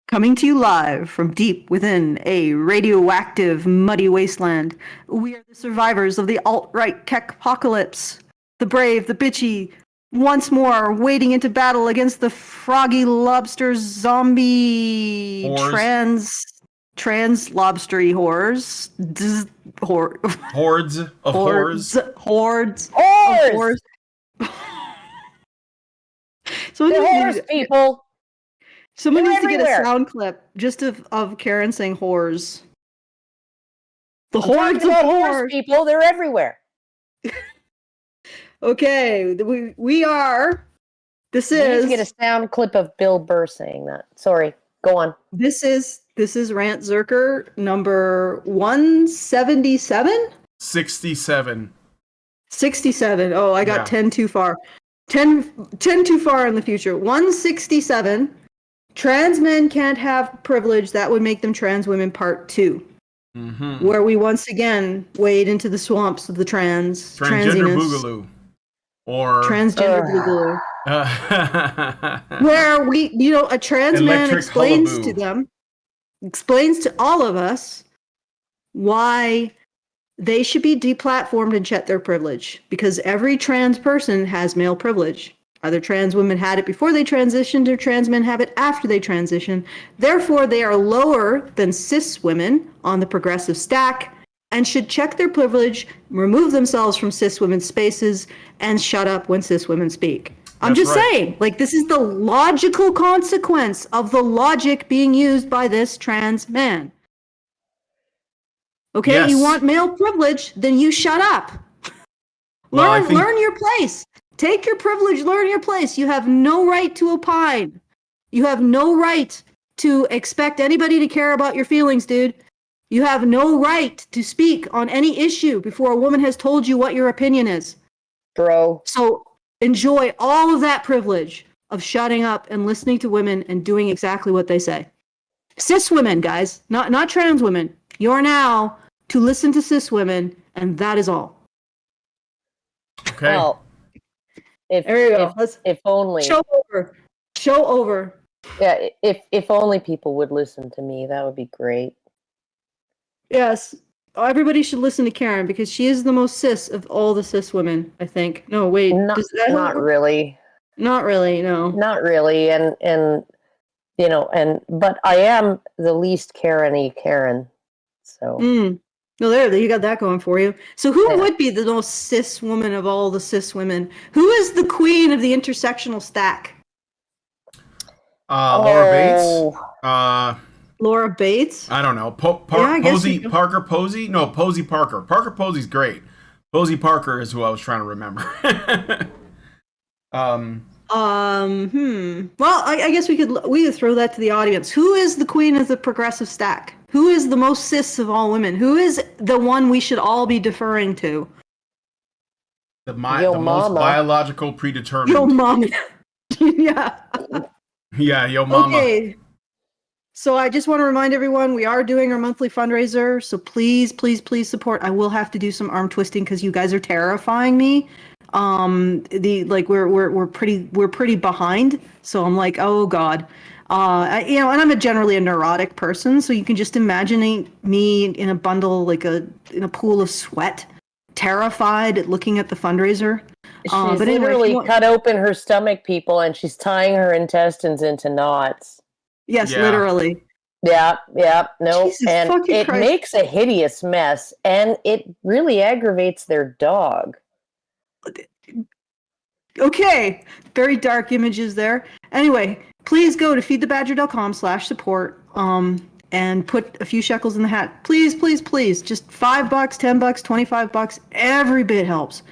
Coming to you live from deep within a radioactive, muddy wasteland, we are the survivors of the alt-right tech apocalypse. The brave, the bitchy, once more wading into battle against the froggy lobster zombie trans lobstery horrors. Hordes of horrors. Hordes. So the horse people. Someone needs to get a sound clip just of Karen saying whores. The hordes of horse people, they're everywhere. Okay, we are. This is. Need to get a sound clip of Bill Burr saying that. Sorry, go on. This is Fundzerker number 177. 67. 67. Oh, I got 10 too far. 10 too far in the future. 167. Trans men can't have privilege. That would make them trans women part 2. Mm-hmm. Where we once again wade into the swamps of the transgender boogaloo. Or transgender boogaloo. Where a trans man explains to all of us why they should be deplatformed and check their privilege. Because every trans person has male privilege. Either trans women had it before they transitioned or trans men have it after they transition. Therefore, they are lower than cis women on the progressive stack and should check their privilege, remove themselves from cis women's spaces, and shut up when cis women speak. I'm just saying, this is the logical consequence of the logic being used by this trans man. Okay, yes. You want male privilege, then you shut up. Learn your place. Take your privilege, learn your place. You have no right to opine. You have no right to expect anybody to care about your feelings, dude. You have no right to speak on any issue before a woman has told you what your opinion is. Bro. So enjoy all of that privilege of shutting up and listening to women and doing exactly what they say. Cis women, guys, not trans women. You're now to listen to cis women, and that is all. Okay. Well, if only. Show over. Yeah, if only people would listen to me, that would be great. Yes. Everybody should listen to Karen because she is the most cis of all the cis women, I think. No, wait. Not really. Not really, no. Not really. But I am the least Karen-y Karen. So. No, there you got that going for you. So who would be the most cis woman of all the cis women? Who is the queen of the intersectional stack? Laura Bates. Laura Bates? I don't know. Parker Posey? No, Posey Parker. Parker Posey's great. Posey Parker is who I was trying to remember. Well, I guess we could throw that to the audience. Who is the queen of the progressive stack? Who is the most cis of all women? Who is the one we should all be deferring to? The most biological predetermined. Yo mama. Yeah. Yeah, yo mama. Okay. So I just want to remind everyone we are doing our monthly fundraiser. So please, please, please support. I will have to do some arm twisting because you guys are terrifying me. We're pretty behind. So I'm like, oh God. And I'm generally a neurotic person, so you can just imagine me in a bundle, in a pool of sweat, terrified at looking at the fundraiser. She's literally cut open her stomach, people, and she's tying her intestines into knots. Yes, literally. Yeah, no, Jesus and it Christ. Makes a hideous mess, and it really aggravates their dog. Okay, very dark images there. Anyway, please go to feedthebadger.com/support and put a few shekels in the hat. Please, please, please. Just $5, $10, $25. Every bit helps.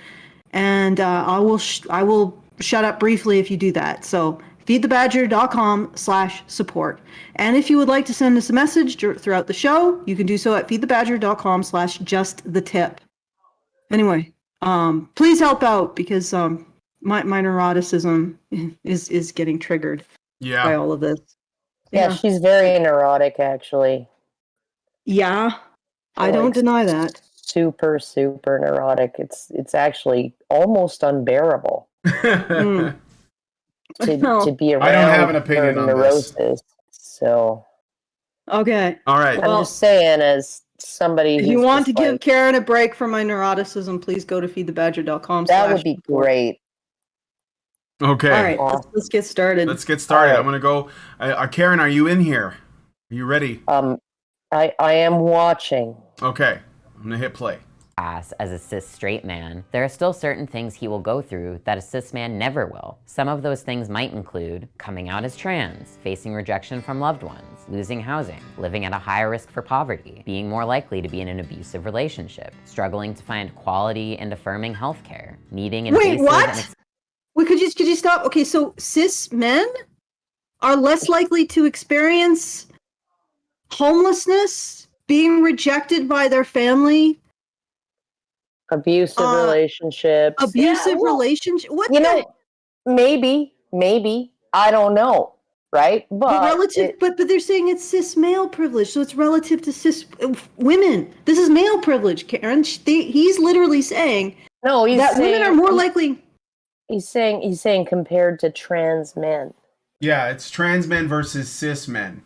And I will shut up briefly if you do that. So feedthebadger.com/support. And if you would like to send us a message throughout the show, you can do so at feedthebadger.com/justthetip. Anyway, please help out because my neuroticism is getting triggered by all of this. Yeah, she's very neurotic, actually. Yeah, I don't deny that. Super, super neurotic. It's actually almost unbearable to be around. I don't have an opinion on neurosis. this. So Okay. All right. I'm just saying, as somebody if you want to give Karen a break from my neuroticism, please go to feedthebadger.com. That would be great. Okay. All right, let's get started. Let's get started. Right. I'm gonna go. Karen, are you in here? Are you ready? I am watching. Okay. I'm gonna hit play. As a cis straight man, there are still certain things he will go through that a cis man never will. Some of those things might include coming out as trans, facing rejection from loved ones, losing housing, living at a higher risk for poverty, being more likely to be in an abusive relationship, struggling to find quality and affirming healthcare, needing invasive Wait, could you stop? Okay, so cis men are less likely to experience homelessness, being rejected by their family, abusive relationships. Relationship. What maybe I don't know, right? But but they're saying it's cis male privilege, so it's relative to cis women. This is male privilege, Karen. He's literally saying women are more likely. He's saying compared to trans men. Yeah, it's trans men versus cis men.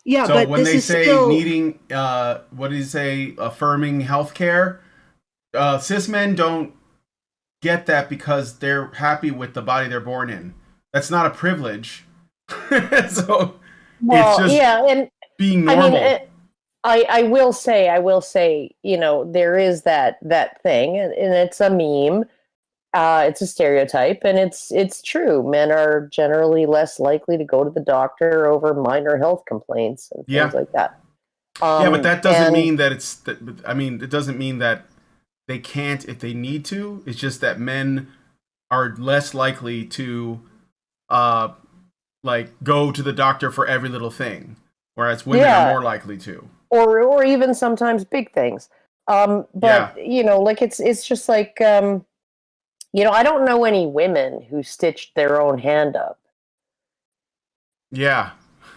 Yeah, so but when they say needing, what did he say? Affirming healthcare. Cis men don't get that because they're happy with the body they're born in. That's not a privilege. It's just and being normal. I will say, there is that thing, and it's a meme. It's a stereotype, and it's true. Men are generally less likely to go to the doctor over minor health complaints and things like that. But that doesn't mean that it doesn't mean that they can't if they need to. It's just that men are less likely to go to the doctor for every little thing, whereas women are more likely to. Or even sometimes big things. It's just like I don't know any women who stitched their own hand up. Yeah.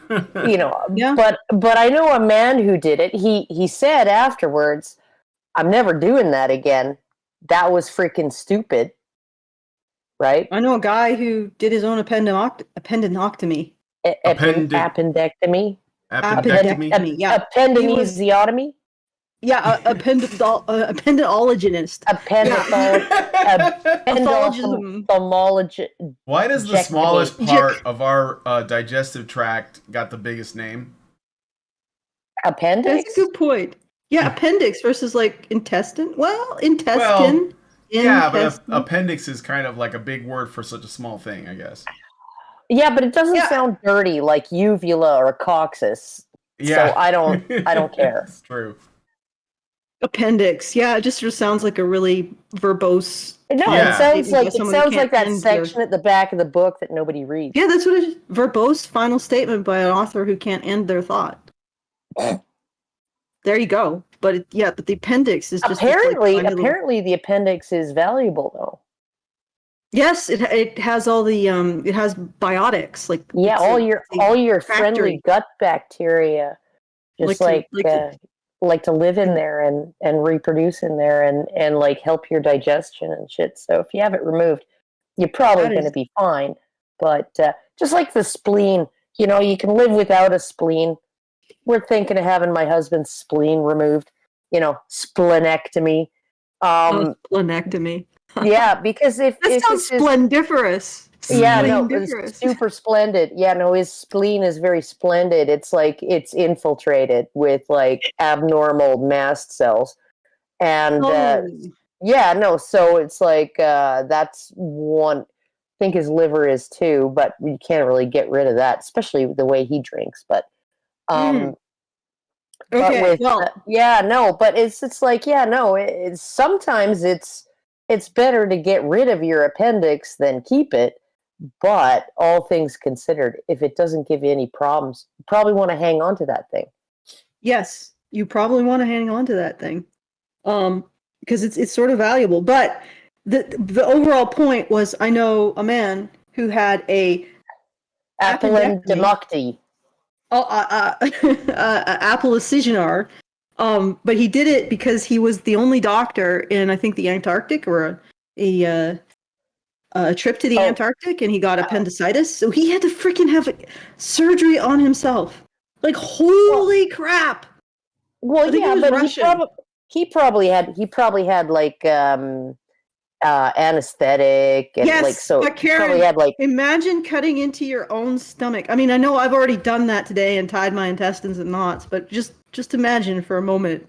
But I know a man who did it. He said afterwards, "I'm never doing that again. That was freaking stupid." Right? I know a guy who did his own appendectomy. Appendectomy. Appendectomy. Yeah. Appendectomy. Yeah, appendologist. Appendologist. Why does the smallest part of our digestive tract got the biggest name? Appendix? That's a good point. Yeah, appendix versus intestine. Well, intestine. Yeah, but appendix is kind of like a big word for such a small thing, I guess. Yeah, but it doesn't sound dirty like uvula or coccyx. Yeah. So I don't care. That's true. Appendix. Yeah, it just sort of sounds like a really verbose. No, it sounds like that section at the back of the book that nobody reads. Yeah, that's what it is. Verbose final statement by an author who can't end their thought. There you go. But but the appendix is just apparently the appendix is valuable though. Yes, it has all the it has biotics all your friendly gut bacteria, just like to live in there and reproduce in there and help your digestion and shit. So if you have it removed, you're probably going to be fine. But just like the spleen, you can live without a spleen. We're thinking of having my husband's spleen removed. Splenectomy. Splenectomy. Yeah, because if sounds splendiferous. Yeah, no, it's super splendid. Yeah, no, his spleen is very splendid. It's it's infiltrated with abnormal mast cells. And so it's that's one. I think his liver is too, but you can't really get rid of that, especially the way he drinks. But okay, but it's sometimes it's better to get rid of your appendix than keep it. But all things considered, if it doesn't give you any problems, you probably want to hang on to that thing. Yes, you probably want to hang on to that thing, because it's sort of valuable. But the overall point was, I know a man who had a appendectomy. Appendicitis. But he did it because he was the only doctor in, I think, the Antarctic or a trip to the Antarctic, and he got appendicitis, so he had to freaking have surgery on himself. Like, holy crap. Well, yeah, but he probably had like anesthetic and yes, like, so but Karen, probably had like, imagine cutting into your own stomach. I mean, I know I've already done that today and tied my intestines in knots, but just imagine for a moment.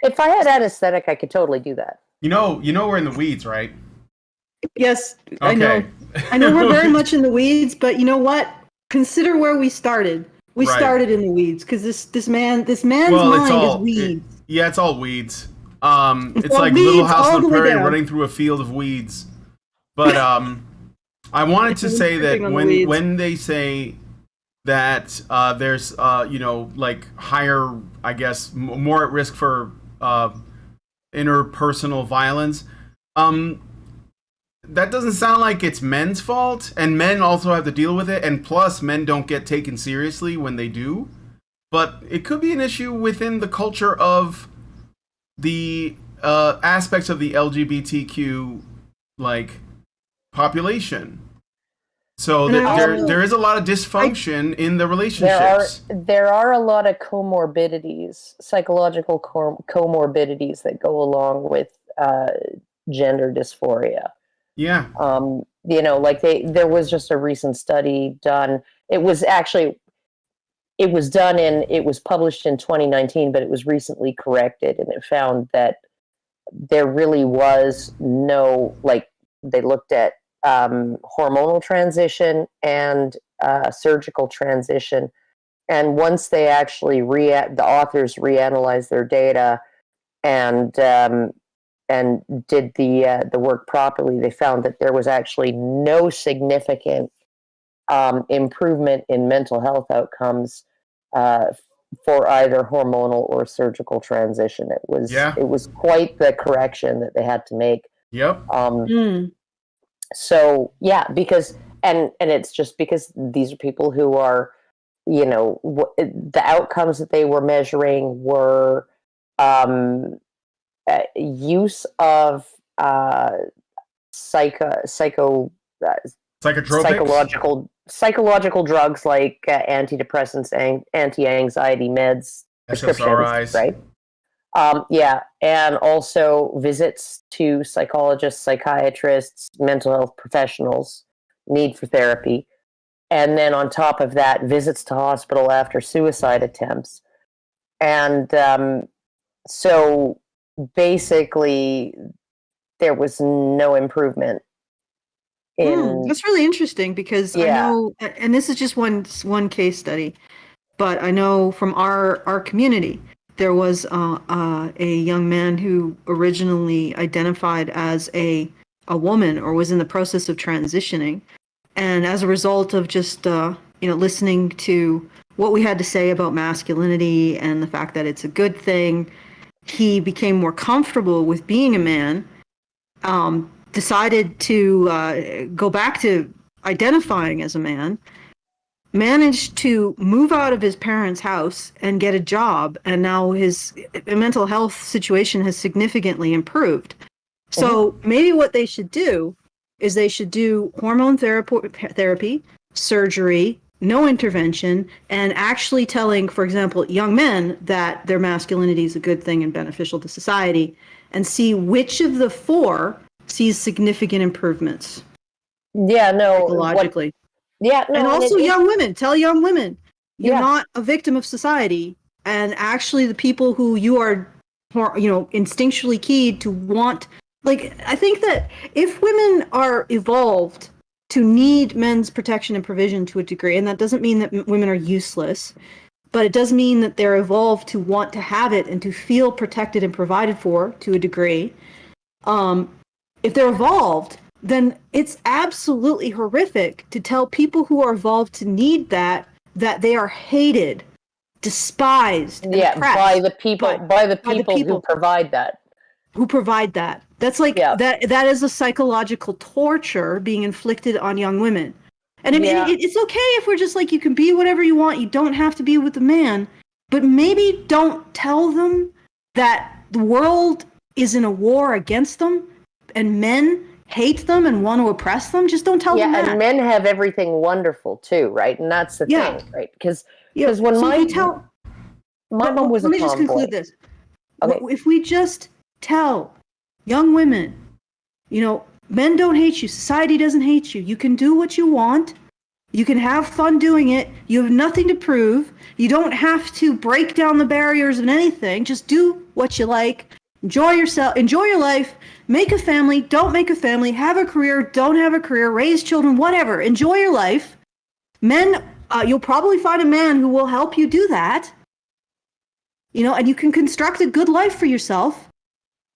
If I had anesthetic, I could totally do that. You know we're in the weeds, right? Yes, okay. I know we're very much in the weeds, but you know what? Consider where we started. We started in the weeds because this man's mind is weeds. It's all weeds. It's like Little House on the Prairie running through a field of weeds. But I wanted to say that when they say that there's like higher, I guess, more at risk for interpersonal violence, that doesn't sound like it's men's fault, and men also have to deal with it, and plus men don't get taken seriously when they do. But it could be an issue within the culture of the aspects of the LGBTQ like population. So there is a lot of dysfunction in the relationships. There are a lot of comorbidities, psychological comorbidities that go along with gender dysphoria. Yeah. Like there was just a recent study done. It was published in 2019, but it was recently corrected, and it found that there really was no, like, they looked at hormonal transition and surgical transition, and once they actually the authors reanalyzed their data and did the work properly, they found that there was actually no significant improvement in mental health outcomes for either hormonal or surgical transition. It was quite the correction that they had to make. Yep. So yeah, because and it's just because these are people who are, the outcomes that they were measuring were use of psychological drugs like antidepressants, anti-anxiety meds, SSRIs, right? And also visits to psychologists, psychiatrists, mental health professionals, need for therapy, and then on top of that, visits to hospital after suicide attempts. And so basically, there was no improvement. That's really interesting because I know, and this is just one case study, but I know from our community, there was a young man who originally identified as a woman or was in the process of transitioning, and as a result of just listening to what we had to say about masculinity and the fact that it's a good thing, he became more comfortable with being a man. Decided to go back to identifying as a man, managed to move out of his parents' house and get a job, and now his mental health situation has significantly improved. So maybe what they should do is they should do hormone therapy, surgery, no intervention, and actually telling, for example, young men that their masculinity is a good thing and beneficial to society, and see which of the four sees significant improvements. Yeah, no. Psychologically. And also young women. Tell young women, you're not a victim of society. And actually the people who you are, instinctually keyed to want, like, I think that if women are evolved to need men's protection and provision to a degree, and that doesn't mean that women are useless, but it does mean that they're evolved to want to have it and to feel protected and provided for to a degree. If they're evolved, then it's absolutely horrific to tell people who are evolved to need that they are hated, despised, and oppressed by the people who provide that. Who provide that. That's like that is a psychological torture being inflicted on young women. And I mean, it's okay if we're just like, you can be whatever you want, you don't have to be with the man, but maybe don't tell them that the world is in a war against them and men hate them and want to oppress them. Just don't tell them that. And men have everything wonderful too, right? And that's the thing, right? Because Because when my mom was a tomboy. Let me just conclude this. Okay. If we just tell young women, men don't hate you, society doesn't hate you, you can do what you want, you can have fun doing it, you have nothing to prove, you don't have to break down the barriers of anything, just do what you like, enjoy yourself, enjoy your life, make a family, don't make a family, have a career, don't have a career, raise children, whatever, enjoy your life. Men, you'll probably find a man who will help you do that, and you can construct a good life for yourself.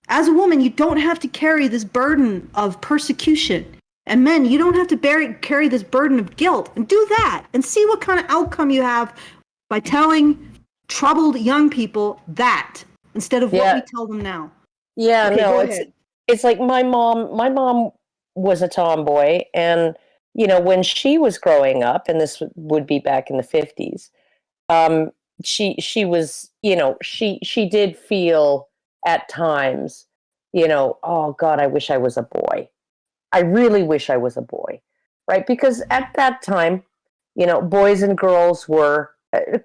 As a woman, you don't have to carry this burden of persecution. And men, you don't have to carry this burden of guilt. And do that and see what kind of outcome you have by telling troubled young people that instead of what we tell them now. Yeah, okay, no, it's like my mom was a tomboy, and when she was growing up, and this would be back in the 50s, she was, she did feel at times, oh God, I wish I was a boy. I really wish I was a boy, right? Because at that time, boys and girls were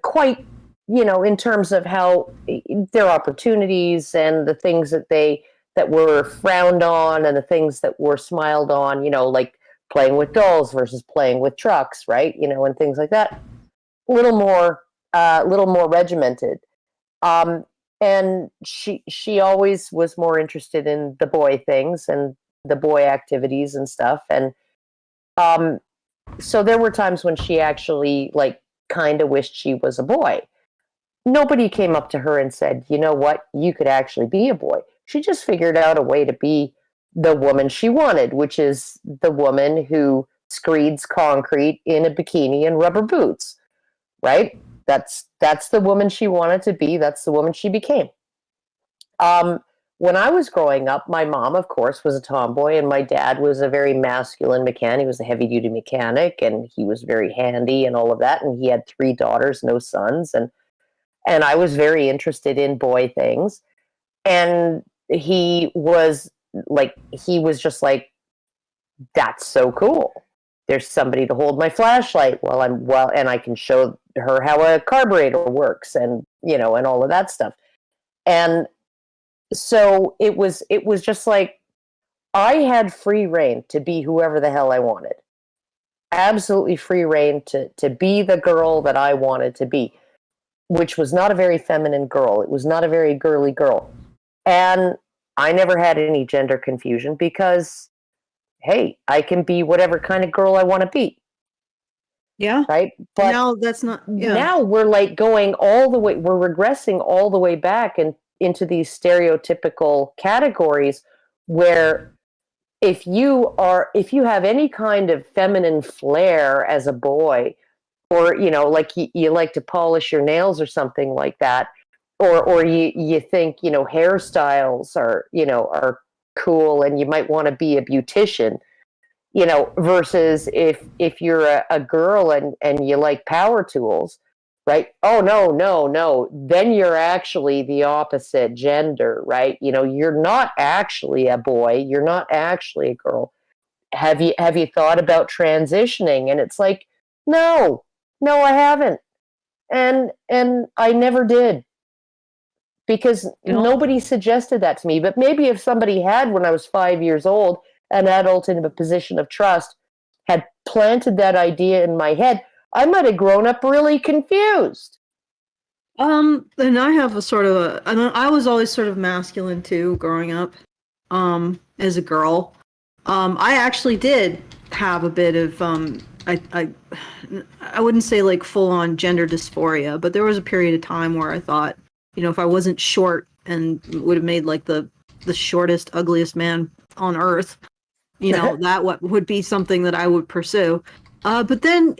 quite, in terms of how their opportunities and the things that were frowned on and the things that were smiled on, like playing with dolls versus playing with trucks, right? And things like that. A little more regimented. And she always was more interested in the boy things and the boy activities and stuff. And so there were times when she actually kind of wished she was a boy. Nobody came up to her and said, you know what, you could actually be a boy. She just figured out a way to be the woman she wanted, which is the woman who screeds concrete in a bikini and rubber boots, right? That's the woman she wanted to be. That's the woman she became. When I was growing up, my mom, of course, was a tomboy, and my dad was a very masculine mechanic. He was a heavy-duty mechanic, and he was very handy and all of that. And he had 3 daughters, no sons, and I was very interested in boy things. And he was just like, that's so cool. There's somebody to hold my flashlight and I can show her how a carburetor works, and and all of that stuff. And so it was just like I had free reign to be whoever the hell I wanted. Absolutely free reign to be the girl that I wanted to be, which was not a very feminine girl. It was not a very girly girl. And I never had any gender confusion because, hey, I can be whatever kind of girl I want to be. Yeah. Right. But now that's not. Yeah. Now we're going all the way. We're regressing all the way back and into these stereotypical categories where if you have any kind of feminine flair as a boy, or you like to polish your nails or something like that, or you think hairstyles are cool and you might want to be a beautician, versus if you're a girl and you like power tools, right? Oh, no. Then you're actually the opposite gender, right? You're not actually a boy. You're not actually a girl. Have you thought about transitioning? And it's like, no, I haven't. And I never did. Because nobody suggested that to me. But maybe if somebody had, when I was 5 years old, an adult in a position of trust had planted that idea in my head, I might have grown up really confused. And I have I was always sort of masculine too, growing up, as a girl. I actually did have a bit of, I wouldn't say full on gender dysphoria, but there was a period of time where I thought, if I wasn't short and would have made the shortest, ugliest man on earth, that would be something that I would pursue. But then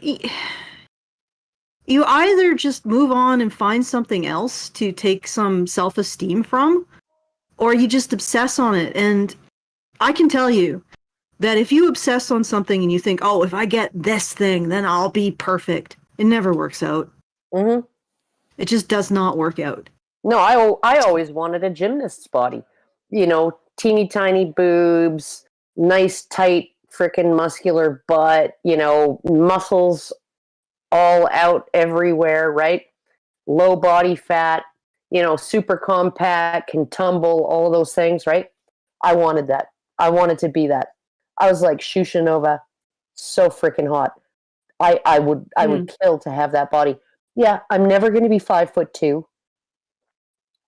you either just move on and find something else to take some self-esteem from, or you just obsess on it. And I can tell you that if you obsess on something and you think, oh, if I get this thing, then I'll be perfect, it never works out. Mm-hmm. It just does not work out. No, I always wanted a gymnast's body. Teeny tiny boobs, nice tight frickin' muscular butt, muscles all out everywhere, right? Low body fat, super compact, can tumble, all of those things, right? I wanted that. I wanted to be that. I was like Shusha Nova, so freaking hot. I would kill to have that body. Yeah, I'm never going to be 5'2".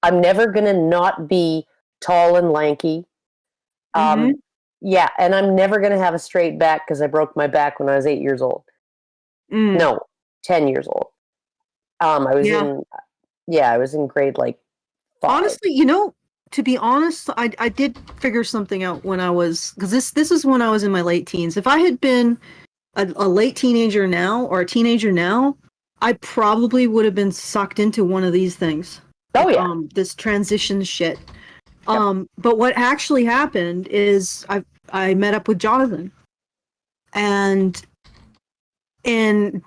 I'm never going to not be tall and lanky. Yeah, and I'm never going to have a straight back because I broke my back when I was 8 years old. No, 10 years old. I was in grade like 5. Honestly, to be honest, I did figure something out when I was, because this is when I was in my late teens. If I had been a late teenager now or a teenager now, I probably would have been sucked into one of these things. Oh yeah, this transition shit. But what actually happened is I met up with Jonathan, and in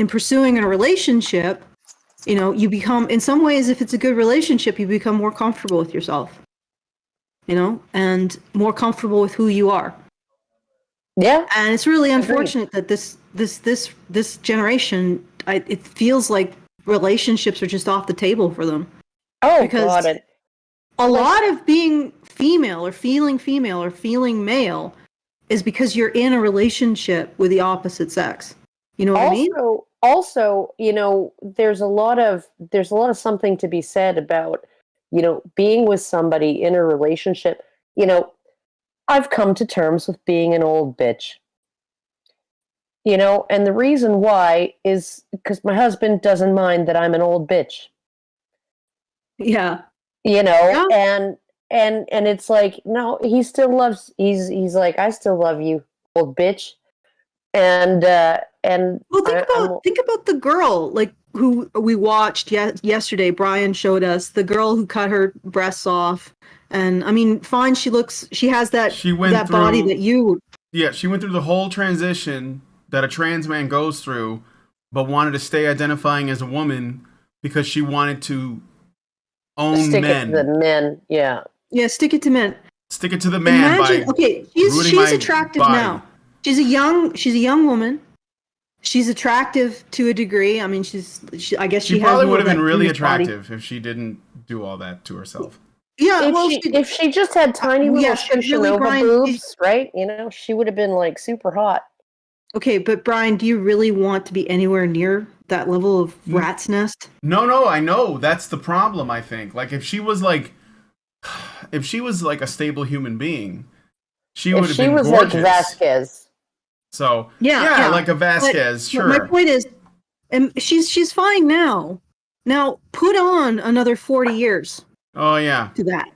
pursuing a relationship, you become, in some ways, if it's a good relationship, you become more comfortable with yourself, and more comfortable with who you are. Yeah. And it's really unfortunate that this generation, it feels like relationships are just off the table for them. Oh, because God. A lot of being female or feeling male is because you're in a relationship with the opposite sex. You know what I mean? Also, there's a lot of something to be said about, being with somebody in a relationship. I've come to terms with being an old bitch. And the reason why is because my husband doesn't mind that I'm an old bitch. Yeah. Yeah. And it's like, no, he still loves, he's like, I still love you, old bitch. And well, think about the girl, like, who we watched yesterday. Brian showed us the girl who cut her breasts off, and I mean, fine, she has that body that you. Yeah, she went through the whole transition that a trans man goes through, but wanted to stay identifying as a woman because she wanted to own stick men. It to the men, yeah. Yeah, stick it to men. Stick it to the man. Imagine, she's attractive body. Now. She's a young woman. She's attractive to a degree. I mean, I guess she probably would have been really attractive if she didn't do all that to herself. Yeah, if she just had tiny little Shushanova boobs, right? She would have been like super hot. Okay, but Brian, do you really want to be anywhere near that level of rat's nest? No, I know. That's the problem, I think. Like, if she was like a stable human being, she would have been gorgeous. If she was like Vasquez. So, yeah, like a Vasquez, sure. My point is, and she's fine now. Now, put on another 40 years. Oh, yeah. To that.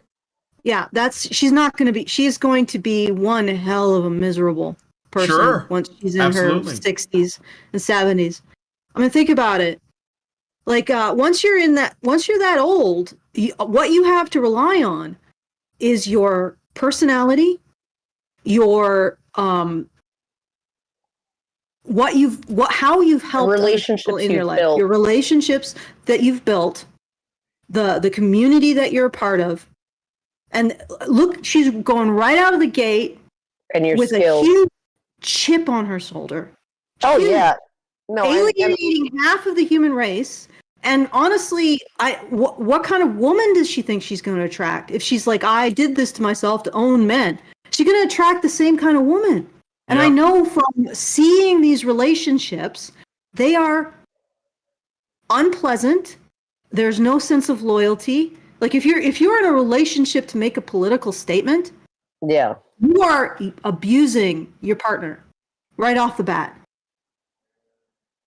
Yeah, she's going to be one hell of a miserable person once she's in her 60s and 70s. I mean, think about it. Like, once you're that old, what you have to rely on is your personality, your how you've helped relationships in your life, your relationships that you've built, the community that you're a part of. And look, she's going right out of the gate with a huge chip on her shoulder. Oh, yeah. No, alienating half of the human race. And honestly, what kind of woman does she think she's going to attract? If she's like, I did this to myself to own men, she's going to attract the same kind of woman. And I know from seeing these relationships, they are unpleasant. There's no sense of loyalty. Like, if you're in a relationship to make a political statement, you are abusing your partner right off the bat.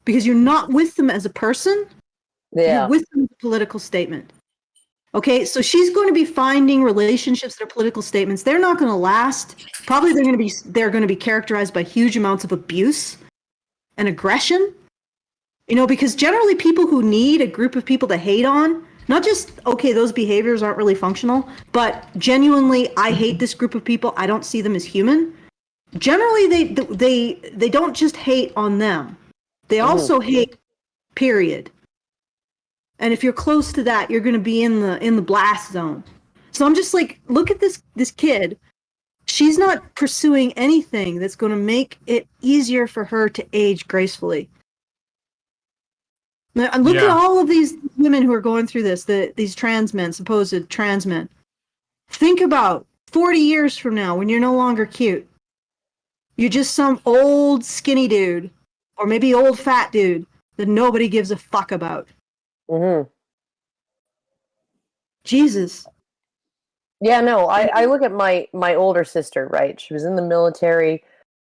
Because you're not with them as a person, you're with them as a political statement. Okay, so she's going to be finding relationships that are political statements. They're not going to last. Probably they're going to be characterized by huge amounts of abuse and aggression. Because generally people who need a group of people to hate on, not just, okay, those behaviors aren't really functional, but genuinely, I hate this group of people. I don't see them as human. Generally, they don't just hate on them. They also hate, period. And if you're close to that, you're going to be in the blast zone. So I'm just like, look at this kid. She's not pursuing anything that's going to make it easier for her to age gracefully. And look at all of these women who are going through this, these trans men, supposed trans men. Think about 40 years from now when you're no longer cute. You're just some old skinny dude, or maybe old fat dude that nobody gives a fuck about. Mm-hmm. Jesus. Yeah, no, I look at my older sister, right? She was in the military,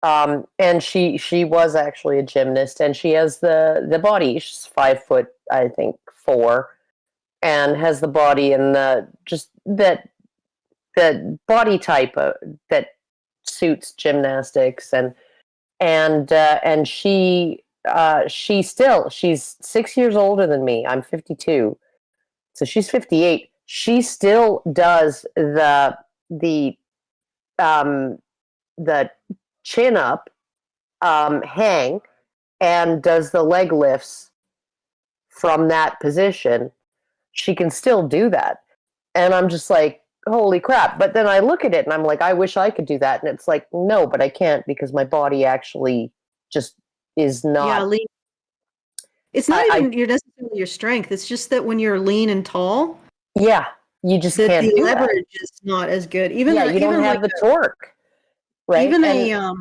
and she was actually a gymnast, and she has the body. She's 5 foot, I think, 4, and has the body and the just that body type that suits gymnastics, and she's 6 years older than me. I'm 52, so she's 58. She still does the chin up, hang, and does the leg lifts from that position. She can still do that, and I'm just like, holy crap. But then I look at it and I'm like, I wish I could do that, and it's like, no, but I can't, because my body actually just is not. Yeah, it's not even necessarily your strength. It's just that when you're lean and tall, yeah, you just can't the do leverage is not as good. Even you don't have the torque, right? Even a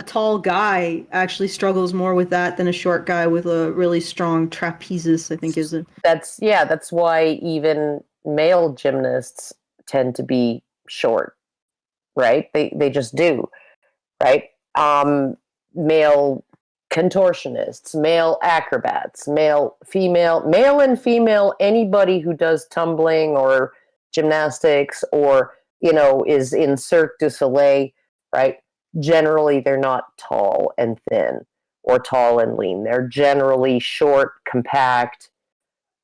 tall guy actually struggles more with that than a short guy with a really strong trapezis, I think is it. That's why even male gymnasts tend to be short, right? They just do, right? Male contortionists, male acrobats, male and female, anybody who does tumbling or gymnastics or, is in Cirque du Soleil, right? Generally, they're not tall and thin or tall and lean. They're generally short, compact,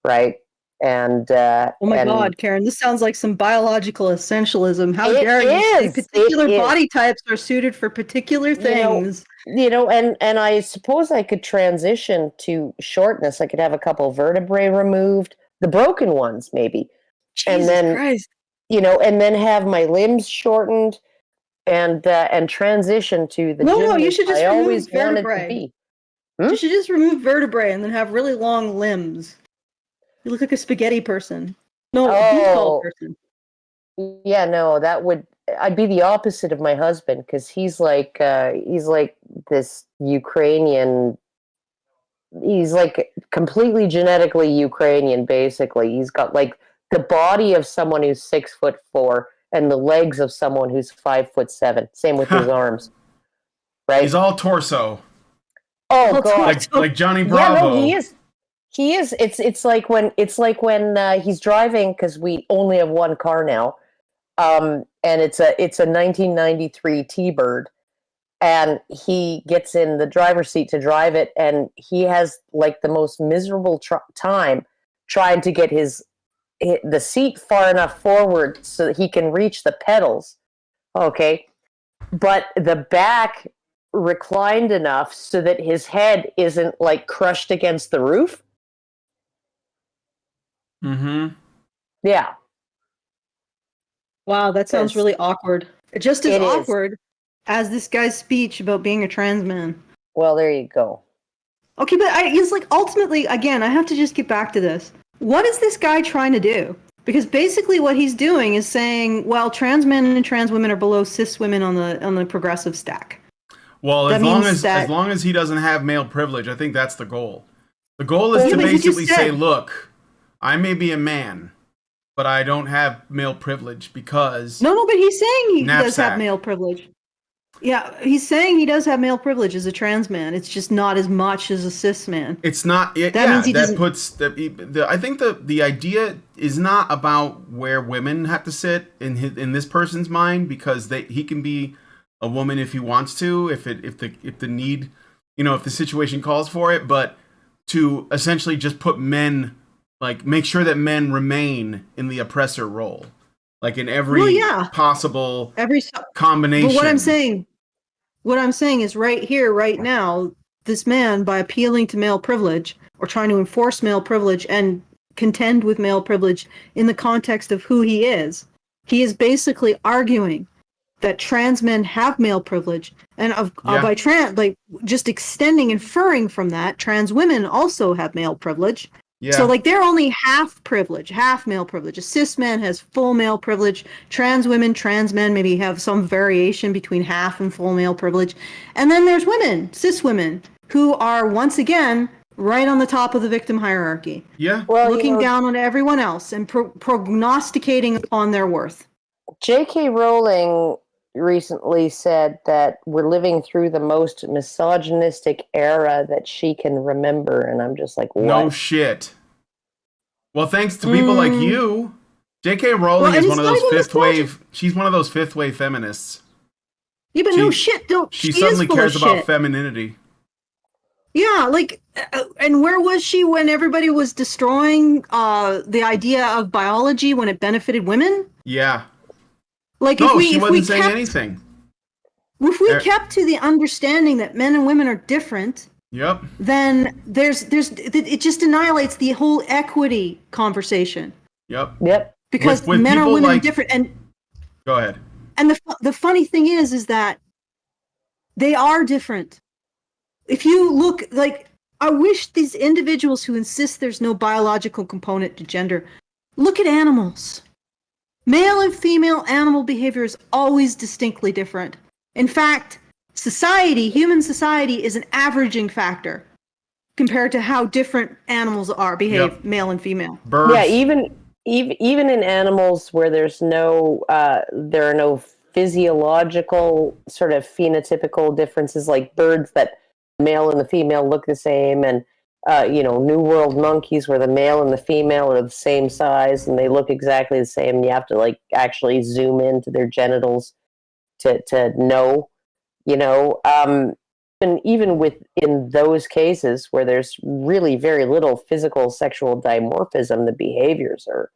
right? And oh my God, Karen, this sounds like some biological essentialism. How dare you say particular body types are suited for particular things? And I suppose I could transition to shortness. I could have a couple vertebrae removed, the broken ones maybe, Jesus Christ. And then have my limbs shortened, and transition to the no, you should just remove wanted vertebrae. to be. You should just remove vertebrae and then have really long limbs. You look like a spaghetti person. No, a beefball person. Yeah, no, I'd be the opposite of my husband, because he's like this Ukrainian. He's like completely genetically Ukrainian, basically. He's got like the body of someone who's 6'4" and the legs of someone who's 5'7". Same with his arms. Right? He's all torso. Oh God! Like Johnny Bravo. Yeah, no, he is. He is. It's like when he's driving, because we only have one car now, and it's a 1993 T-Bird, and he gets in the driver's seat to drive it, and he has like the most miserable time trying to get the seat far enough forward so that he can reach the pedals. Okay, but the back reclined enough so that his head isn't like crushed against the roof. Mm-hmm. Yeah. Wow, that sounds really awkward. Just as awkward as this guy's speech about being a trans man. Well, there you go. Okay, but it's like ultimately, again, I have to just get back to this. What is this guy trying to do? Because basically what he's doing is saying, well, trans men and trans women are below cis women on the progressive stack. Well, as long as he doesn't have male privilege, I think that's the goal. The goal is to basically say, look, I may be a man, but I don't have male privilege because... No, but he's saying he does have male privilege. Yeah, he's saying he does have male privilege as a trans man. It's just not as much as a cis man. It's not... means he doesn't... I think the idea is not about where women have to sit in this person's mind, because he can be a woman if he wants to, if the need, if the situation calls for it, but to essentially just put men... like, make sure that men remain in the oppressor role, like in every possible combination. But what I'm saying is right here, right now, this man, by appealing to male privilege or trying to enforce male privilege and contend with male privilege in the context of who he is basically arguing that trans men have male privilege, and by just inferring from that, trans women also have male privilege. Yeah. So like they're only half privilege, half male privilege. A cis man has full male privilege. Trans women, trans men maybe have some variation between half and full male privilege. And then there's women, cis women, who are once again right on the top of the victim hierarchy. Yeah. Well, looking down on everyone else and prognosticating upon their worth. J.K. Rowling recently said that we're living through the most misogynistic era that she can remember, and I'm just like, what? No shit. Well, thanks to people like you, J.K. Rowling is one of those fifth wave. She's one of those fifth wave feminists. Yeah, but no shit. Don't. She suddenly cares about femininity. Yeah, like, and where was she when everybody was destroying the idea of biology when it benefited women? Yeah. Like, she wasn't saying anything. If we kept to the understanding that men and women are different, yep, then it just annihilates the whole equity conversation. Yep. Because men or women are different. And go ahead. And the funny thing is that they are different. If you look, like, I wish these individuals who insist there's no biological component to gender, look at animals. Male and female animal behavior is always distinctly different. In fact, human society is an averaging factor compared to how different animals behave, male and female. Birds. Yeah, even in animals where there are no physiological sort of phenotypical differences, like birds that male and the female look the same, and New World monkeys where the male and the female are the same size and they look exactly the same, and you have to like actually zoom into their genitals to know, and even within those cases where there's really very little physical sexual dimorphism, the behaviors are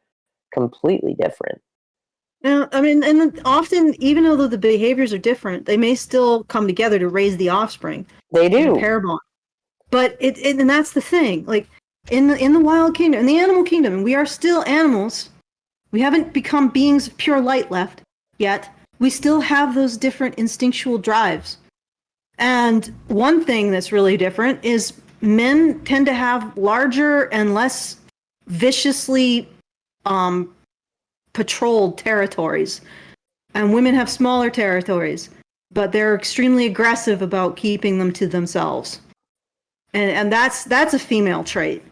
completely different. Now, I mean, and often, even though the behaviors are different, they may still come together to raise the offspring. They do. Pair bond. But and that's the thing. Like in the wild kingdom, in the animal kingdom, we are still animals. We haven't become beings of pure light left yet. We still have those different instinctual drives. And one thing that's really different is men tend to have larger and less viciously patrolled territories, and women have smaller territories, but they're extremely aggressive about keeping them to themselves. And that's a female trait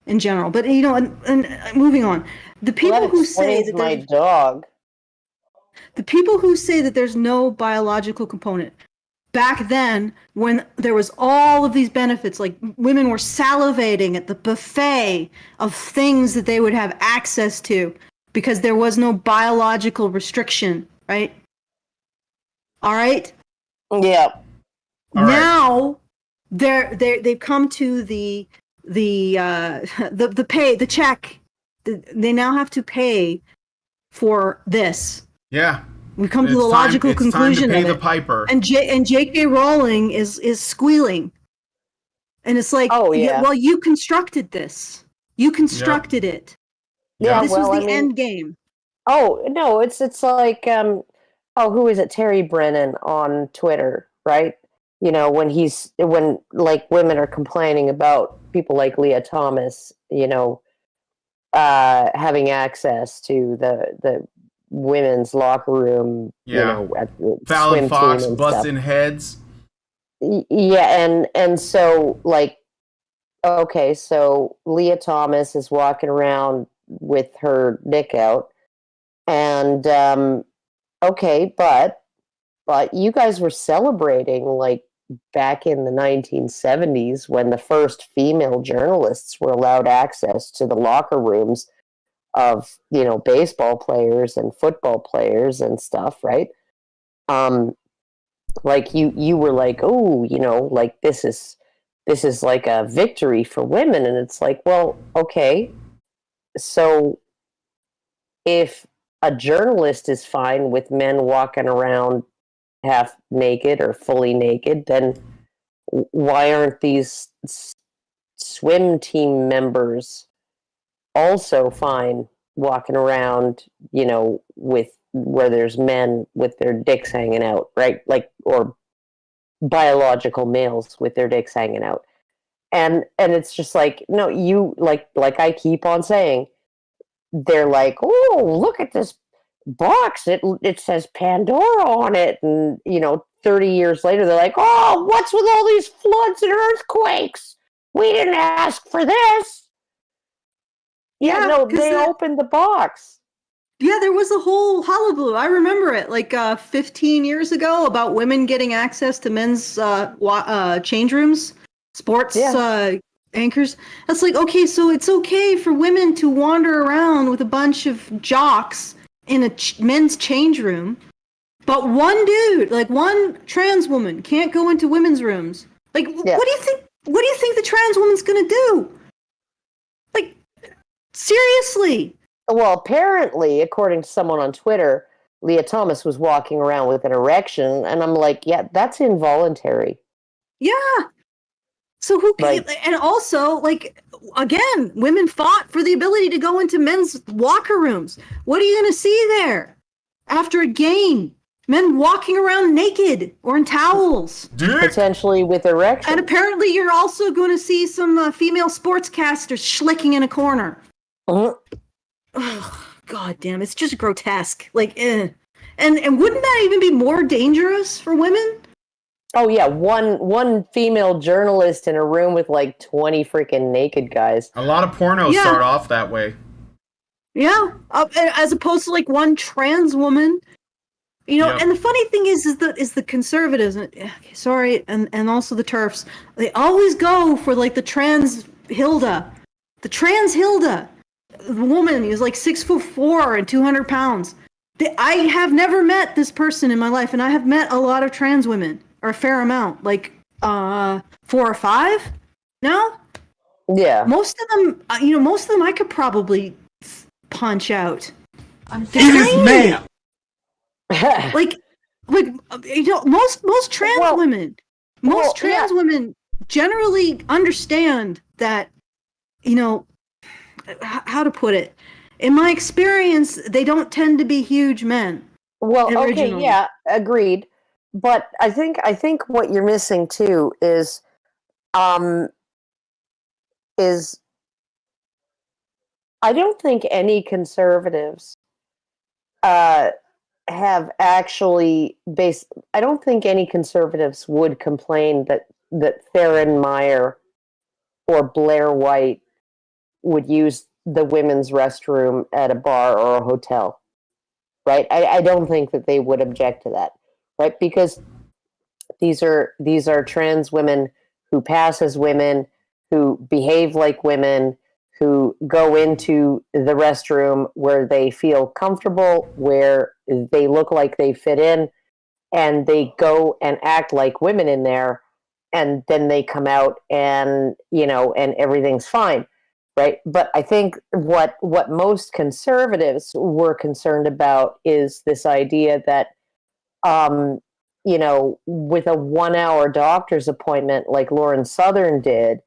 in general. But and moving on, the people who say that my dog. The people who say that there's no biological component, back then when there was all of these benefits, like women were salivating at the buffet of things that they would have access to because there was no biological restriction, right? All right? Yeah. Now they've come to the pay, the check. They now have to pay for this. Yeah. We come to the logical conclusion time to pay of the piper. And J.K. Rowling is squealing. And it's like, oh yeah, well, you constructed this. You constructed it. Yeah, this was the end game. Oh no, it's like who is it? Terry Brennan on Twitter, right? When like women are complaining about people like Leah Thomas, having access to the women's locker room, at the Fallon swim Fox team and busting stuff. heads. Yeah, and so like, okay, so Leah Thomas is walking around with her dick out, and okay, but you guys were celebrating like back in the 1970s when the first female journalists were allowed access to the locker rooms of baseball players and football players and stuff, right? Like you were like, oh, like this is like a victory for women, and it's like, well, okay, so if a journalist is fine with men walking around half naked or fully naked, then why aren't these swim team members also fine walking around, with where there's men with their dicks hanging out, right? Like, or biological males with their dicks hanging out. And it's just like, no, you like I keep on saying, they're like, oh, look at this box. It says Pandora on it. And, 30 years later, they're like, oh, what's with all these floods and earthquakes? We didn't ask for this. Yeah, no, they opened the box. Yeah, there was a whole hullabaloo. I remember it, like 15 years ago, about women getting access to men's change rooms, sports anchors. That's like, okay, so it's okay for women to wander around with a bunch of jocks in a men's change room, but one dude, like one trans woman, can't go into women's rooms. Like, what do you think? What do you think the trans woman's gonna do? Like, seriously. Well, apparently, according to someone on Twitter, Leah Thomas was walking around with an erection, and I'm like, yeah, that's involuntary. Yeah. So who can, and also, like, again, women fought for the ability to go into men's locker rooms. What are you going to see there after a game? Men walking around naked or in towels. Potentially with erections. And apparently you're also going to see some female sportscasters schlicking in a corner. Oh, God damn, it's just grotesque. Like, And wouldn't that even be more dangerous for women? Oh, yeah, one female journalist in a room with like 20 freaking naked guys. A lot of pornos start off that way. Yeah, as opposed to like one trans woman. And the funny thing is the conservatives, sorry, and also the TERFs, they always go for like the trans Hilda. The trans Hilda, the woman who's like 6'4" and 200 pounds. I have never met this person in my life, and I have met a lot of trans women, or a fair amount, like 4 or 5 now. Yeah. Most of them, I could probably punch out. It is ma'am. like most trans women, women generally understand that, how to put it. In my experience, they don't tend to be huge men. Well, okay, yeah, agreed. But I think what you're missing too is I don't think any conservatives have actually I don't think any conservatives would complain that Theron Meyer or Blair White would use the women's restroom at a bar or a hotel, right? I don't think that they would object to that, right? Because these are trans women who pass as women, who behave like women, who go into the restroom where they feel comfortable, where they look like they fit in, and they go and act like women in there, and then they come out and, and everything's fine, right? But I think what most conservatives were concerned about is this idea that, with a 1-hour doctor's appointment like Lauren Southern did,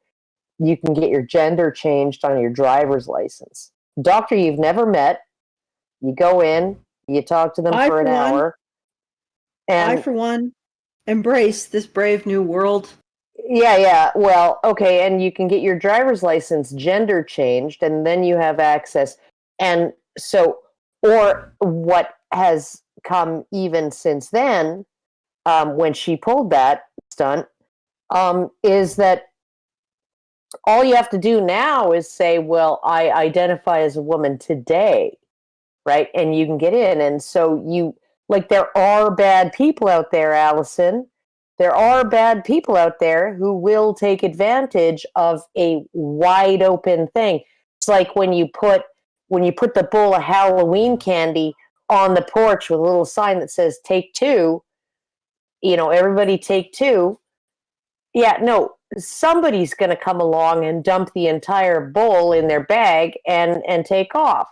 you can get your gender changed on your driver's license. Doctor you've never met, you go in, you talk to them for an hour. And I, for one, embrace this brave new world. Yeah. Well, okay, and you can get your driver's license gender changed, and then you have access. And so, or what has come even since then, when she pulled that stunt, is that all you have to do now is say, well, I identify as a woman today, right? And you can get in. And so there are bad people out there, Alison. There are bad people out there who will take advantage of a wide open thing. It's like when you put the bowl of Halloween candy on the porch with a little sign that says "Take 2," everybody take 2. Yeah, no, somebody's going to come along and dump the entire bowl in their bag and take off.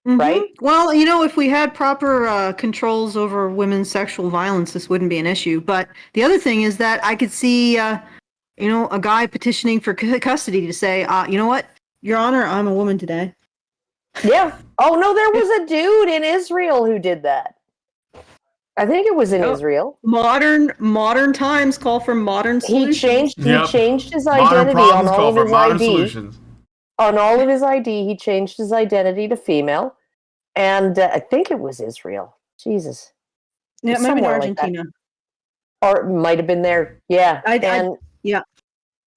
Mm-hmm. Right? Well, if we had proper controls over women's sexual violence, this wouldn't be an issue. But the other thing is that I could see, a guy petitioning for custody to say, you know what, Your Honor, I'm a woman today. Yeah. Oh no, there was a dude in Israel who did that. I think it was in Israel. Modern times call for modern solutions. He changed his identity on all of his ID. Solutions. On all of his ID, he changed his identity to female, and I think it was Israel. Jesus. Yeah, maybe in Argentina. Or it might have been there. Yeah.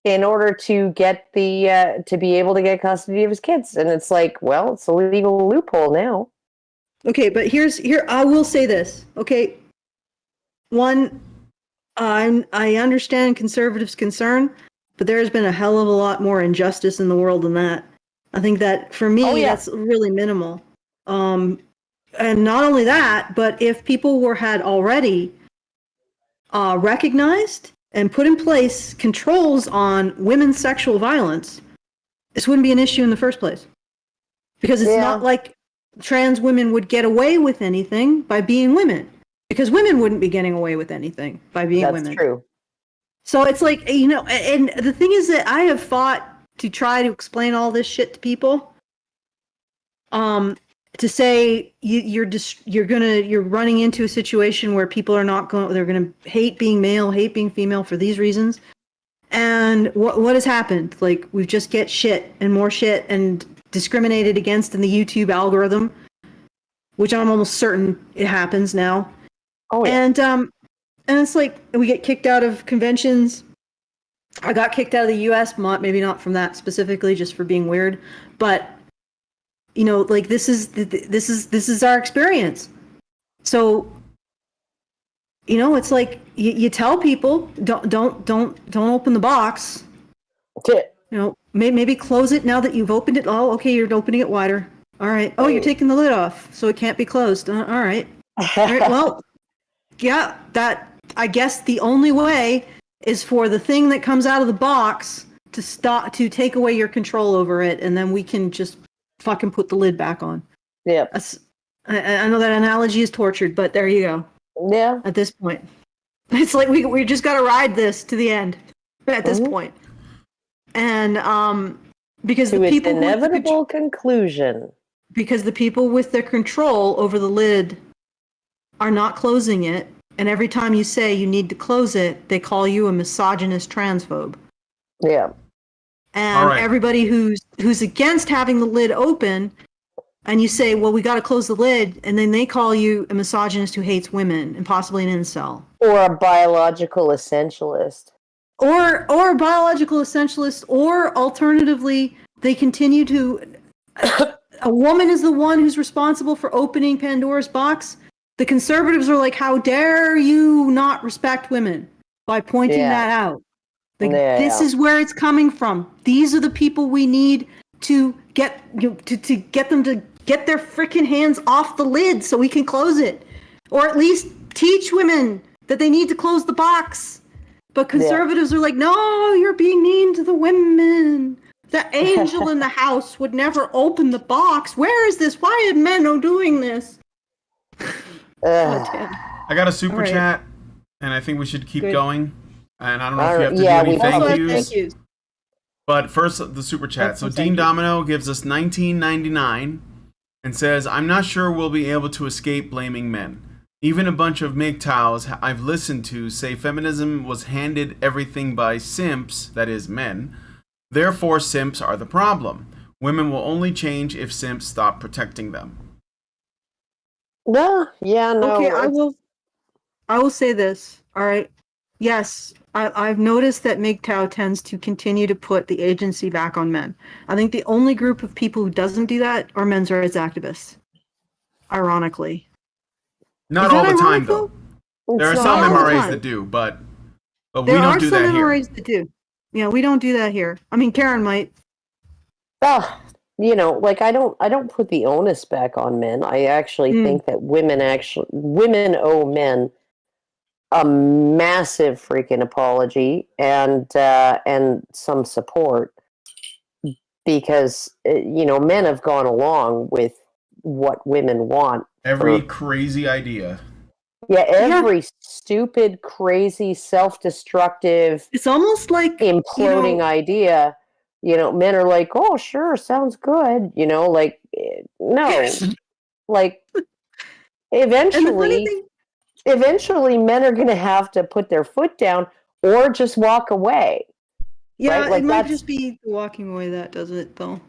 In order to get to be able to get custody of his kids. And it's like, well, it's a legal loophole now. Okay, but I will say this. Okay. One, I understand conservatives' concern, but there's been a hell of a lot more injustice in the world than that. I think that for me, that's really minimal. And not only that, but if people had already recognized and put in place controls on women's sexual violence, this wouldn't be an issue in the first place. Because it's not like trans women would get away with anything by being women. Because women wouldn't be getting away with anything by being women. That's true. So it's like, and the thing is that I have fought to try to explain all this shit to people. To say you're running into a situation where people are they're gonna hate being male, hate being female for these reasons. And what has happened? Like, we just get shit and more shit and discriminated against in the YouTube algorithm, which I'm almost certain it happens now. Oh yeah. And it's like we get kicked out of conventions. I got kicked out of the US, maybe not from that specifically, just for being weird, but like this is our experience. So, it's like you tell people don't open the box. Maybe close it now that you've opened it. Oh, okay, you're opening it wider. All right. Oh, you're taking the lid off, so it can't be closed. All right. All right. Well, yeah. That, I guess the only way is for the thing that comes out of the box to take away your control over it, and then we can just fucking put the lid back on. Yeah. I know that analogy is tortured, but there you go. Yeah. At this point, it's like we just got to ride this to the end. At this point, and because to the people its inevitable conclusion. Because the people with the control over the lid are not closing it, and every time you say you need to close it, they call you a misogynist transphobe. Yeah. And everybody who's against having the lid open, and you say, well, we got to close the lid, and then they call you a misogynist who hates women and possibly an incel. Or a biological essentialist. Or a biological essentialist, or alternatively, they continue to... a woman is the one who's responsible for opening Pandora's box. The conservatives are like, how dare you not respect women by pointing that out. This is where it's coming from. These are the people we need to get to get them to get their freaking hands off the lid so we can close it, or at least teach women that they need to close the box. But conservatives are like, no, you're being mean to the women. The angel in the house would never open the box. Where is this? Why are men doing this? I got a super chat, and I think we should keep going. And I don't know if you have to do any thank yous. But first, the super chat. So Dean Domino gives us $19.99 and says, I'm not sure we'll be able to escape blaming men. Even a bunch of MGTOWs I've listened to say feminism was handed everything by simps, that is, men. Therefore, simps are the problem. Women will only change if simps stop protecting them. No, no. Okay, I will say this. All right. Yes, I've noticed that MGTOW tends to continue to put the agency back on men. I think the only group of people who doesn't do that are men's rights activists. Ironically. Not all the time, though. There are some MRAs that do, but we don't do that here. There are some MRAs that do. Yeah, we don't do that here. I mean, Karen might. Like I don't put the onus back on men. I actually think that women owe men a massive freaking apology and some support, because men have gone along with what women want. Every crazy idea. Yeah, every stupid, crazy, self-destructive, it's almost like imploding idea. Men are like, oh, sure, sounds good. Like no. Like, eventually men are going to have to put their foot down or just walk away. Yeah, right? Like, it might just be walking away that does it, though.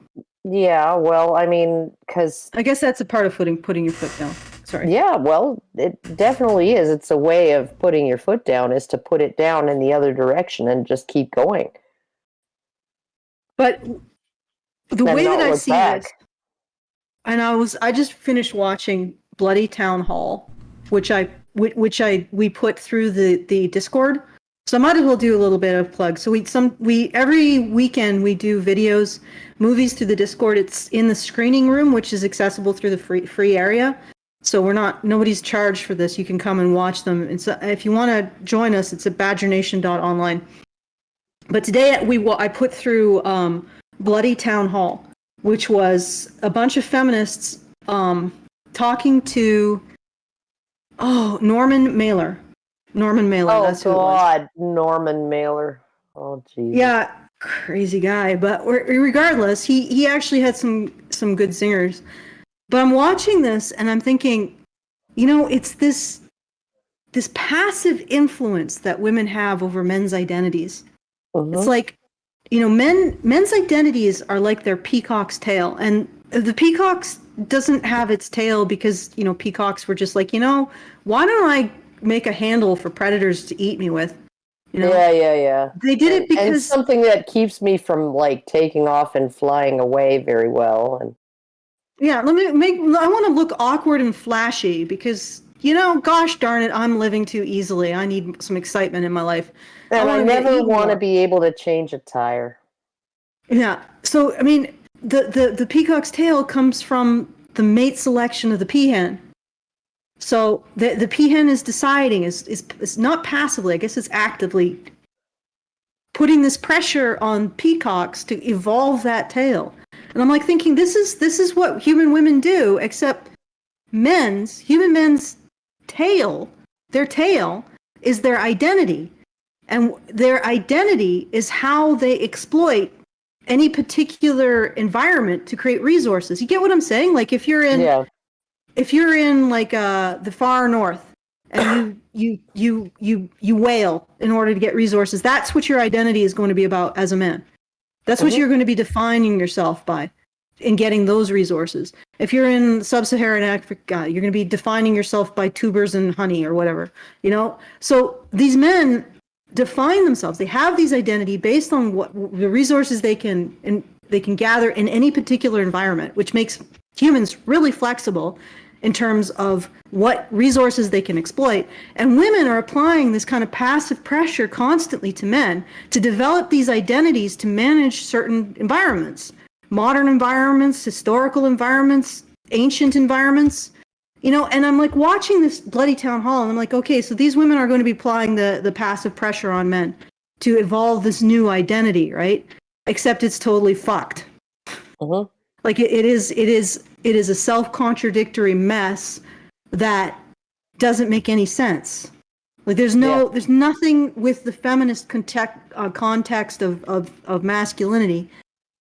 Yeah, well, I mean, because... I guess that's a part of putting your foot down. Sorry. Yeah, well, it definitely is. It's a way of putting your foot down, is to put it down in the other direction and just keep going. But the way that I see back. this, and I just finished watching Bloody Town Hall, which we put through the Discord. So I might as well do a little bit of plug. So we every weekend we do videos, movies through the Discord. It's in the screening room, which is accessible through the free area. So nobody's charged for this. You can come and watch them. And so if you want to join us, it's at badgernation.online. But today I put through Bloody Town Hall, which was a bunch of feminists talking to Norman Mailer. That's who it was. Norman Mailer. Oh, geez. Yeah, crazy guy. But regardless, he actually had some good singers. But I'm watching this and I'm thinking, it's this passive influence that women have over men's identities. Mm-hmm. It's like, men's identities are like their peacock's tail, and the peacock's doesn't have its tail because peacocks were just like, why don't I make a handle for predators to eat me with? Yeah. They did it because and something that keeps me from like taking off and flying away very well. And yeah, I want to look awkward and flashy because gosh darn it, I'm living too easily. I need some excitement in my life. And I never want to be able to change a tire. Yeah. So I mean, the peacock's tail comes from the mate selection of the peahen. So the peahen is deciding, is not passively, I guess it's actively putting this pressure on peacocks to evolve that tail. And I'm like thinking, this is what human women do, except human men's tail, their tail is their identity. And their identity is how they exploit any particular environment to create resources. You get what I'm saying? Like if you're in like the far north and you wail in order to get resources, that's what your identity is going to be about as a man. That's what you're going to be defining yourself by in getting those resources. If you're in sub-Saharan Africa, you're going to be defining yourself by tubers and honey or whatever, So these men define themselves. They have these identity based on what the resources they can gather in any particular environment, which makes humans really flexible in terms of what resources they can exploit. And women are applying this kind of passive pressure constantly to men to develop these identities to manage certain environments, modern environments, historical environments, ancient environments. And I'm like watching this Bloody Town Hall and I'm like, okay, so these women are going to be applying the passive pressure on men to evolve this new identity, right? Except it's totally fucked. Mm-hmm. Like it is a self-contradictory mess that doesn't make any sense. Like there's nothing with the feminist context of masculinity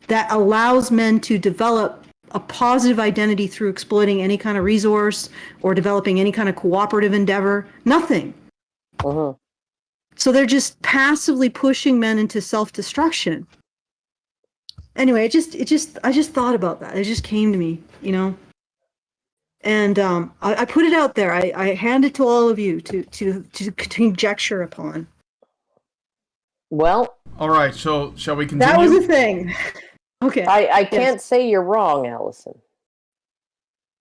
that allows men to develop a positive identity through exploiting any kind of resource or developing any kind of cooperative endeavor. Nothing. Mm-hmm. So they're just passively pushing men into self-destruction. Anyway, I just thought about that. It just came to me, And I put it out there. I hand it to all of you to conjecture upon. Well, all right. So shall we continue? That was a thing. Okay. I can't say you're wrong, Alison.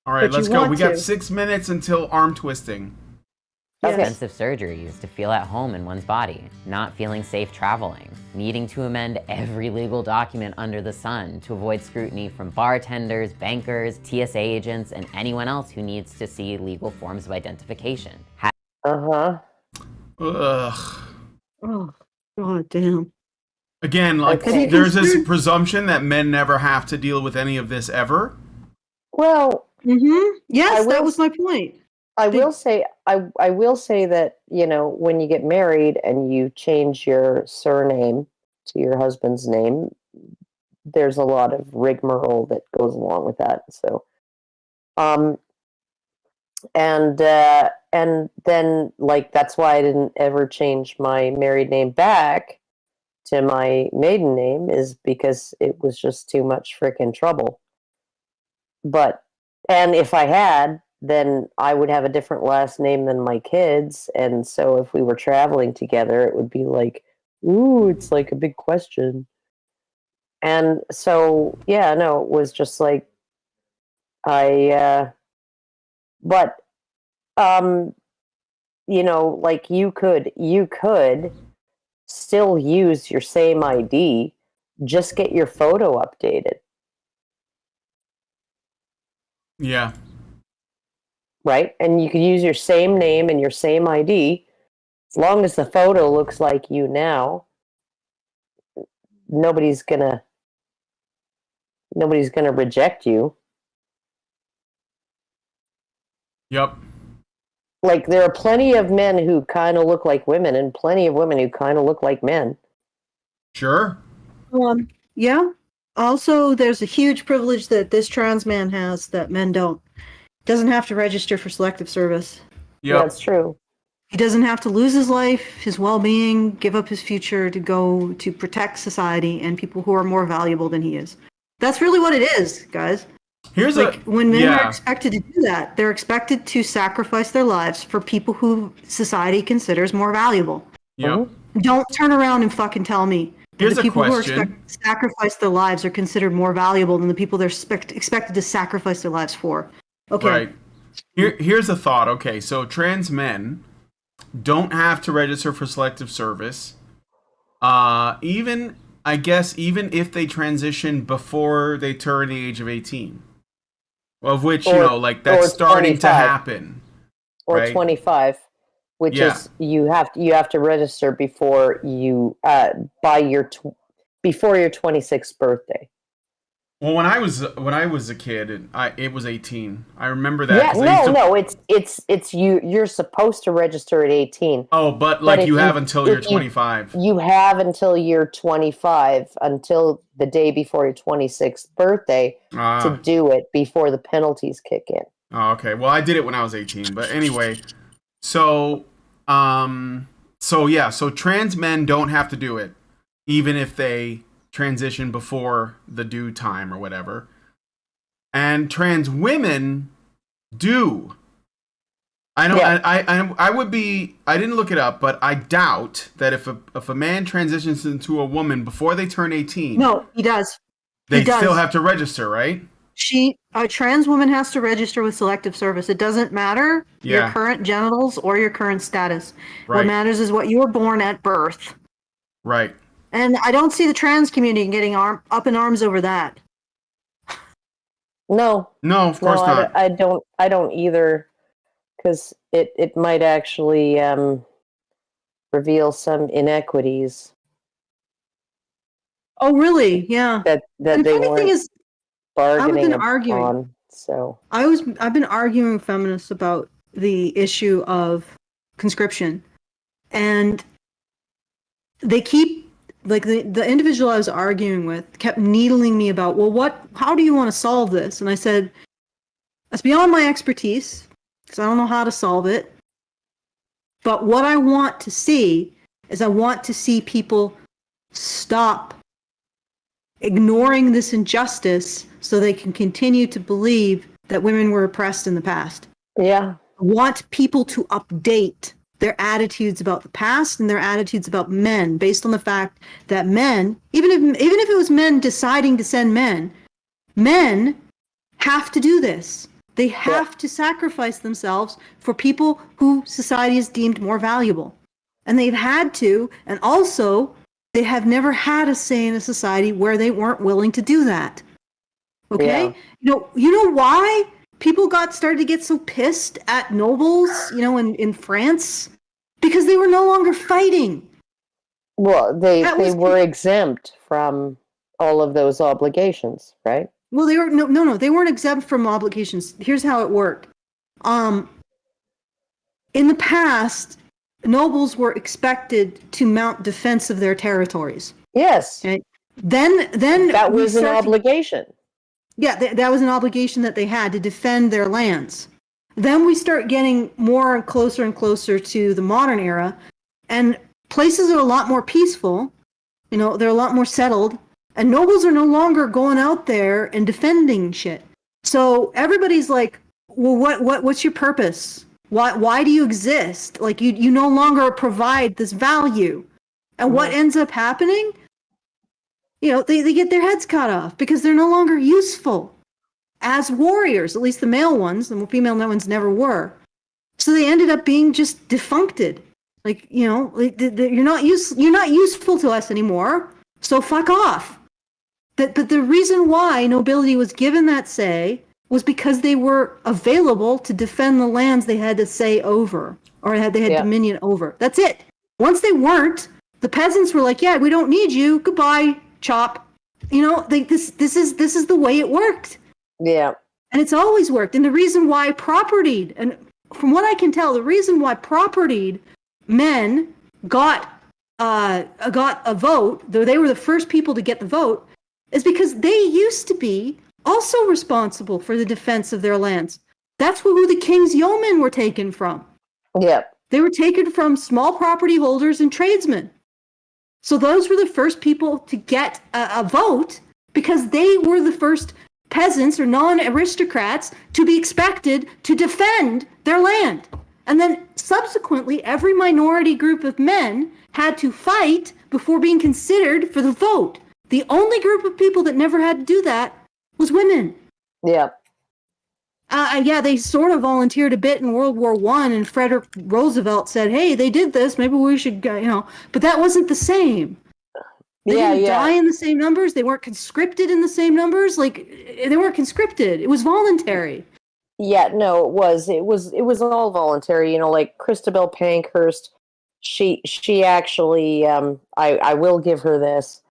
All right, let's go. We got 6 minutes until arm twisting. Expensive surgeries to feel at home in one's body, not feeling safe traveling, needing to amend every legal document under the sun to avoid scrutiny from bartenders, bankers, TSA agents, and anyone else who needs to see legal forms of identification. Ugh. Oh, God damn. Again, there's this presumption that men never have to deal with any of this ever. Well, yes, that was my point. I will say that, when you get married and you change your surname to your husband's name, there's a lot of rigmarole that goes along with that. So, and then like that's why I didn't ever change my married name back to my maiden name, is because it was just too much freaking trouble. And if I had, then I would have a different last name than my kids, and so if we were traveling together, it would be like, ooh, it's like a big question. And so, yeah, no, it was just like, you know, like you could still use your same ID, just get your photo updated. Yeah. Right? And you could use your same name and your same ID, as long as the photo looks like you now. Nobody's gonna reject you. Yep. Like, there are plenty of men who kind of look like women and plenty of women who kind of look like men. Sure. Yeah. Also, there's a huge privilege that this trans man has that men don't. Doesn't have to register for selective service. Yep. That's true. He doesn't have to lose his life, his well-being, give up his future to go to protect society and people who are more valuable than he is. That's really what it is, guys. When men are expected to do that, they're expected to sacrifice their lives for people who society considers more valuable. Yep. Don't turn around and fucking tell me that Here's the people a who are question. expected to sacrifice their lives are considered more valuable than the people they're expected to sacrifice their lives for. Okay. Right. Here's a thought. Okay, so trans men don't have to register for selective service. Even if they transition before they turn the age of 18. Of which, that's starting to happen. Or right? 25, which is you have to register before you before your 26th birthday. Well, when I was a kid, it was 18. I remember that. It's you're supposed to register at 18. Oh, but you have until you're 25. You have until you're 25, until the day before your 26th birthday to do it before the penalties kick in. Oh, okay. Well, I did it when I was 18, but anyway, so trans men don't have to do it, even if they transition before the due time or whatever. And trans women do. I know. Yeah. I didn't look it up, but I doubt that if a man transitions into a woman before they turn 18. No, he does. They still have to register, right? A trans woman has to register with selective service. It doesn't matter your current genitals or your current status. Right. What matters is what you were born at birth. Right. And I don't see the trans community getting up in arms over that. No, of course not. I don't either, because it might actually reveal some inequities. Oh, really? Yeah. That they weren't bargaining upon. So I've been arguing with feminists about the issue of conscription, and they keep. Like the individual I was arguing with kept needling me about, how do you want to solve this? And I said, that's beyond my expertise, because I don't know how to solve it. But what I want to see is I want to see people stop ignoring this injustice so they can continue to believe that women were oppressed in the past. Yeah. I want people to update their attitudes about the past and their attitudes about men based on the fact that men, even if it was men deciding to send men have to do this. They have to sacrifice themselves for people who society has deemed more valuable. And they've had to, and also they have never had a say in a society where they weren't willing to do that. Okay? Yeah. You know why people started to get so pissed at nobles, in France? Because they were no longer fighting. Well, they were exempt from all of those obligations, right? Well, they were no, they weren't exempt from obligations. Here's how it worked. In the past, nobles were expected to mount defense of their territories. Yes. Okay? then that was an obligation. That was an obligation that they had to defend their lands. Then we start getting more and closer to the modern era, and places are a lot more peaceful. They're a lot more settled, and nobles are no longer going out there and defending shit. So everybody's like, well, what's your purpose? Why do you exist? Like, you no longer provide this value. And what ends up happening? They get their heads cut off because they're no longer useful as warriors. At least the male ones. The female ones never were. So they ended up being just defuncted. Like, you're not useful to us anymore. So fuck off. But the reason why nobility was given that say was because they were available to defend the lands they had to say over, or they had dominion over. That's it. Once they weren't, the peasants were like, yeah, we don't need you. Goodbye, chop. This is the way it worked. Yeah. And it's always worked. And the reason why propertied, and from what I can tell, the reason why propertied men got a vote, though they were the first people to get the vote, is because they used to be also responsible for the defense of their lands. That's who the king's yeomen were taken from. Yeah. They were taken from small property holders and tradesmen. So those were the first people to get a vote because they were the first peasants or non-aristocrats to be expected to defend their land. And then subsequently, every minority group of men had to fight before being considered for the vote. The only group of people that never had to do that was women. Yeah. They sort of volunteered a bit in World War I, and Frederick Roosevelt said, hey, they did this, maybe we should go, but that wasn't the same. They didn't die in the same numbers. They weren't conscripted in the same numbers. Like, they weren't conscripted. It was voluntary. Yeah, no, it was all voluntary. Like Christabel Pankhurst, she actually, I will give her this.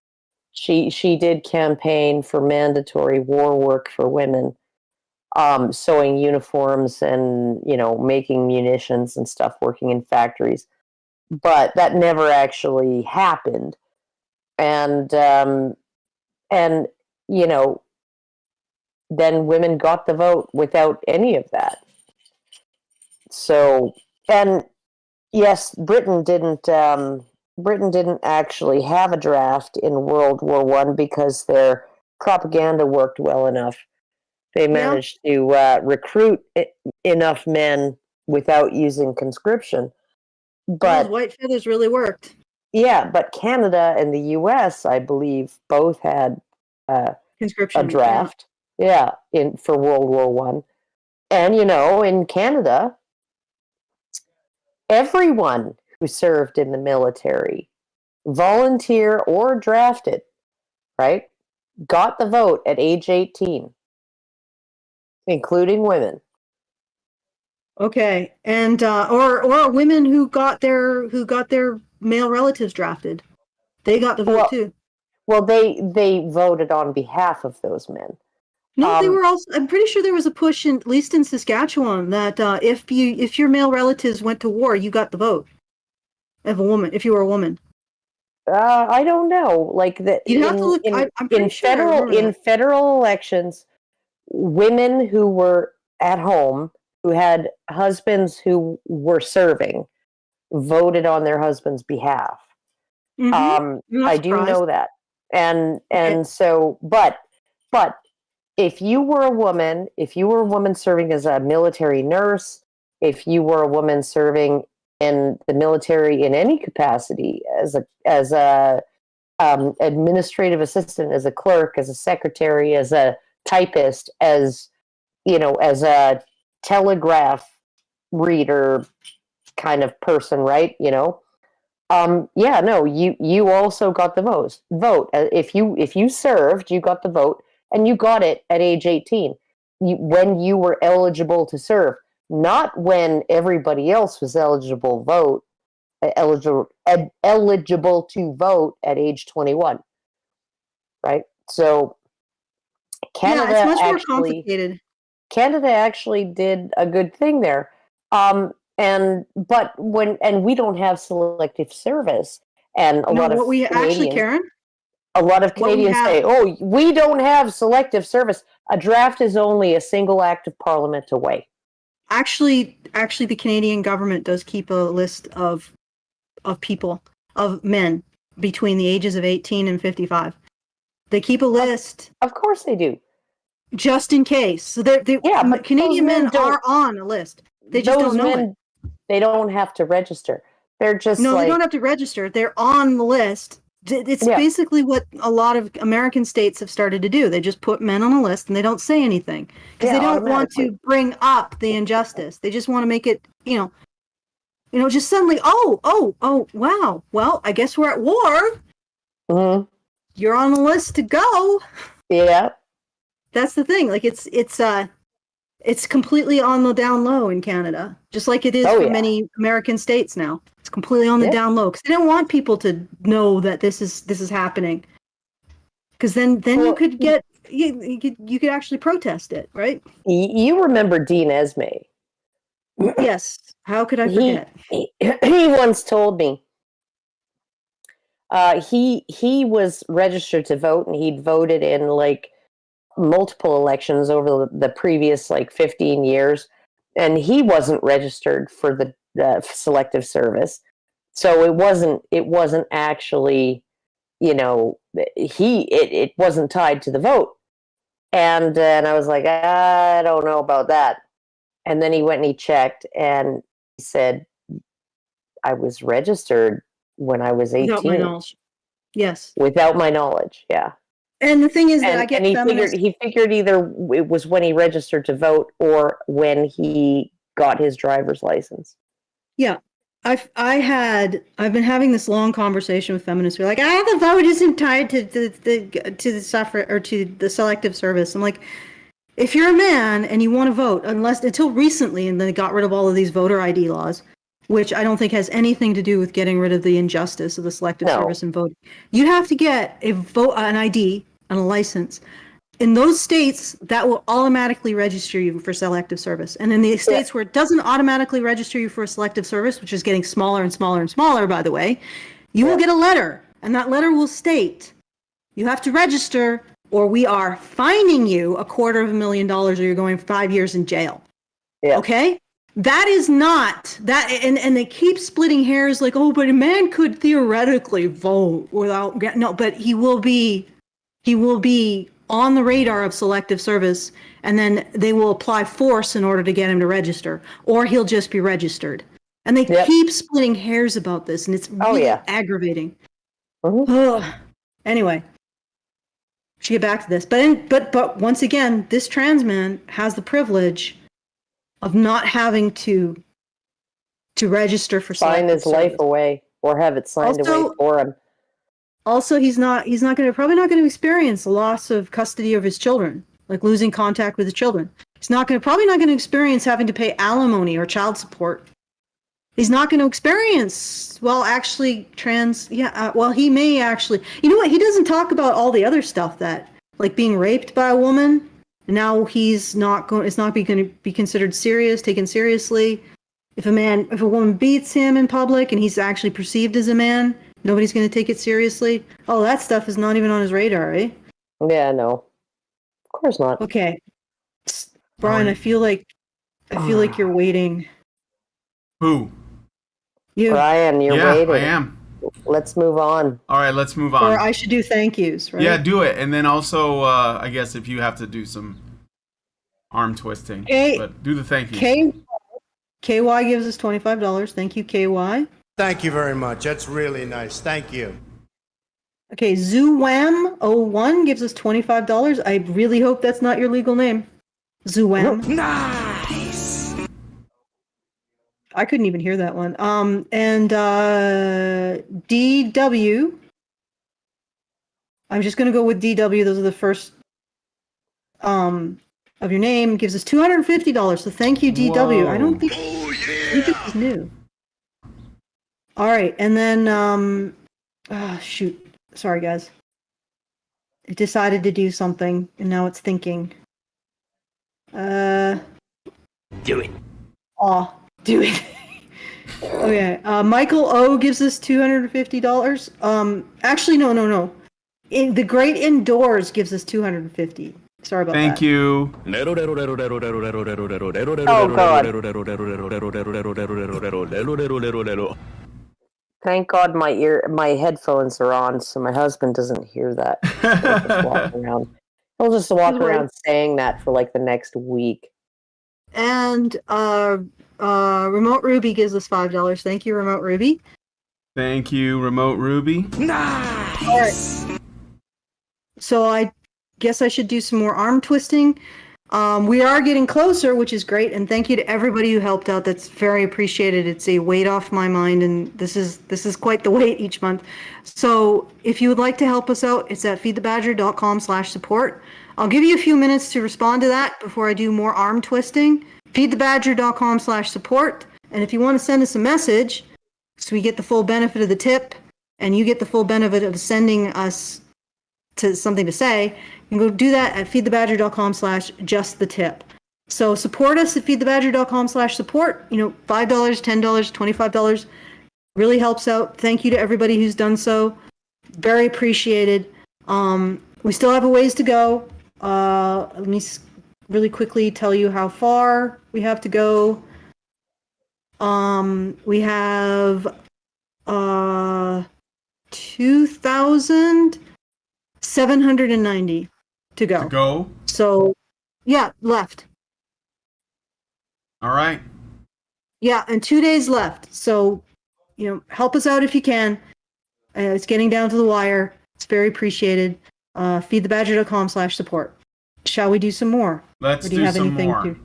She did campaign for mandatory war work for women, sewing uniforms and, making munitions and stuff, working in factories. But that never actually happened. And then women got the vote without any of that. So, and yes, Britain didn't actually have a draft in World War I because their propaganda worked well enough. They managed to recruit enough men without using conscription. But those white feathers really worked. Yeah, but Canada and the U.S., I believe, both had conscription, a draft. For World War I. And, in Canada, everyone who served in the military, volunteer or drafted, right, got the vote at age 18, including women. Okay, and or women who got their male relatives drafted, they got the vote too. Well, they voted on behalf of those men. No, they were also. I'm pretty sure there was a push, at least in Saskatchewan, that if your male relatives went to war, you got the vote of a woman. If you were a woman, I don't know. Like that. You have to look. I'm pretty sure in federal elections, women who were at home, who had husbands who were serving, voted on their husband's behalf. Mm-hmm. I do know that, and so, but if you were a woman serving as a military nurse, if you were a woman serving in the military in any capacity, as a administrative assistant, as a clerk, as a secretary, as a typist, as a telegraph reader kind of person, right? You also got the vote. If you served, you got the vote, and you got it at age 18, when you were eligible to serve, not when everybody else was eligible to vote at age 21, right? So Canada, it's much more complicated. Canada actually did a good thing there. But we don't have selective service, and a lot of Karen, A lot of Canadians say, "Oh, we don't have selective service." A draft is only a single act of Parliament away. Actually, the Canadian government does keep a list of people, of men between the ages of 18 and 55. They keep a list. Of course they do. Just in case. So but Canadian men are on a list. They just don't know it. They don't have to register. They're just they don't have to register. They're on the list. It's basically what a lot of American states have started to do. They just put men on a list and they don't say anything because they don't want to bring up the injustice. They just want to make it, just suddenly, oh, wow. Well, I guess we're at war. Mm-hmm. You're on the list to go. Yeah. That's the thing. Like it's completely on the down low in Canada, just like it is for many American states now. It's completely on the down low because they don't want people to know that this is happening. Because then you could get you could actually protest it, right? You remember Dean Esme? Yes. How could I forget? He once told me he was registered to vote and he'd voted in like multiple elections over the previous 15 years, and he wasn't registered for the selective service, so it wasn't actually, it wasn't tied to the vote, and I was like, I don't know about that, and then he went and he checked and he said, I was registered when I was 18. Without my knowledge. Yes. Without my knowledge, yeah. And the thing is that I get feminists. He figured either it was when he registered to vote or when he got his driver's license. Yeah. I've been having this long conversation with feminists who are like, the vote isn't tied to the suffrage or to the selective service. I'm like, if you're a man and you want to vote, until recently, and they got rid of all of these voter ID laws, which I don't think has anything to do with getting rid of the injustice of the selective service and voting. You have to get an ID and a license. In those states, that will automatically register you for selective service. And in the states where it doesn't automatically register you for a selective service, which is getting smaller and smaller and smaller, by the way, you will get a letter. And that letter will state, you have to register or we are fining you $250,000 or you're going 5 years in jail. Yeah. Okay? That is not that, and they keep splitting hairs like, oh, but a man could theoretically vote without but he will be on the radar of selective service, and then they will apply force in order to get him to register, or he'll just be registered. And they keep splitting hairs about this, and it's really aggravating. Mm-hmm. Anyway, should get back to this, but once again, this trans man has the privilege of not having to register for sign his life away or have it signed away for him. Also, he's probably not going to experience the loss of custody of his children, like losing contact with his children. He's probably not going to experience having to pay alimony or child support. He's not going to experience, he may actually, you know what? He doesn't talk about all the other stuff that, like being raped by a woman. Now it's not going to be considered taken seriously. If a woman beats him in public and he's actually perceived as a man, nobody's going to take it seriously. Oh, that stuff is not even on his radar, eh? Yeah, no. Of course not. Okay. Brian, I feel like you're waiting. Who? You. Brian, you're waiting. I am. Let's move on. All right, let's move on. Or I should do thank yous, right? Yeah, do it. And then also, I guess if you have to do some arm twisting, but do the thank yous. KY gives us $25. Thank you, KY. Thank you very much. That's really nice. Thank you. Okay, ZooWham01 gives us $25. I really hope that's not your legal name. ZooWham. Nice. I couldn't even hear that one. And DW. I'm just going to go with DW. Those are the first of your name. Gives us $250. So thank you, DW. Whoa. I don't think this is new. All right. And then, shoot. Sorry, guys. It decided to do something, and now it's thinking. Do it. Do it. Okay. Michael O gives us $250. Actually, no. The Great Indoors gives us 250. Sorry about that. Thank you. Oh God. Thank God my headphones are on, so my husband doesn't hear that. He'll just walk around saying that for like the next week. And Remote Ruby gives us $5. Thank you, Remote Ruby. Thank you, Remote Ruby. Nice. All right. So I guess I should do some more arm twisting. We are getting closer, which is great, and thank you to everybody who helped out. That's very appreciated. It's a weight off my mind, and this is quite the weight each month. So if you would like to help us out, it's at feedthebadger.com/support. I'll give you a few minutes to respond to that before I do more arm twisting. feedthebadger.com/support. And if you want to send us a message, so we get the full benefit of the tip, and you get the full benefit of sending us to something to say, you can go do that at feedthebadger.com/justthetip. So support us at feedthebadger.com/support. $5, $10, $25 really helps out. Thank you to everybody who's done so. Very appreciated. We still have a ways to go. Let me really quickly tell you how far we have to go. We have 2,790 to go. So, yeah, left. All right. Yeah, and 2 days left. So, help us out if you can. It's getting down to the wire. It's very appreciated. Feedthebadger.com/support. Shall we do some more? Let's do some more.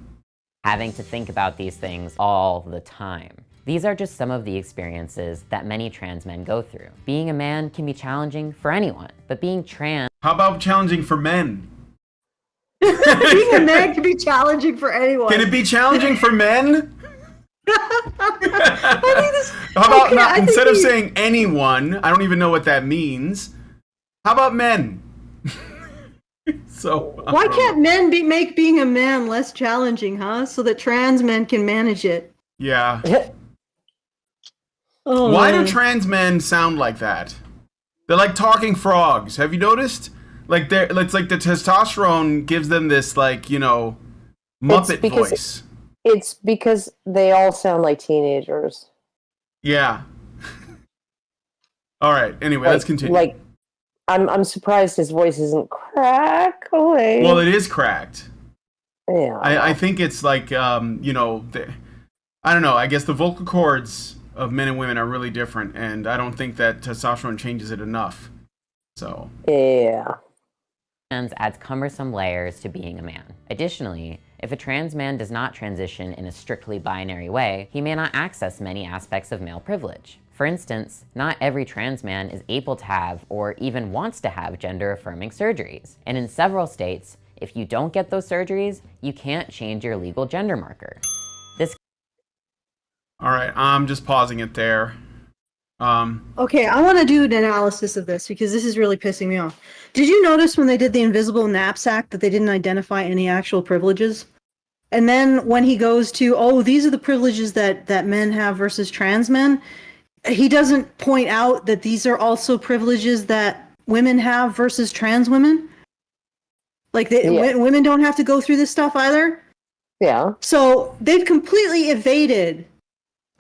Having to think about these things all the time. These are just some of the experiences that many trans men go through. Being a man can be challenging for anyone, but being trans... How about challenging for men? Being a man can be challenging for anyone. Can it be challenging for men? How about instead of saying anyone, I don't even know what that means. How about men? So why can't men make being a man less challenging, huh? So that trans men can manage it. Yeah. Why do trans men sound like that? They're like talking frogs. Have you noticed? It's like the testosterone gives them this Muppet voice. It's because they all sound like teenagers. Yeah. All right. Anyway, let's continue. I'm surprised his voice isn't crackling. Well, it is cracked. Yeah. I think it's I don't know. I guess the vocal cords of men and women are really different, and I don't think that testosterone changes it enough. So. Yeah. Adds cumbersome layers to being a man. Additionally, if a trans man does not transition in a strictly binary way, he may not access many aspects of male privilege. For instance, not every trans man is able to have or even wants to have gender-affirming surgeries. And in several states, if you don't get those surgeries, you can't change your legal gender marker. All right, I'm just pausing it there. Okay, I want to do an analysis of this because this is really pissing me off. Did you notice when they did the invisible knapsack that they didn't identify any actual privileges? And then when he goes to, these are the privileges that men have versus trans men, he doesn't point out that these are also privileges that women have versus trans women. Women don't have to go through this stuff either. Yeah. So they've completely evaded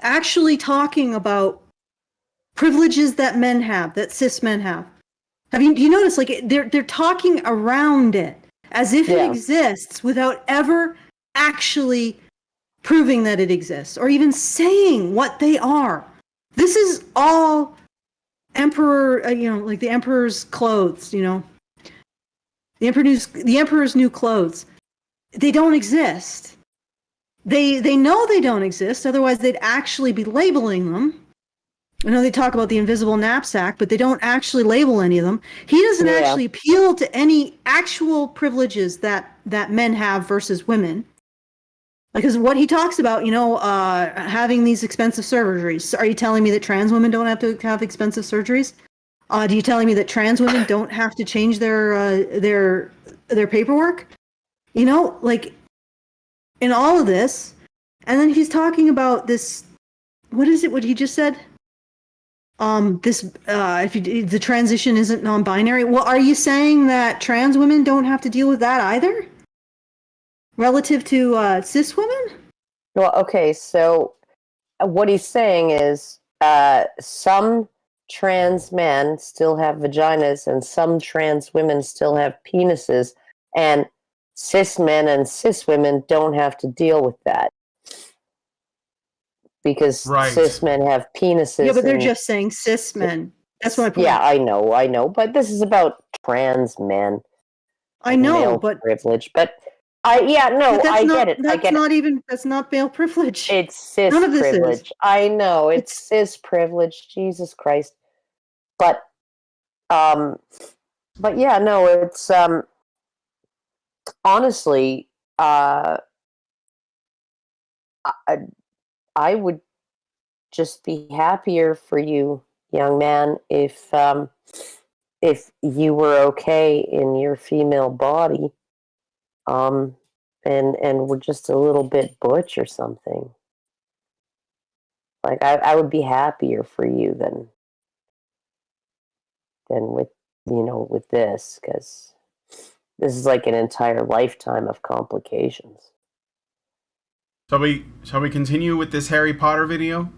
actually talking about privileges that men have, that cis men have. Do you notice they're talking around it as if it exists without ever actually proving that it exists or even saying what they are. This is all emperor, the emperor's clothes, the emperor's new clothes. They don't exist. They know they don't exist, otherwise they'd actually be labeling them. I know they talk about the invisible knapsack, but they don't actually label any of them. He doesn't actually appeal to any actual privileges that men have versus women. Because what he talks about, having these expensive surgeries. Are you telling me that trans women don't have to have expensive surgeries? Are you telling me that trans women don't have to change their paperwork? In all of this, and then he's talking about this. What is it? What he just said? the transition isn't non-binary. Well, are you saying that trans women don't have to deal with that either? Relative to cis women? Well, okay, so what he's saying is some trans men still have vaginas and some trans women still have penises, and cis men and cis women don't have to deal with that. Because cis men have penises. Yeah, but they're just saying cis men. That's my point. Yeah, I know. But this is about trans men. I know, but privilege. But I get it. That's not male privilege. It's cis privilege. I know. It's cis privilege. Jesus Christ. But yeah, no, it's honestly, I would just be happier for you, young man, if you were okay in your female body, and were just a little bit butch or something. Like I would be happier for you than with this, because this is like an entire lifetime of complications. Shall we continue with this Harry Potter video?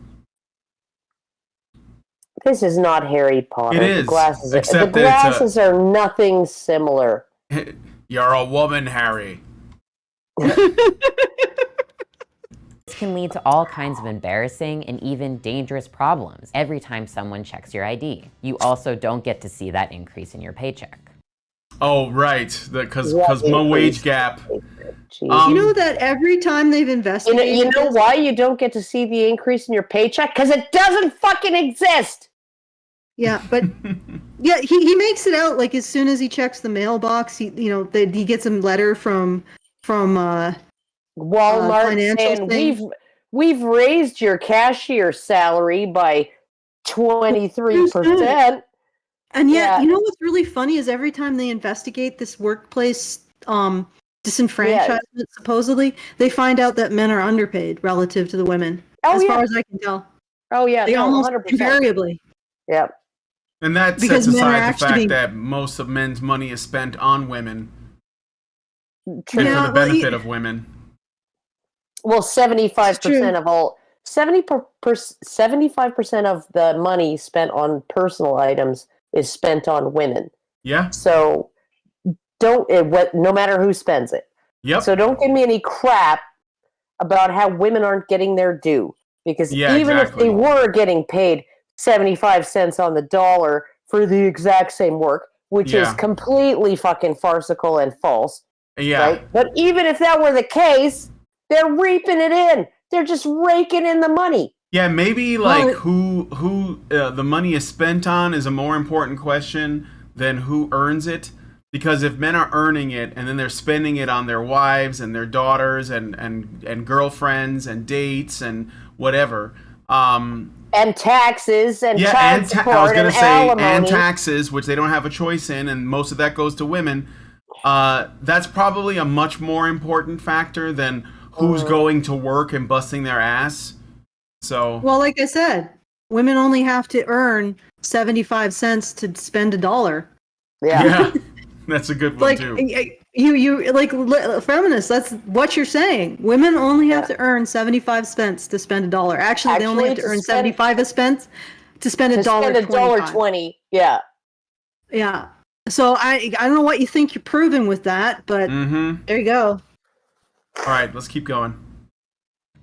This is not Harry Potter. It is. The glasses are nothing similar. You're a woman, Harry. This can lead to all kinds of embarrassing and even dangerous problems every time someone checks your ID. You also don't get to see that increase in your paycheck. Oh, right. Because my wage gap. You know that every time they've investigated... You know why you don't get to see the increase in your paycheck? Because it doesn't fucking exist! Yeah, but... yeah, he makes it out like as soon as he checks the mailbox, he gets a letter from Walmart financial saying, we've raised your cashier salary by 23%. And yet, you know what's really funny is every time they investigate this workplace disenfranchisement, supposedly, they find out that men are underpaid relative to the women. As far as I can tell. Oh, yeah. They almost 100%. invariably. Yep. And that sets aside the fact that most of men's money is spent on women. True. And for the benefit of women. Well, 75% of all... 75% of the money spent on personal items is spent on women. Yeah. So no matter who spends it. Yep. So don't give me any crap about how women aren't getting their due, because if they were getting paid 75 cents on the dollar for the exact same work, which is completely fucking farcical and false. Yeah. Right? But even if that were the case, they're reaping it in. They're just raking in the money. Yeah, maybe who the money is spent on is a more important question than who earns it. Because if men are earning it and then they're spending it on their wives and their daughters and girlfriends and dates and whatever. And taxes and child support and alimony. And taxes, which they don't have a choice in, and most of that goes to women. That's probably a much more important factor than who's going to work and busting their ass. So, well, like I said, women only have to earn 75 cents to spend $1. Yeah. That's a good one too. You like feminists, that's what you're saying. Women only have to earn 75 cents to spend $1. Actually, they only have to earn 75 cents to spend $1.20. Yeah. Yeah. So I don't know what you think you're proving with that, but there you go. All right, let's keep going.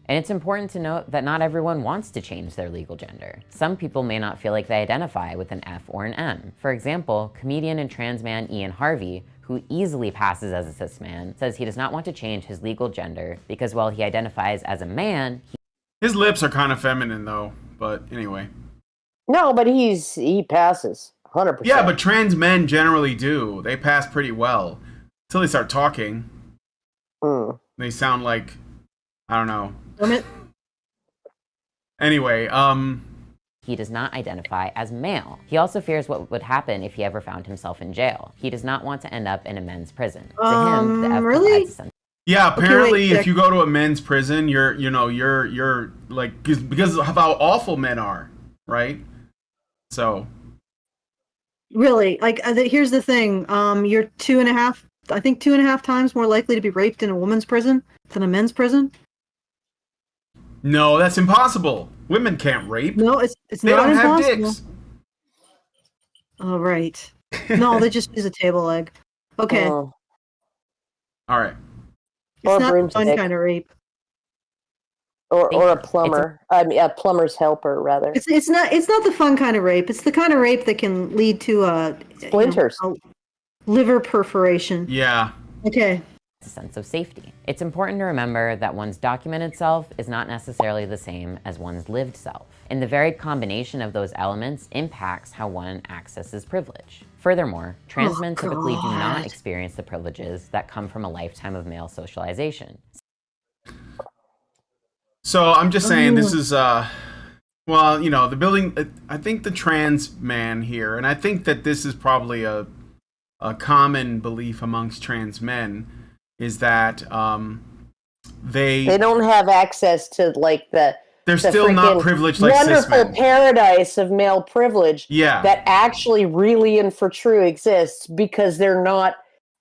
And it's important to note that not everyone wants to change their legal gender. Some people may not feel like they identify with an F or an M. For example, comedian and trans man Ian Harvey, who easily passes as a cis man, says he does not want to change his legal gender because while he identifies as a man, his lips are kind of feminine though, but anyway. No, but he passes 100%. Yeah, but trans men generally do. They pass pretty well until they start talking. They sound like, I don't know. Anyway, he does not identify as male. He also fears what would happen if he ever found himself in jail. He does not want to end up in a men's prison. To him, the F provides a sense. Yeah, apparently, if you go to a men's prison, you're like because of how awful men are, right? So really, like, here's the thing. You're 2.5 times more likely to be raped in a woman's prison than a men's prison. no, that's impossible. Women can't rape. No, it's They not don't have impossible. dicks. Oh, right. No, they just use a table leg. Okay. Oh. All right. It's Or not the fun broomstick. kind of rape. Or a plumber. I mean, a plumber's helper, rather. It's not the fun kind of rape. It's the kind of rape that can lead to Splinters. a liver perforation. Yeah. Okay. A sense of safety. It's important to remember that one's documented self is not necessarily the same as one's lived self, and the very combination of those elements impacts how one accesses privilege. Furthermore, trans men typically do not experience the privileges that come from a lifetime of male socialization. So I'm just saying this is well, you know, the building. I think the trans man here, and I think that this is probably a common belief amongst trans men, is that they don't have access to like they're still not privileged like cis wonderful men. paradise of male privilege Yeah. that actually really and for true exists because they're not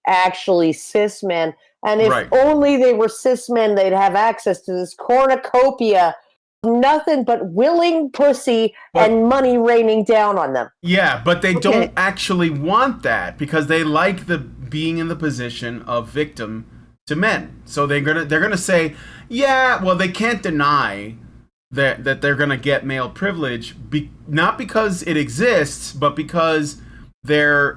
actually cis men. And if Right. only they were cis men, they'd have access to this cornucopia of nothing but willing pussy and money raining down on them. Yeah, but they don't actually want that because they like the being in the position of victim to men. So they're gonna say, yeah, well, they can't deny that they're gonna get male privilege, not because it exists, but because their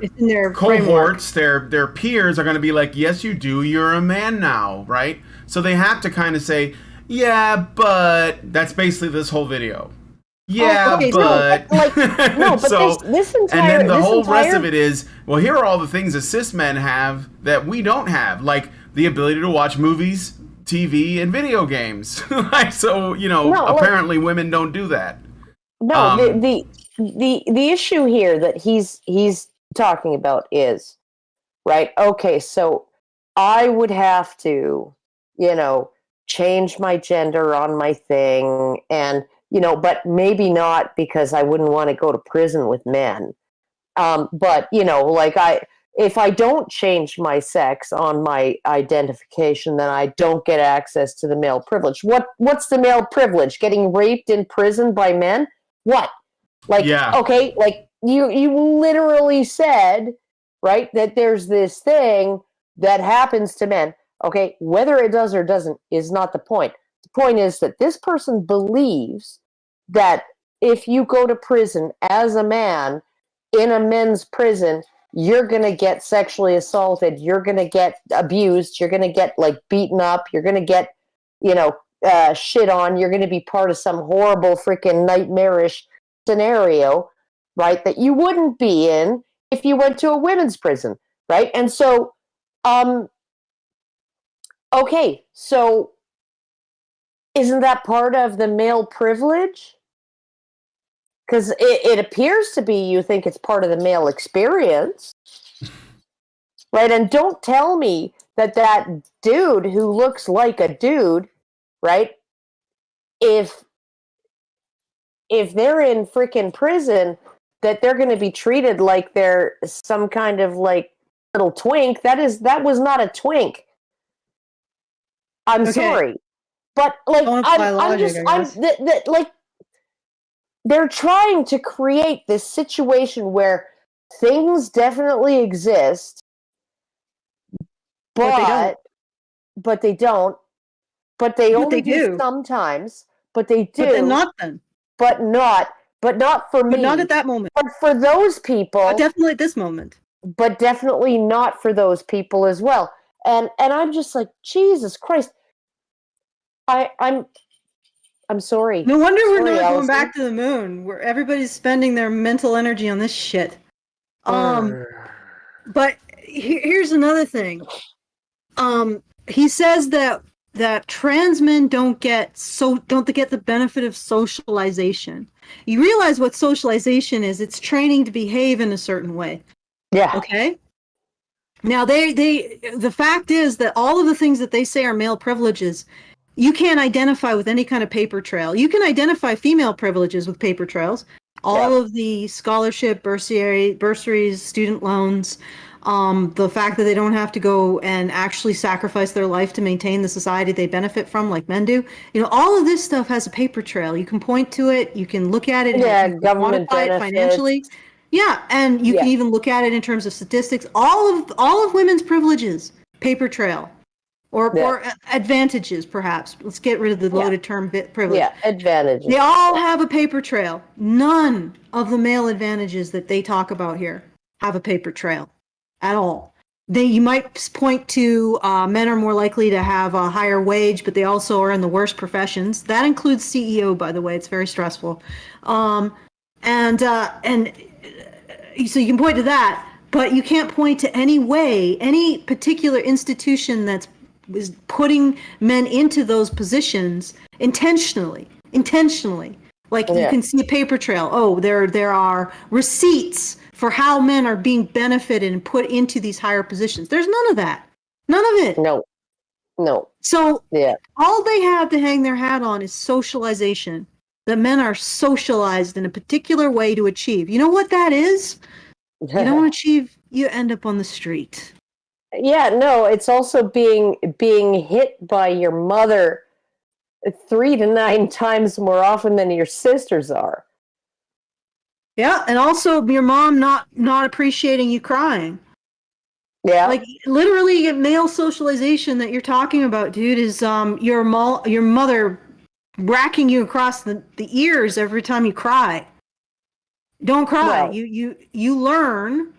cohorts, their peers are gonna be like, yes, you do, you're a man now, right? So they have to kind of say, yeah, but that's basically this whole video. Yeah, but so, this entire, and then the whole entire rest of it is, well, here are all the things that cis men have that we don't have, like the ability to watch movies, TV, and video games. So, you know, apparently women don't do that. No, the issue here that he's talking about is, right, okay, so I would have to, you know, change my gender on my thing, and you know, but maybe not because I wouldn't want to go to prison with men. But you know, like if I don't change my sex on my identification, then I don't get access to the male privilege. What's the male privilege? Getting raped in prison by men? What? Like, okay, like you literally said, right, that there's this thing that happens to men. Okay, whether it does or doesn't is not the point. The point is that this person believes that if you go to prison as a man in a men's prison, you're going to get sexually assaulted, you're going to get abused, you're going to get like beaten up, you're going to get, you know, shit on, you're going to be part of some horrible freaking nightmarish scenario, right, that you wouldn't be in if you went to a women's prison, right? And so, okay, so isn't that part of the male privilege? Because it appears to be you think it's part of the male experience, right? And don't tell me that dude who looks like a dude, right? If they're in freaking prison, that they're going to be treated like they're some kind of like little twink. That was not a twink. I'm sorry, but like like they're trying to create this situation where things definitely exist, but they don't. But they only do sometimes. But they do. But then not then. But not for me. But not at that moment. But for those people. But definitely at this moment. But definitely not for those people as well. And I'm just like, Jesus Christ. I'm sorry. No wonder we're not Alison. going back to the moon, where everybody's spending their mental energy on this shit. But here's another thing. He says that trans men don't get the benefit of socialization. You realize what socialization is? It's training to behave in a certain way. Yeah. Okay. Now the fact is that all of the things that they say are male privileges, you can't identify with any kind of paper trail. You can identify female privileges with paper trails. All of the scholarship, bursaries, student loans, the fact that they don't have to go and actually sacrifice their life to maintain the society they benefit from, like men do. All of this stuff has a paper trail. You can point to it. You can look at it. Yeah, you can government quantify it financially. benefits. Yeah, and you can even look at it in terms of statistics. All of women's privileges, paper trail. Or advantages, perhaps. Let's get rid of the loaded term privilege. Yeah, advantages. They all have a paper trail. None of the male advantages that they talk about here have a paper trail at all. You might point to men are more likely to have a higher wage, but they also are in the worst professions. That includes CEO, by the way. It's very stressful. And so you can point to that, but you can't point to any particular institution that's is putting men into those positions intentionally. Like you can see a paper trail. Oh, there are receipts for how men are being benefited and put into these higher positions. There's none of that. None of it. No. So all they have to hang their hat on is socialization. That men are socialized in a particular way to achieve. You know what that is? You don't achieve, you end up on the street. Yeah, no, it's also being hit by your mother 3 to 9 times more often than your sisters are. Yeah, and also your mom not appreciating you crying. Yeah. Like literally male socialization that you're talking about, dude, is your mother racking you across the ears every time you cry. Don't cry. Well, you learn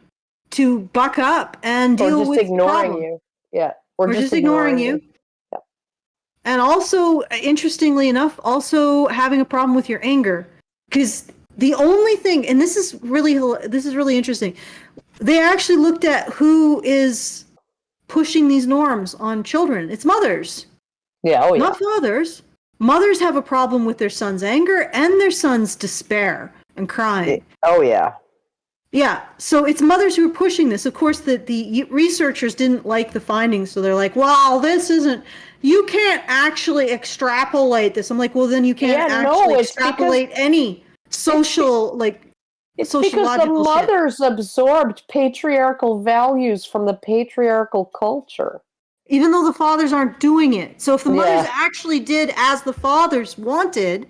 to buck up and deal with ignoring problem. you. Yeah. Or just ignoring you. Yeah. And also, interestingly enough, also having a problem with your anger. Because the only thing, and this is really interesting, they actually looked at who is pushing these norms on children. It's mothers. Yeah, not fathers. Mothers have a problem with their son's anger and their son's despair and crying. Oh, yeah. Yeah, so it's mothers who are pushing this. Of course, the researchers didn't like the findings, so they're like, well, you can't actually extrapolate this. I'm like, well, then you can't extrapolate any social, It's sociological because the mothers absorbed patriarchal values from the patriarchal culture. Even though the fathers aren't doing it. So if the mothers actually did as the fathers wanted,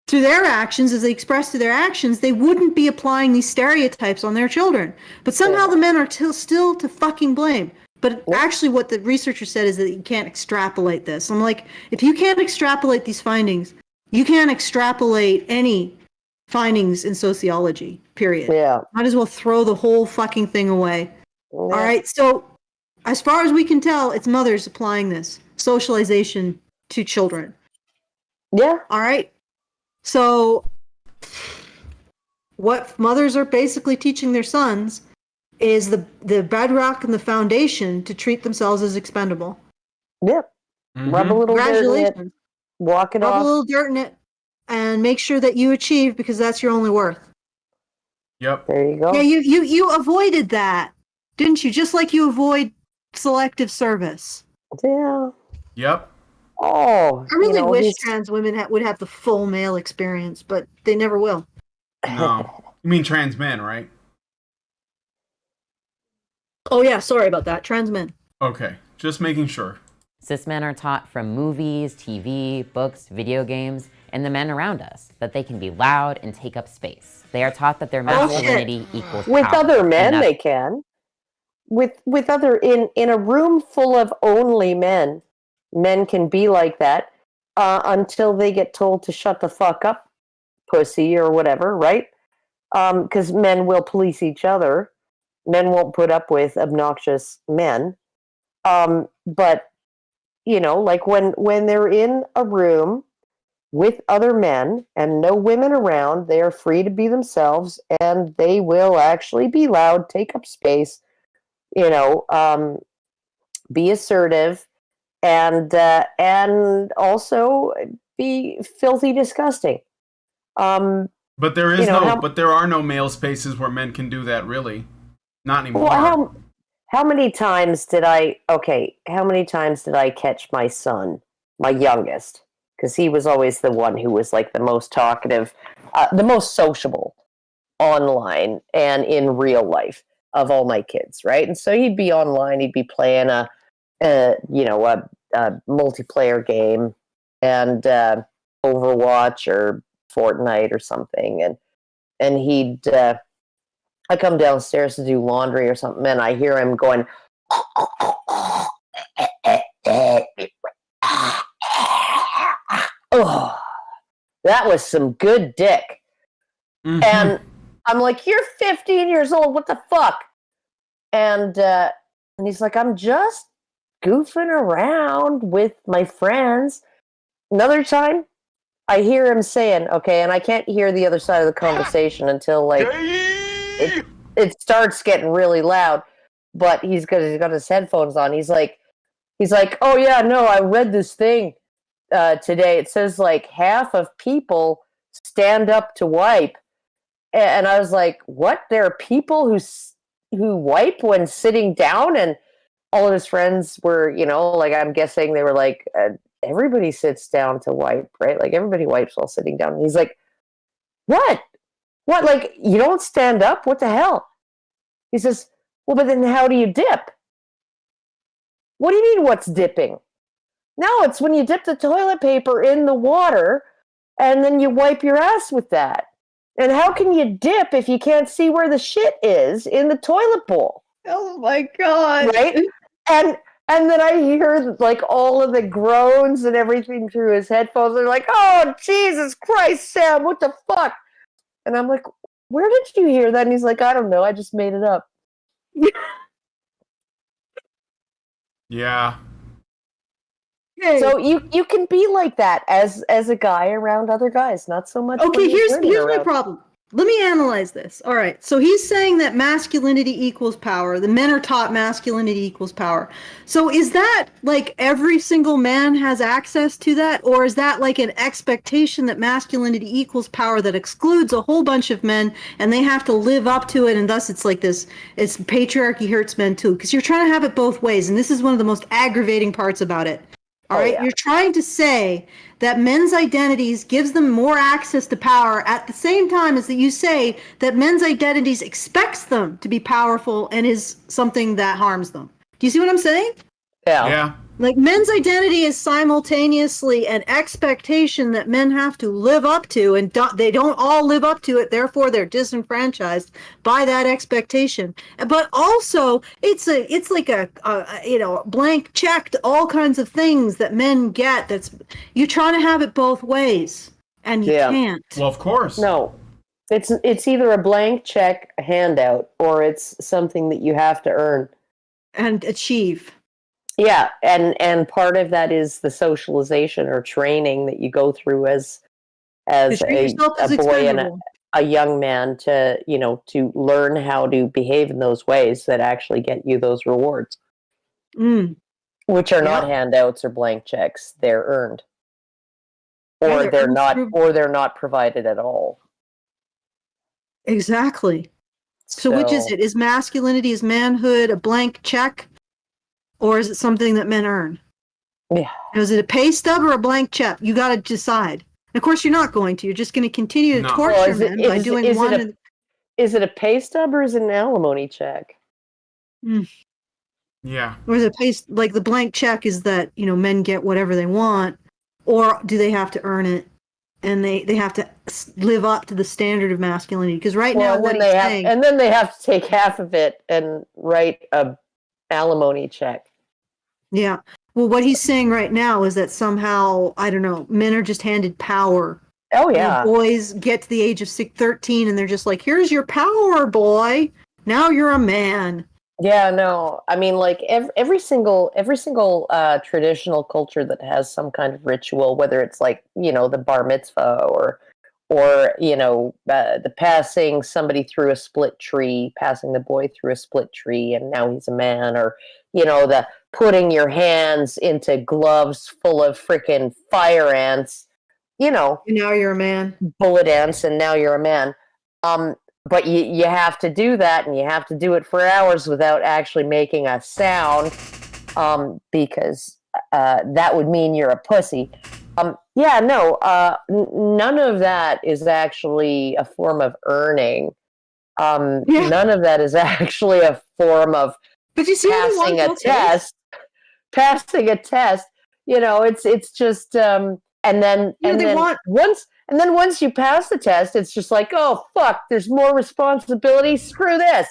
through their actions, as they express through their actions, they wouldn't be applying these stereotypes on their children. But somehow the men are still to fucking blame. But actually what the researcher said is that you can't extrapolate this. I'm like, if you can't extrapolate these findings, you can't extrapolate any findings in sociology, period. Yeah. Might as well throw the whole fucking thing away. Yeah. All right, so as far as we can tell, it's mothers applying this socialization to children. Yeah. All right. So what mothers are basically teaching their sons is the bedrock and the foundation to treat themselves as expendable. Yeah. Mm-hmm. Rub a little dirt in it, walk it off. Rub a little dirt in it, and make sure that you achieve, because that's your only worth. Yep. There you go. Yeah, you avoided that, didn't you? Just like you avoid selective service. Yeah. Yep. Oh, I really wish trans women would have the full male experience, but they never will. No. You mean trans men, right? Oh, yeah. Sorry about that. Trans men. Okay. Just making sure. Cis men are taught from movies, TV, books, video games, and the men around us that they can be loud and take up space. They are taught that their masculinity equals power. With other men, they can. With other in a room full of only men. Men can be like that until they get told to shut the fuck up, pussy, or whatever, right? Because men will police each other. Men won't put up with obnoxious men. But, like when they're in a room with other men and no women around, they are free to be themselves, and they will actually be loud, take up space, be assertive, and also be filthy disgusting. But there are no male spaces where men can do that, really. Not anymore. Well, how many times did I catch my son, my youngest, because he was always the one who was like the most talkative, the most sociable. online and in real life of all my kids, right? And so he'd be online, he'd be playing a multiplayer game and Overwatch or Fortnite or something, and he'd I come downstairs to do laundry or something, and I hear him going, oh, that was some good dick. Mm-hmm. And I'm like, you're 15 years old, what the fuck? And he's like, I'm just goofing around with my friends. Another time, I hear him saying, okay, and I can't hear the other side of the conversation until like it starts getting really loud, but he's got his headphones on. He's like, oh yeah, no, I read this thing today. It says like half of people stand up to wipe. And I was like, what? There are people who wipe when sitting down? And all of his friends were, like, I'm guessing they were like, everybody sits down to wipe, right? Like everybody wipes while sitting down. And he's like, what? What? Like, you don't stand up? What the hell? He says, well, but then how do you dip? What do you mean, what's dipping? No, it's when you dip the toilet paper in the water and then you wipe your ass with that. And how can you dip if you can't see where the shit is in the toilet bowl? Oh my God. Right? And then I hear like all of the groans and everything through his headphones. They're like, oh, Jesus Christ, Sam, what the fuck? And I'm like, where did you hear that? And he's like, I don't know. I just made it up. Yeah. Hey. So you can be like that as a guy around other guys, not so much. Okay, here's my problem. Let me analyze this. All right, so he's saying that masculinity equals power. The men are taught masculinity equals power. So is that like every single man has access to that? Or is that like an expectation that masculinity equals power that excludes a whole bunch of men and they have to live up to it? And thus it's like this, it's patriarchy hurts men too. Because you're trying to have it both ways. And this is one of the most aggravating parts about it. All right, yeah. You're trying to say that men's identities gives them more access to power at the same time as that you say that men's identities expects them to be powerful and is something that harms them. Do you see what I'm saying? Yeah. Like men's identity is simultaneously an expectation that men have to live up to, and they don't all live up to it. Therefore, they're disenfranchised by that expectation. But also, it's like a blank check to all kinds of things that men get. You're trying to have it both ways, and you can't. Well, of course. No, it's either a blank check, a handout, or it's something that you have to earn and achieve. Yeah, and part of that is the socialization or training that you go through as a boy and a young man to learn how to behave in those ways that actually get you those rewards, which are not handouts or blank checks. They're earned, or they're not provided at all. Exactly. So which is it? Is masculinity, is manhood a blank check? Or is it something that men earn? Yeah. Is it a pay stub or a blank check? You got to decide. And of course, you're not going to. You're just going to continue to torture men by doing one. Is it a pay stub or is it an alimony check? Yeah. Or is it like the blank check is that, men get whatever they want, or do they have to earn it? And they have to live up to the standard of masculinity? Because now what he's saying... And then they have to take half of it and write a alimony check. Yeah. Well, what he's saying right now is that somehow, I don't know, men are just handed power. Oh, yeah. And boys get to the age of 13 and they're just like, here's your power, boy. Now you're a man. Yeah, no. I mean, like every single traditional culture that has some kind of ritual, whether it's like, the bar mitzvah or the passing somebody through a split tree, passing the boy through a split tree, and now he's a man, or the putting your hands into gloves full of freaking fire ants, now you're a man, bullet ants, and now you're a man. But you have to do that, and you have to do it for hours without actually making a sound, because that would mean you're a pussy. None of that is actually a form of earning. None of that is actually a form of but you see passing a test. Passing a test, it's just and then once you pass the test, it's just like, oh fuck, there's more responsibility. Screw this.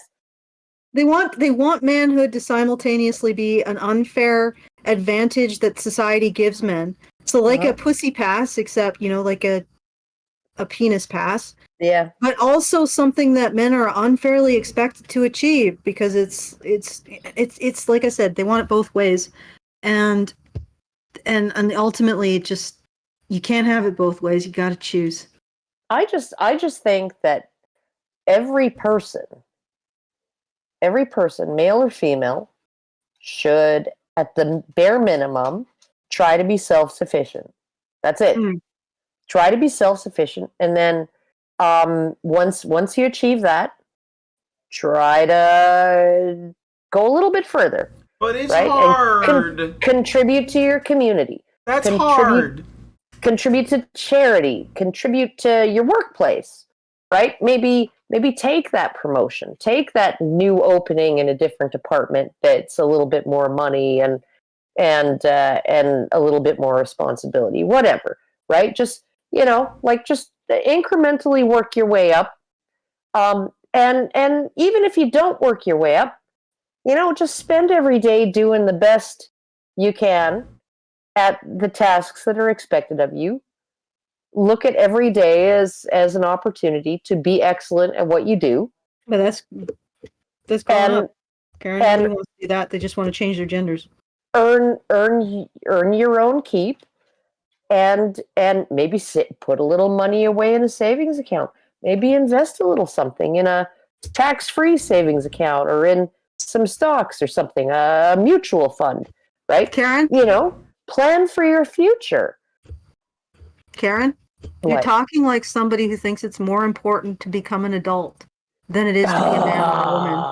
They want manhood to simultaneously be an unfair advantage that society gives men. So like a pussy pass, except like a penis pass. Yeah. But also something that men are unfairly expected to achieve, because it's like I said, they want it both ways. And ultimately just you can't have it both ways. You got to choose. I just think that every person, male or female, should at the bare minimum try to be self-sufficient. That's it. Try to be self-sufficient, and then once you achieve that, try to go a little bit further. But it's hard. Contribute to your community. That's hard. Contribute to charity. Contribute to your workplace. Right? Maybe take that promotion. Take that new opening in a different department that's a little bit more money and a little bit more responsibility. Whatever. Right? Just just incrementally work your way up. And even if you don't work your way up, just spend every day doing the best you can at the tasks that are expected of you. Look at every day as an opportunity to be excellent at what you do. But that's going up. Karen, nobody wants to do that. They just want to change their genders. Earn your own keep, and maybe put a little money away in a savings account. Maybe invest a little something in a tax-free savings account or in some stocks or something, a mutual fund, right? Karen? Plan for your future. Karen, you're talking like somebody who thinks it's more important to become an adult than it is to be a man or a woman.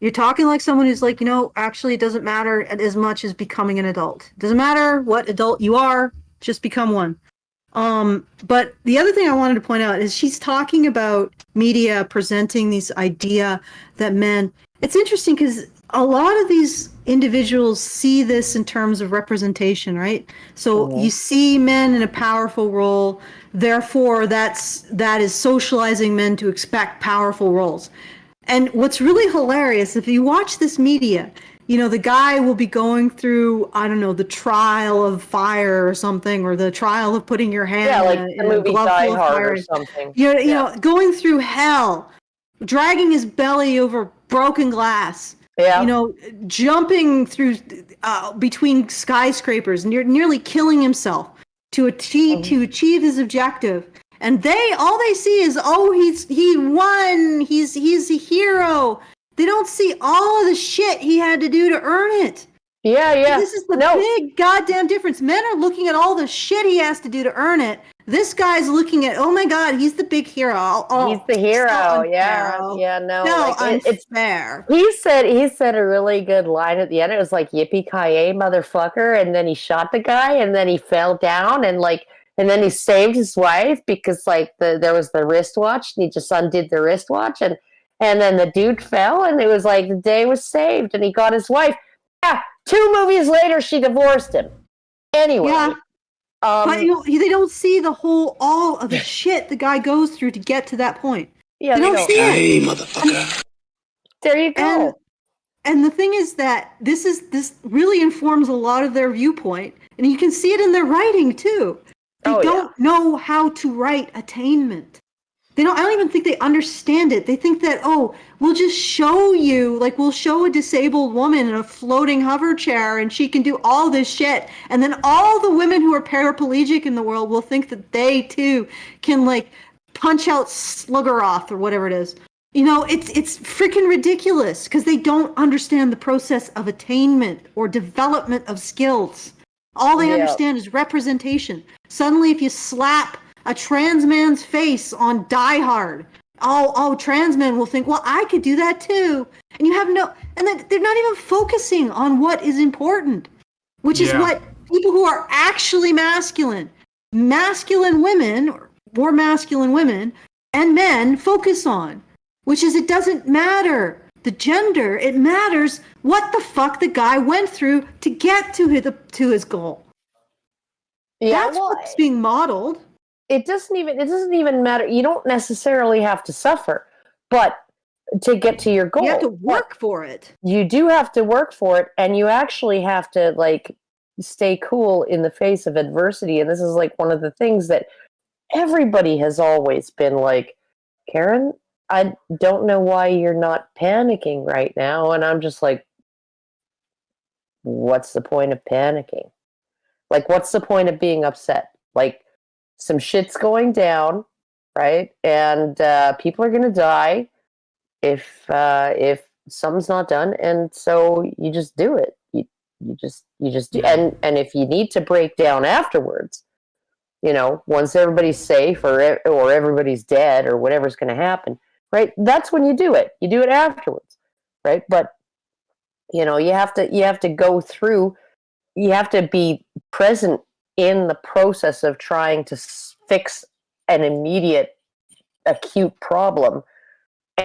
You're talking like someone who's like, actually it doesn't matter as much as becoming an adult. It doesn't matter what adult you are, just become one. But the other thing I wanted to point out is she's talking about media presenting this idea that men, it's interesting because a lot of these individuals see this in terms of representation, right? So you see men in a powerful role, therefore that is socializing men to expect powerful roles. And what's really hilarious, if you watch this media, the guy will be going through, I don't know, the trial of fire or something, or the trial of putting your hand in a glove full of fire or something. Going through hell, dragging his belly over broken glass. Yeah. Jumping through between skyscrapers, nearly killing himself to achieve his objective. And all they see is, he won. He's a hero. They don't see all of the shit he had to do to earn it. Yeah. This is the big goddamn difference. Men are looking at all the shit he has to do to earn it. This guy's looking at, oh my God, he's the big hero. He's the hero. Yeah. No, it's fair. He said a really good line at the end. It was like, yippee-ki-yay, motherfucker. And then he shot the guy, and then he fell down, and then he saved his wife because there was the wristwatch, and he just undid the wristwatch, and then the dude fell, and it was like the day was saved, and he got his wife. Yeah, 2 movies later, she divorced him. Anyway. Yeah. But they don't see all of the shit the guy goes through to get to that point. Yeah, they don't see it. Hey, motherfucker. There you go. And the thing is that this really informs a lot of their viewpoint, and you can see it in their writing too. They don't know how to write attainment. I don't even think they understand it. They think that, we'll just show you, we'll show a disabled woman in a floating hover chair and she can do all this shit. And then all the women who are paraplegic in the world will think that they too can punch out Sluggeroth or whatever it is. It's freaking ridiculous because they don't understand the process of attainment or development of skills. All they understand is representation. Suddenly, if you slap a trans man's face on Die Hard, trans men will think, well, I could do that too. And then they're not even focusing on what is important, which is what people who are actually masculine women, or more masculine women and men focus on. which is it doesn't matter the gender. It matters what the fuck the guy went through to get to his goal. Yeah, that's what's being modeled. It doesn't even matter. You don't necessarily have to suffer, but to get to your goal, you have to work for it. You do have to work for it, and you actually have to like stay cool in the face of adversity. And this is like one of the things that everybody has always been like, Karen, I don't know why you're not panicking right now. And I'm just like, what's the point of panicking? Like, what's the point of being upset? Like, some shit's going down, right? And people are going to die if something's not done. And so you just do it. You just do. And if you need to break down afterwards, once everybody's safe or everybody's dead or whatever's going to happen, right? That's when you do it. You do it afterwards, right? But you have to go through. You have to be present in the process of trying to fix an immediate, acute problem,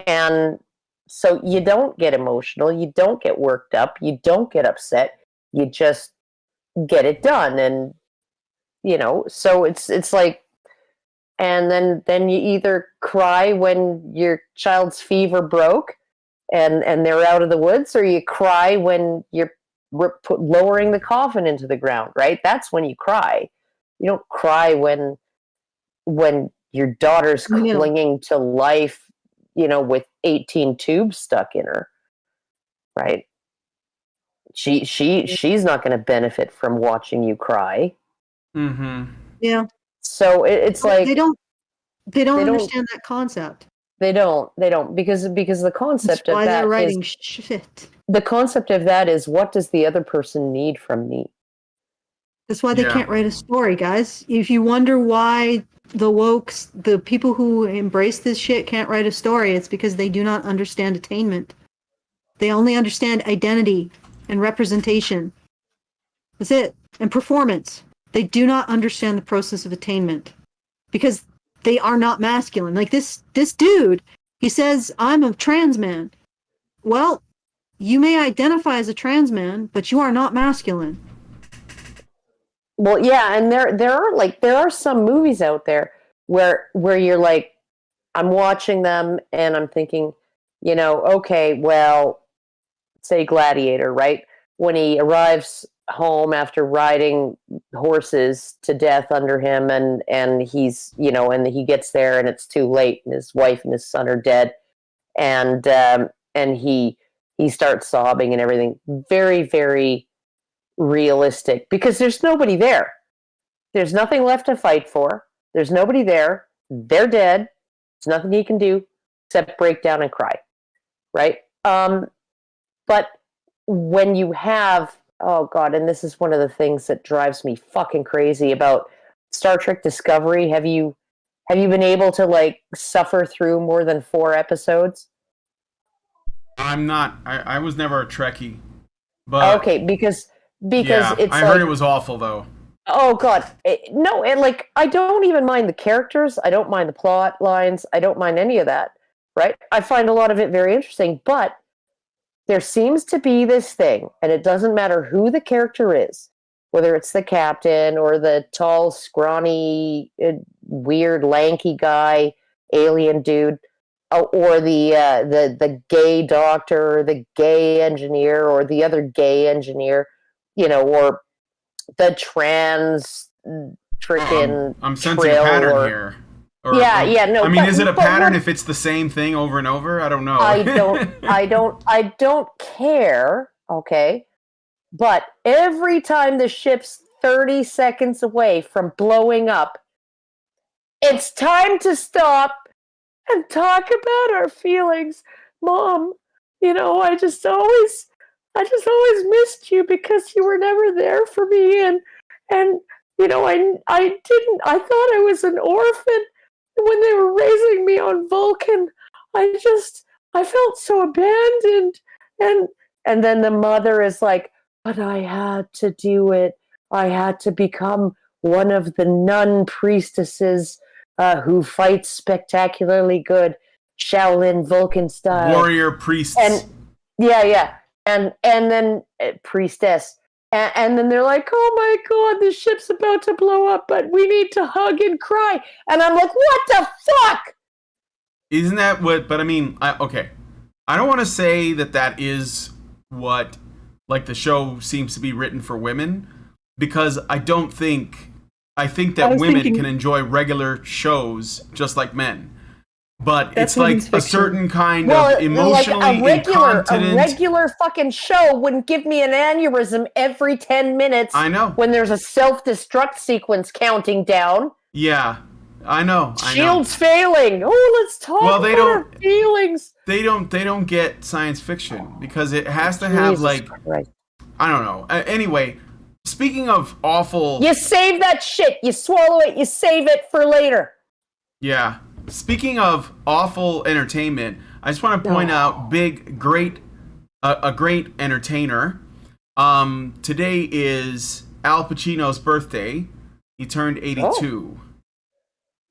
and so you don't get emotional. You don't get worked up. You don't get upset. You just get it done, and so it's like. And then you either cry when your child's fever broke and they're out of the woods, or you cry when you're lowering the coffin into the ground, right? That's when you cry. You don't cry when your daughter's clinging to life, with 18 tubes stuck in her, right? She's not going to benefit from watching you cry. Mm-hmm. Yeah. So it's like they don't understand that concept. They don't because the concept That's why of that they're writing is shit. The concept of that is, what does the other person need from me? That's why they can't write a story, guys. If you wonder why the wokes, the people who embrace this shit can't write a story, it's because they do not understand attainment. They only understand identity and representation. That's it. And performance. They do not understand the process of attainment because they are not masculine. Like this dude, he says, I'm a trans man. Well, you may identify as a trans man, but you are not masculine. Well, yeah, and there are some movies out there where you're like, I'm watching them and I'm thinking, okay, well, say Gladiator, right? When he arrives home after riding horses to death under him, and he's and he gets there and it's too late, and his wife and his son are dead, and he starts sobbing and everything. Very, very realistic, because there's nobody there. There's nothing left to fight for. There's nobody there. They're dead. There's nothing he can do except break down and cry, right? But when you have, oh God, and this is one of the things that drives me fucking crazy about Star Trek Discovery. Have you been able to like suffer through more than 4 episodes? I'm not. I was never a Trekkie. But okay, because yeah, it's I heard it was awful though. Oh God, no, and like I don't even mind the characters. I don't mind the plot lines. I don't mind any of that. Right? I find a lot of it very interesting, but there seems to be this thing, and it doesn't matter who the character is, whether it's the captain or the tall, scrawny, weird, lanky guy, alien dude, or the gay doctor, or the gay engineer, or the other gay engineer, or the trans freaking. I'm sensing a pattern here. No. I mean, is it a pattern if it's the same thing over and over? I don't know. I don't care. Okay, but every time the ship's 30 seconds away from blowing up, it's time to stop and talk about our feelings, Mom. I just always missed you because you were never there for me, and I thought I was an orphan when they were raising me on Vulcan. I felt so abandoned, and then the mother is like, but I had to do it. I had to become one of the nun priestesses who fights spectacularly good. Shaolin Vulcan style. Warrior priests. And and then priestess. And then they're like, oh my God, the ship's about to blow up, but we need to hug and cry. And I'm like, what the fuck? Isn't that what, but I mean, okay. I don't want to say that is what, like, the show seems to be written for women, because I think that women can enjoy regular shows just like men. But it's like a certain kind of emotionally incontinent. A regular fucking show wouldn't give me an aneurysm every 10 minutes. I know. When there's a self-destruct sequence counting down. Yeah, I know. Shields failing. Oh, let's talk about our feelings. They don't get science fiction because it has to have Christ. I don't know. Anyway, speaking of awful, you save that shit. You swallow it. You save it for later. Yeah. Speaking of awful entertainment, I just want to point out a great entertainer. Today is Al Pacino's birthday. He turned 82. Oh.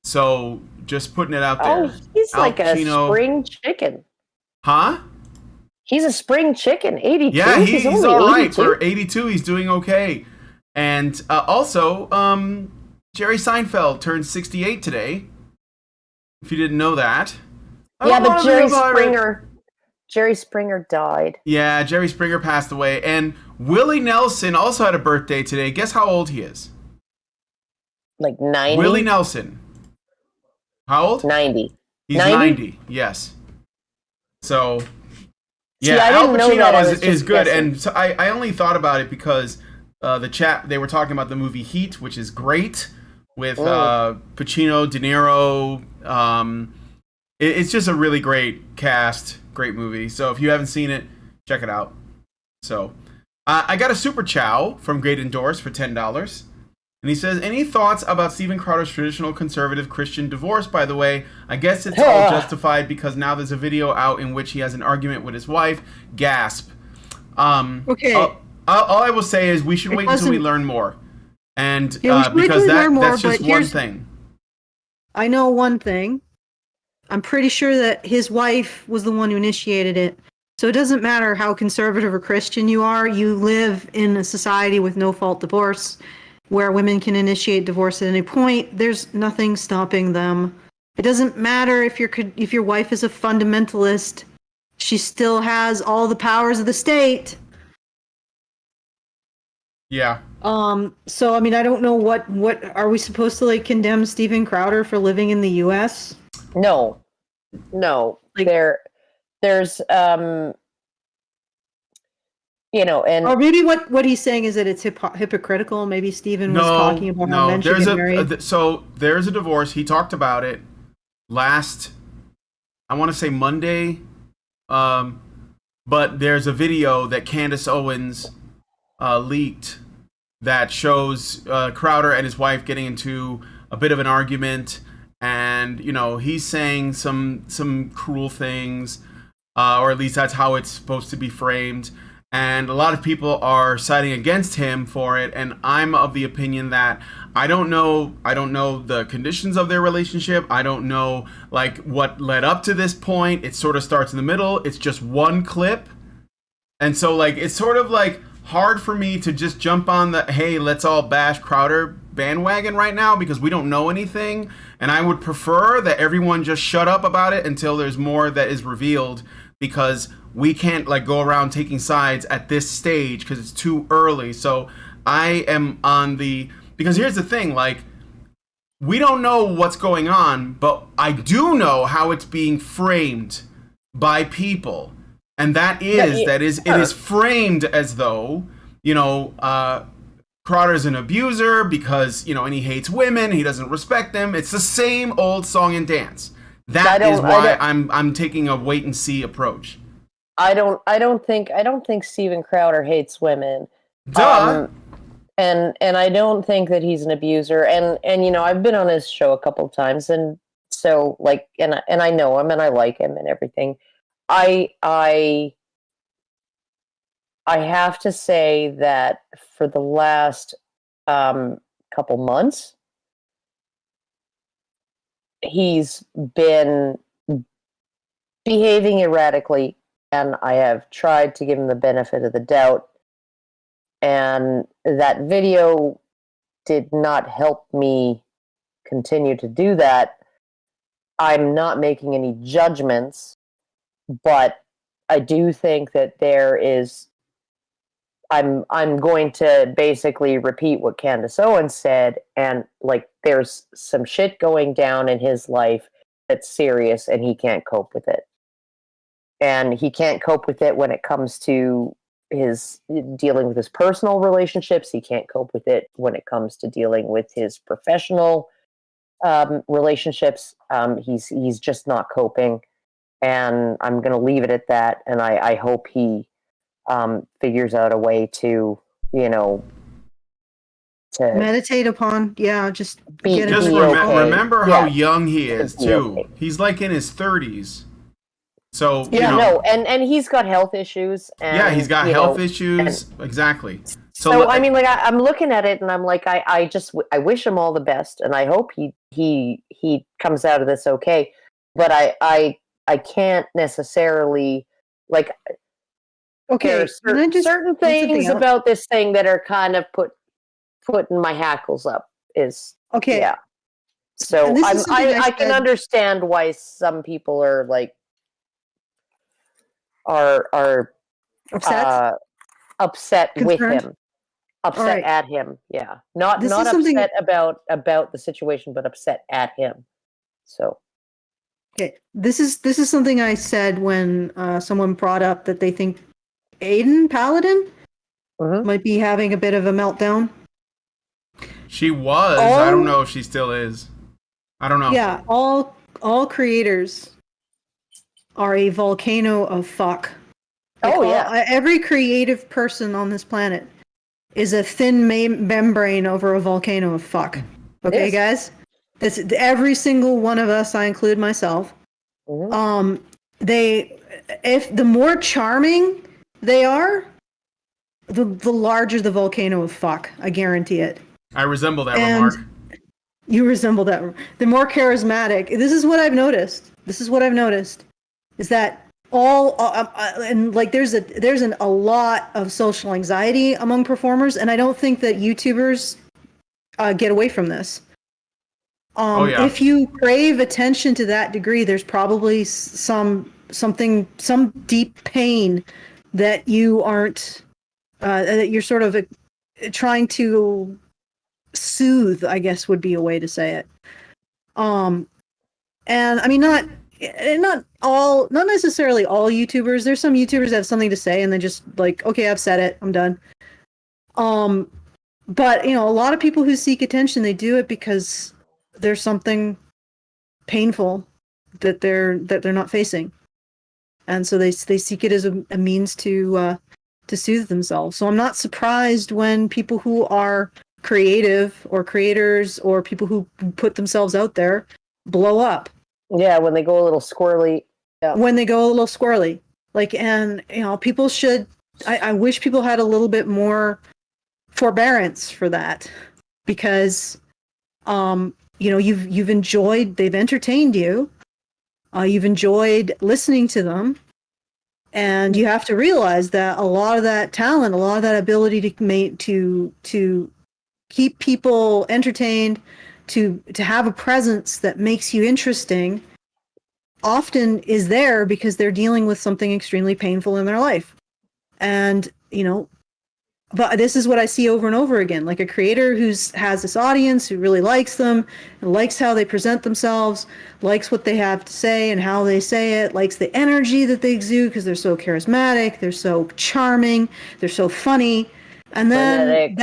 So just putting it out there. Oh, he's Al like Pacino, a spring chicken. Huh? He's a spring chicken. 82. Yeah, he's all right. For 82, he's doing okay. And also, Jerry Seinfeld turned 68 today. If you didn't know that. Yeah, but Jerry Springer died. Yeah, Jerry Springer passed away. And Willie Nelson also had a birthday today. Guess how old he is? Like 90? Willie Nelson. How old? 90. He's 90, yes. So, yeah, Al Pacino is good. Guessing. And so I only thought about it because the chat, they were talking about the movie Heat, which is great. With Pacino, De Niro. It's just a really great cast, great movie. So if you haven't seen it, check it out. So I got a super chow from Great Endorse for $10. And he says, any thoughts about Steven Crowder's traditional conservative Christian divorce, by the way? I guess it's all justified because now there's a video out in which he has an argument with his wife. Gasp. Okay. All I will say is we should wait until we learn more. And because that's just one thing. I know one thing. I'm pretty sure that his wife was the one who initiated it. So it doesn't matter how conservative or Christian you are. You live in a society with no-fault divorce where women can initiate divorce at any point. There's nothing stopping them. It doesn't matter if your wife is a fundamentalist. She still has all the powers of the state. Yeah. So I mean, I don't know what are we supposed to like condemn Steven Crowder for living in the US? No. Like, there's and or maybe what he's saying is that it's hypocritical. Maybe Steven was talking about how men should get married. So there's a divorce. He talked about it last, I want to say Monday. But there's a video that Candace Owens leaked that shows Crowder and his wife getting into a bit of an argument, and he's saying some cruel things, or at least that's how it's supposed to be framed, and a lot of people are siding against him for it, and I'm of the opinion that I don't know the conditions of their relationship. I don't know like what led up to this point. It sort of starts in the middle. It's just one clip, and so like it's sort of like hard for me to just jump on the hey, let's all bash Crowder bandwagon right now because we don't know anything, and I would prefer that everyone just shut up about it until there's more that is revealed, because we can't like go around taking sides at this stage because it's too early. So I am on because here's the thing, like we don't know what's going on, but I do know how it's being framed by people. And it is framed as though, Crowder's an abuser because, and he hates women, he doesn't respect them. It's the same old song and dance. That is why I'm taking a wait and see approach. I don't think Steven Crowder hates women. Duh. And I don't think that he's an abuser. And I've been on his show a couple of times, and so like and I know him and I like him and everything. I have to say that for the last couple months, he's been behaving erratically, and I have tried to give him the benefit of the doubt. And that video did not help me continue to do that. I'm not making any judgments, but I do think that there is. I'm going to basically repeat what Candace Owens said, and like there's some shit going down in his life that's serious, and he can't cope with it. And he can't cope with it when it comes to his dealing with his personal relationships. He can't cope with it when it comes to dealing with his professional relationships. He's just not coping, and I'm going to leave it at that. And I hope he figures out a way to, to meditate upon, just get just okay. remember how young he is too. Okay. He's like in his 30s. So and he's got health issues. And, he's got health issues. Exactly. So I mean, like I'm looking at it, and I'm like, I wish him all the best, and I hope he comes out of this okay. But I can't necessarily like. Okay, there are certain things about this thing that are kind of putting my hackles up. Okay. Yeah. So I can understand why some people are like are upset with him, upset at him. Yeah, not upset about the situation, but upset at him. So. Okay, this is something I said when someone brought up that they think Aiden Paladin might be having a bit of a meltdown. She was. I don't know if she still is. I don't know. Yeah, all creators are a volcano of fuck. Every creative person on this planet is a thin membrane over a volcano of fuck. Okay, guys? That's every single one of us, I include myself. If the more charming they are, the larger the volcano of fuck. I guarantee it. I resemble that remark. You resemble that. The more charismatic. This is what I've noticed. Is that and like there's a lot of social anxiety among performers, and I don't think that YouTubers get away from this. If you crave attention to that degree, there's probably some deep pain that you aren't that you're sort of trying to soothe, I guess would be a way to say it. And I mean, not necessarily all YouTubers. There's some YouTubers that have something to say and then just like, okay, I've said it, I'm done. But a lot of people who seek attention, they do it because there's something painful that they're not facing, and so they seek it as a means to soothe themselves. So I'm not surprised when people who are creative or creators or people who put themselves out there blow up. Yeah, when they go a little squirrely. Yeah. When they go a little squirrely, like, and people should. I wish people had a little bit more forbearance for that, because they've entertained you, you've enjoyed listening to them, and you have to realize that a lot of that talent, a lot of that ability to keep people entertained, to have a presence that makes you interesting, often is there because they're dealing with something extremely painful in their life. And but this is what I see over and over again, like a creator has this audience who really likes them and likes how they present themselves, likes what they have to say and how they say it, likes the energy that they exude because they're so charismatic, they're so charming, they're so funny. And then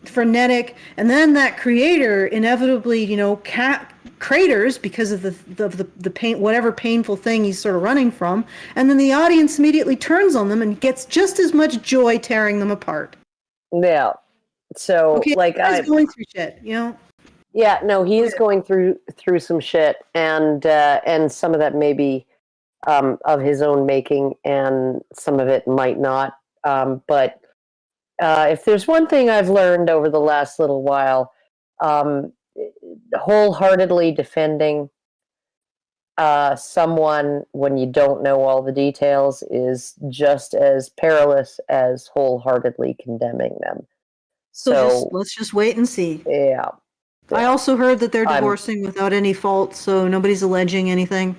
frenetic, and then that creator inevitably, craters because of the pain, whatever painful thing he's sort of running from, and then the audience immediately turns on them and gets just as much joy tearing them apart. Yeah. So he's going through shit, Yeah, no, he is going through some shit, and some of that may be of his own making, and some of it might not. But if there's one thing I've learned over the last little while, wholeheartedly defending someone, when you don't know all the details, is just as perilous as wholeheartedly condemning them. So let's just wait and see. Yeah. I also heard that they're divorcing without any fault, so nobody's alleging anything.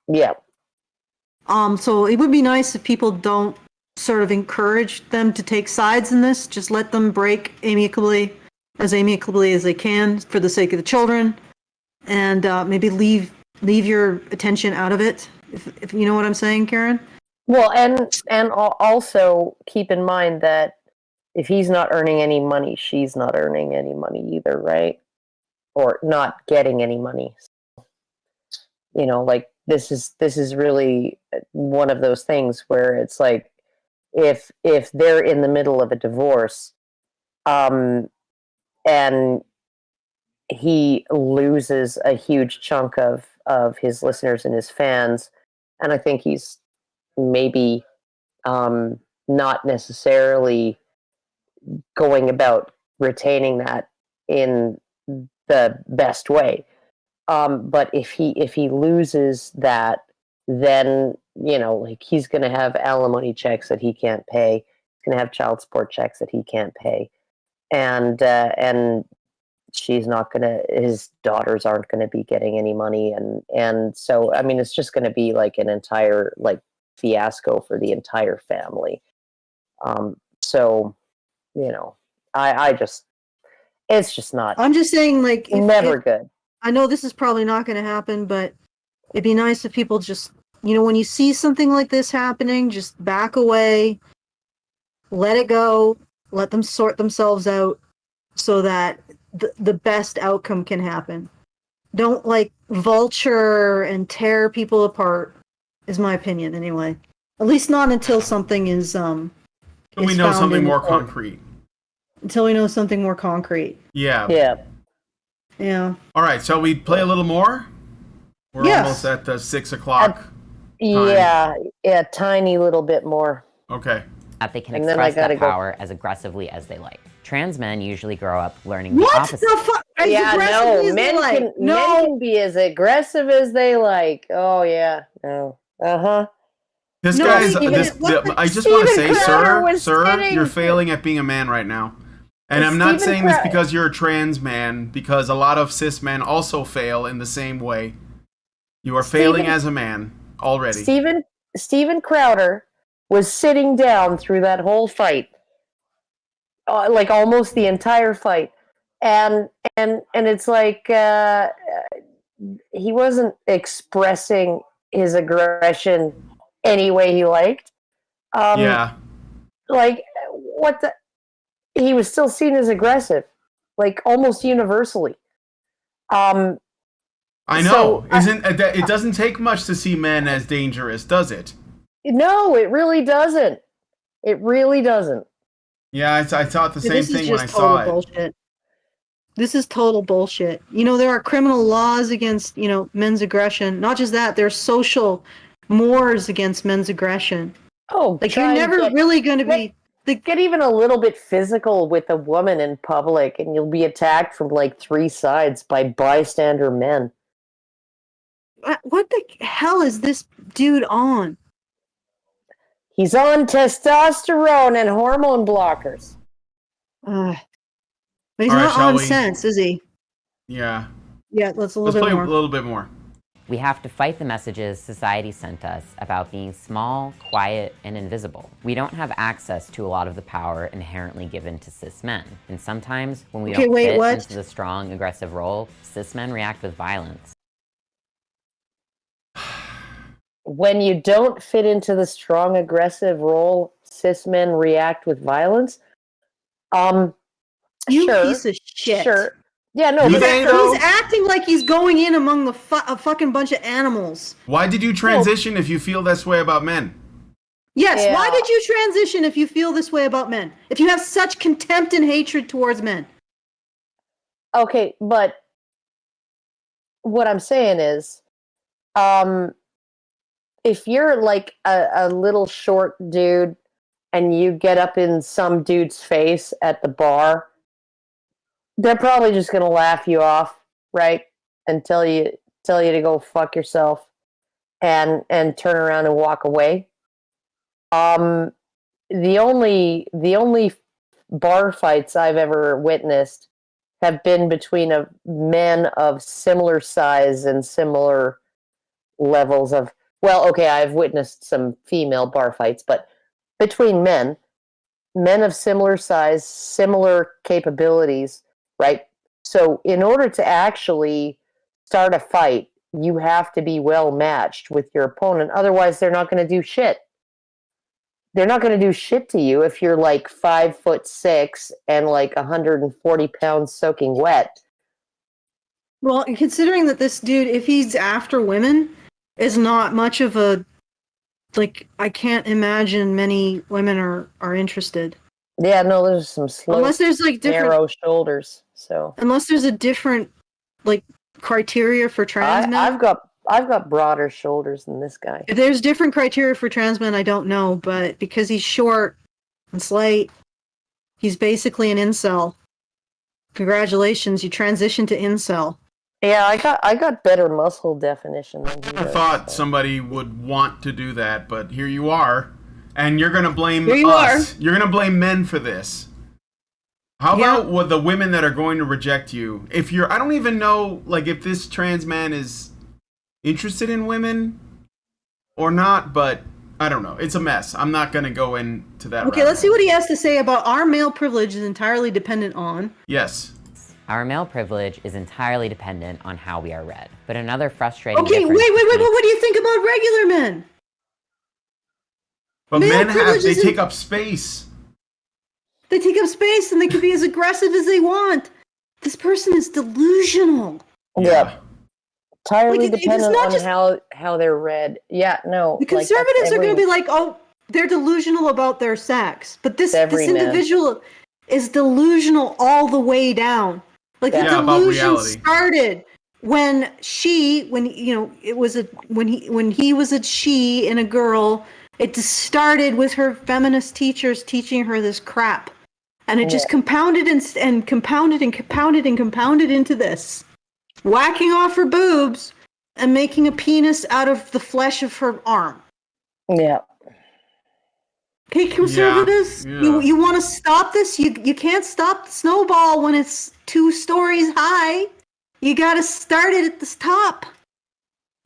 Yeah. So it would be nice if people don't sort of encourage them to take sides in this. Just let them break amicably as they can for the sake of the children, and maybe leave your attention out of it. If you know what I'm saying, Karen. Well, and also keep in mind that if he's not earning any money, she's not earning any money either, right? Or not getting any money. You know, like this is really one of those things where it's like if they're in the middle of a divorce, and he loses a huge chunk of his listeners and his fans, and I think he's maybe not necessarily going about retaining that in the best way. But if he loses that, then, you know, like he's going to have alimony checks that he can't pay. He's going to have child support checks that he can't pay, and she's not going to. His daughters aren't going to be getting any money, and so I mean, it's just going to be like an entire like fiasco for the entire family. So, you know, I just, it's just not. I'm just saying, like, never good. I know this is probably not going to happen, but it'd be nice if people just, you know, when you see something like this happening, just back away, let it go, let them sort themselves out so that the best outcome can happen. Don't, like, vulture and tear people apart, is my opinion, anyway. At least not until something is, we know something more concrete. Until we know something more concrete. Yeah. Yeah. Yeah. All right, so we play a little more? We're almost at the 6 o'clock time. Yeah, tiny little bit more. Okay. That they can express that power as aggressively as they like. Trans men usually grow up learning the opposite. What the fuck? Men can be as aggressive as they like. Oh, yeah. No. Uh-huh. This guy's... I just want to say, sir, you're failing at being a man right now. And I'm not saying this because you're a trans man, because a lot of cis men also fail in the same way. You are failing as a man already. Steven Crowder was sitting down through that whole fight, like almost the entire fight, and it's like he wasn't expressing his aggression any way he liked. Like what the. He was still seen as aggressive, like almost universally. I know. It doesn't take much to see men as dangerous, does it? No, it really doesn't. It really doesn't. Yeah, I thought the same thing when I saw it. Bullshit. This is total bullshit. You know, there are criminal laws against, you know, men's aggression. Not just that, there's social mores against men's aggression. Oh, like you're never really going to be. Get even a little bit physical with a woman in public and you'll be attacked from like 3 sides by bystander men. What the hell is this dude on? He's on testosterone and hormone blockers. But he's not on sense, is he? Yeah. Yeah, let's play a little bit more. We have to fight the messages society sent us about being small, quiet, and invisible. We don't have access to a lot of the power inherently given to cis men. And sometimes when we don't fit into the strong, aggressive role, cis men react with violence. When you don't fit into the strong, aggressive role, cis men react with violence? You piece of shit. Sure. Yeah, no, he's acting like he's going in among a fucking bunch of animals. Why did you transition if you feel this way about men? Yes, why did you transition if you feel this way about men? If you have such contempt and hatred towards men? Okay, but what I'm saying is, if you're like a little short dude and you get up in some dude's face at the bar, they're probably just going to laugh you off, right? And tell you to go fuck yourself. and turn around and walk away. The only bar fights I've ever witnessed have been between men of similar size and similar levels of, well, okay, I've witnessed some female bar fights, but between men of similar size, similar capabilities, right? So in order to actually start a fight, you have to be well matched with your opponent. Otherwise, they're not going to do shit. They're not going to do shit to you if you're like 5'6" and like 140 pounds soaking wet. Well, considering that this dude, if he's after women, is not much of a, like, I can't imagine many women are interested. Yeah, no, there's some slow, unless there's like different narrow shoulders. So unless there's a different like criteria for trans men. I've got broader shoulders than this guy. If there's different criteria for trans men, I don't know, but because he's short and slight, he's basically an incel. Congratulations, you transitioned to incel. Yeah, I got better muscle definition than he does. I thought somebody would want to do that, but here you are. And you're going to blame us. You're going to blame men for this. How about with the women that are going to reject you? If you're, I don't even know, like, if this trans man is interested in women or not, but I don't know. It's a mess. I'm not going to go into that. Okay, let's see what he has to say about our male privilege is entirely dependent on. Yes. Our male privilege is entirely dependent on how we are read. But another frustrating Okay, wait, what do you think about regular men? But men they take up space. They take up space and they can be as aggressive as they want. This person is delusional. Yeah. Entirely dependent on how they're read. Yeah, no. The conservatives are going to be like, oh, they're delusional about their sex. But this individual is delusional all the way down. Like the delusion started when he was a she and a girl. It just started with her feminist teachers teaching her this crap. And it just compounded and compounded and compounded and compounded into this. Whacking off her boobs and making a penis out of the flesh of her arm. Yeah. Okay, conservatives, you want to stop this? You can't stop the snowball when it's 2 stories high. You got to start it at the top.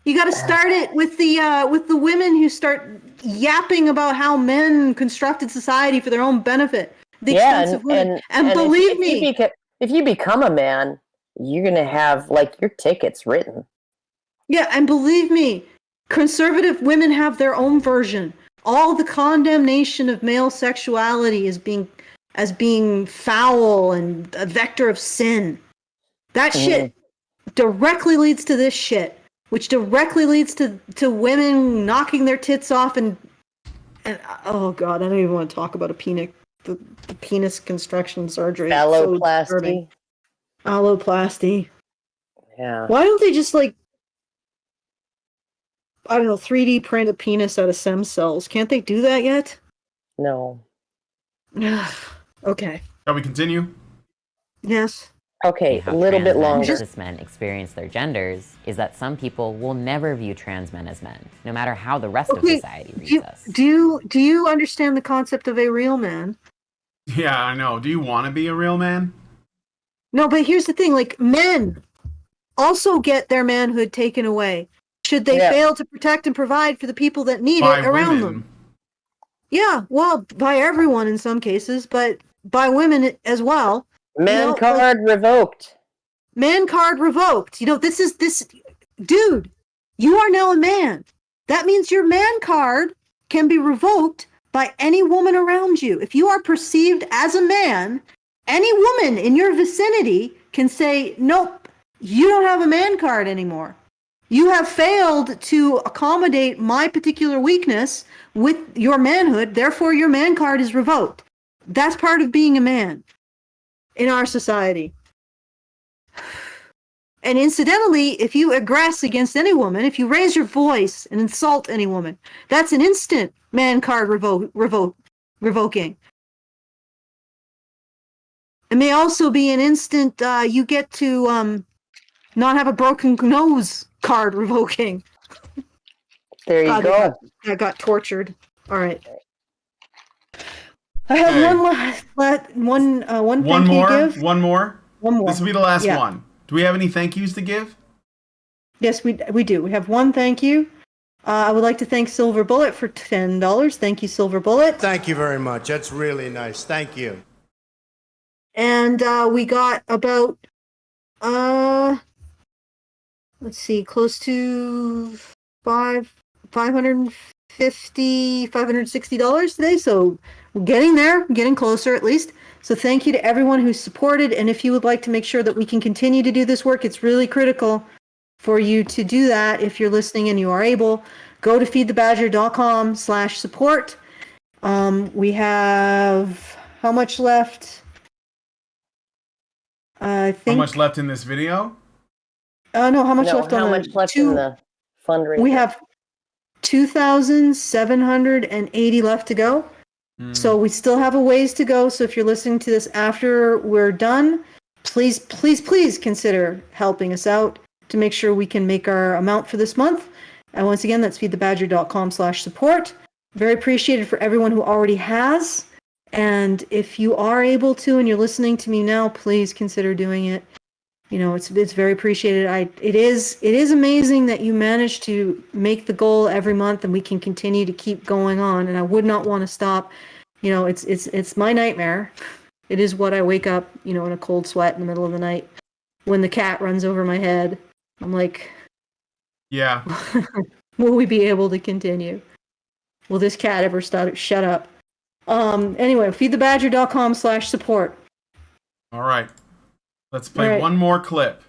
You got to start it with the women who start yapping about how men constructed society for their own benefit. And believe me, if you become a man, you're gonna have like your tickets written. Yeah, and believe me, conservative women have their own version. All the condemnation of male sexuality as being foul and a vector of sin. That shit directly leads to this shit, which directly leads to women knocking their tits off and oh god, I don't even want to talk about the penis construction surgery. Alloplasty. Alloplasty. Yeah. Why don't they just like, I don't know, 3D print a penis out of stem cells? Can't they do that yet? No. Okay. Shall we continue? Yes. Okay, a little bit longer. Cis men experience their genders is that some people will never view trans men as men, no matter how the rest of society reads us. Do you understand the concept of a real man? Yeah, I know. Do you want to be a real man? No, but here's the thing, like, men also get their manhood taken away should they fail to protect and provide for the people that need it around them. Yeah, well, by everyone in some cases, but by women as well. Man card revoked. Man card revoked. This dude, you are now a man. That means your man card can be revoked by any woman around you. If you are perceived as a man, any woman in your vicinity can say, nope, you don't have a man card anymore. You have failed to accommodate my particular weakness with your manhood, therefore your man card is revoked. That's part of being a man in our society. And incidentally, if you aggress against any woman, if you raise your voice and insult any woman, that's an instant man card revoking. It may also be an instant you get to not have a broken nose card revoking. There you go. I got tortured. All right. I have one thank you to give. One more. This will be the last Yeah. one. Do we have any thank yous to give? Yes, we do. We have one thank you. I would like to thank Silver Bullet for $10. Thank you, Silver Bullet. Thank you very much. That's really nice. Thank you. And we got about let's see, close to $560 today. So we're getting there, getting closer at least. So thank you to everyone who supported. And if you would like to make sure that we can continue to do this work, it's really critical for you to do that. If you're listening and you are able, go to feedthebadger.com/support. We have how much left? I think. How much left in this video? No, how much No, left how on much left in the fundraiser? We have 2,780 left to go. So we still have a ways to go. So if you're listening to this after we're done, please consider helping us out to make sure we can make our amount for this month. And once again, that's feedthebadger.com/support. Very appreciated for everyone who already has. And if you are able to, and you're listening to me now, please consider doing it. You know, it's very appreciated. It is amazing that you managed to make the goal every month, and we can continue to keep going on. And I would not want to stop. You know, it's my nightmare. It is what I wake up, you know, in a cold sweat in the middle of the night when the cat runs over my head. I'm like, yeah. Will we be able to continue? Will this cat ever shut up? Anyway, feedthebadger.com/support. All right. Let's play one more clip.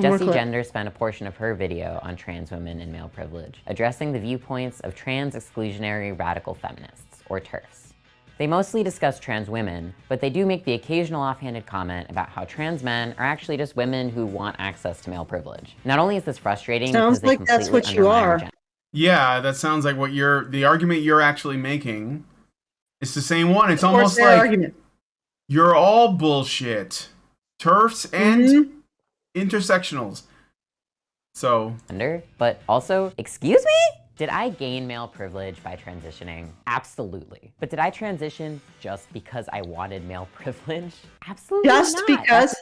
Jessie Gender spent a portion of her video on trans women and male privilege, addressing the viewpoints of trans exclusionary radical feminists, or TERFs. They mostly discuss trans women, but they do make the occasional offhanded comment about how trans men are actually just women who want access to male privilege. Not only is this frustrating, sounds like that's what you are. Yeah, that sounds like what the argument you're actually making. It's the same one. It's almost like argument. You're all bullshit. TERFs and intersectionals. So. But also, excuse me? Did I gain male privilege by transitioning? Absolutely. But did I transition just because I wanted male privilege? Absolutely just not. Because.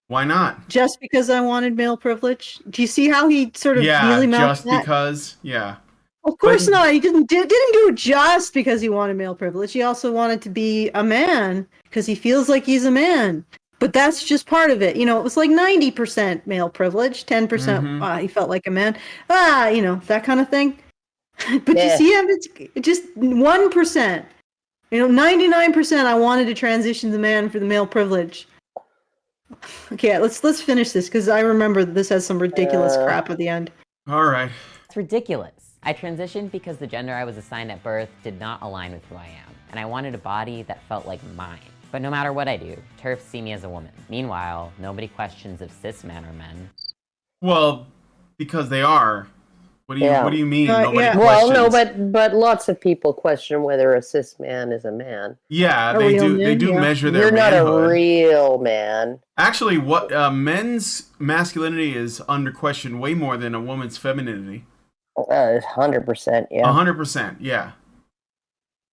Why not? Just because I wanted male privilege? Do you see how he sort of mealy mouthed that? Because, yeah. Of course not. He didn't do it just because he wanted male privilege. He also wanted to be a man because he feels like he's a man. But that's just part of it. You know, it was like 90% male privilege, 10% he felt like a man. You know, that kind of thing. But you see, it's just 1%. You know, 99% I wanted to transition to man for the male privilege. Okay, let's finish this because I remember this has some ridiculous crap at the end. All right. It's ridiculous. I transitioned because the gender I was assigned at birth did not align with who I am, and I wanted a body that felt like mine. But no matter what I do, TERFs see me as a woman. Meanwhile, nobody questions if cis men are men. Well, because they are. What do you mean? Nobody questions? Well, no, but lots of people question whether a cis man is a man. Yeah, they do measure their You're manhood. Not a real man. Actually, what men's masculinity is under question way more than a woman's femininity. 100%, yeah. 100%, yeah.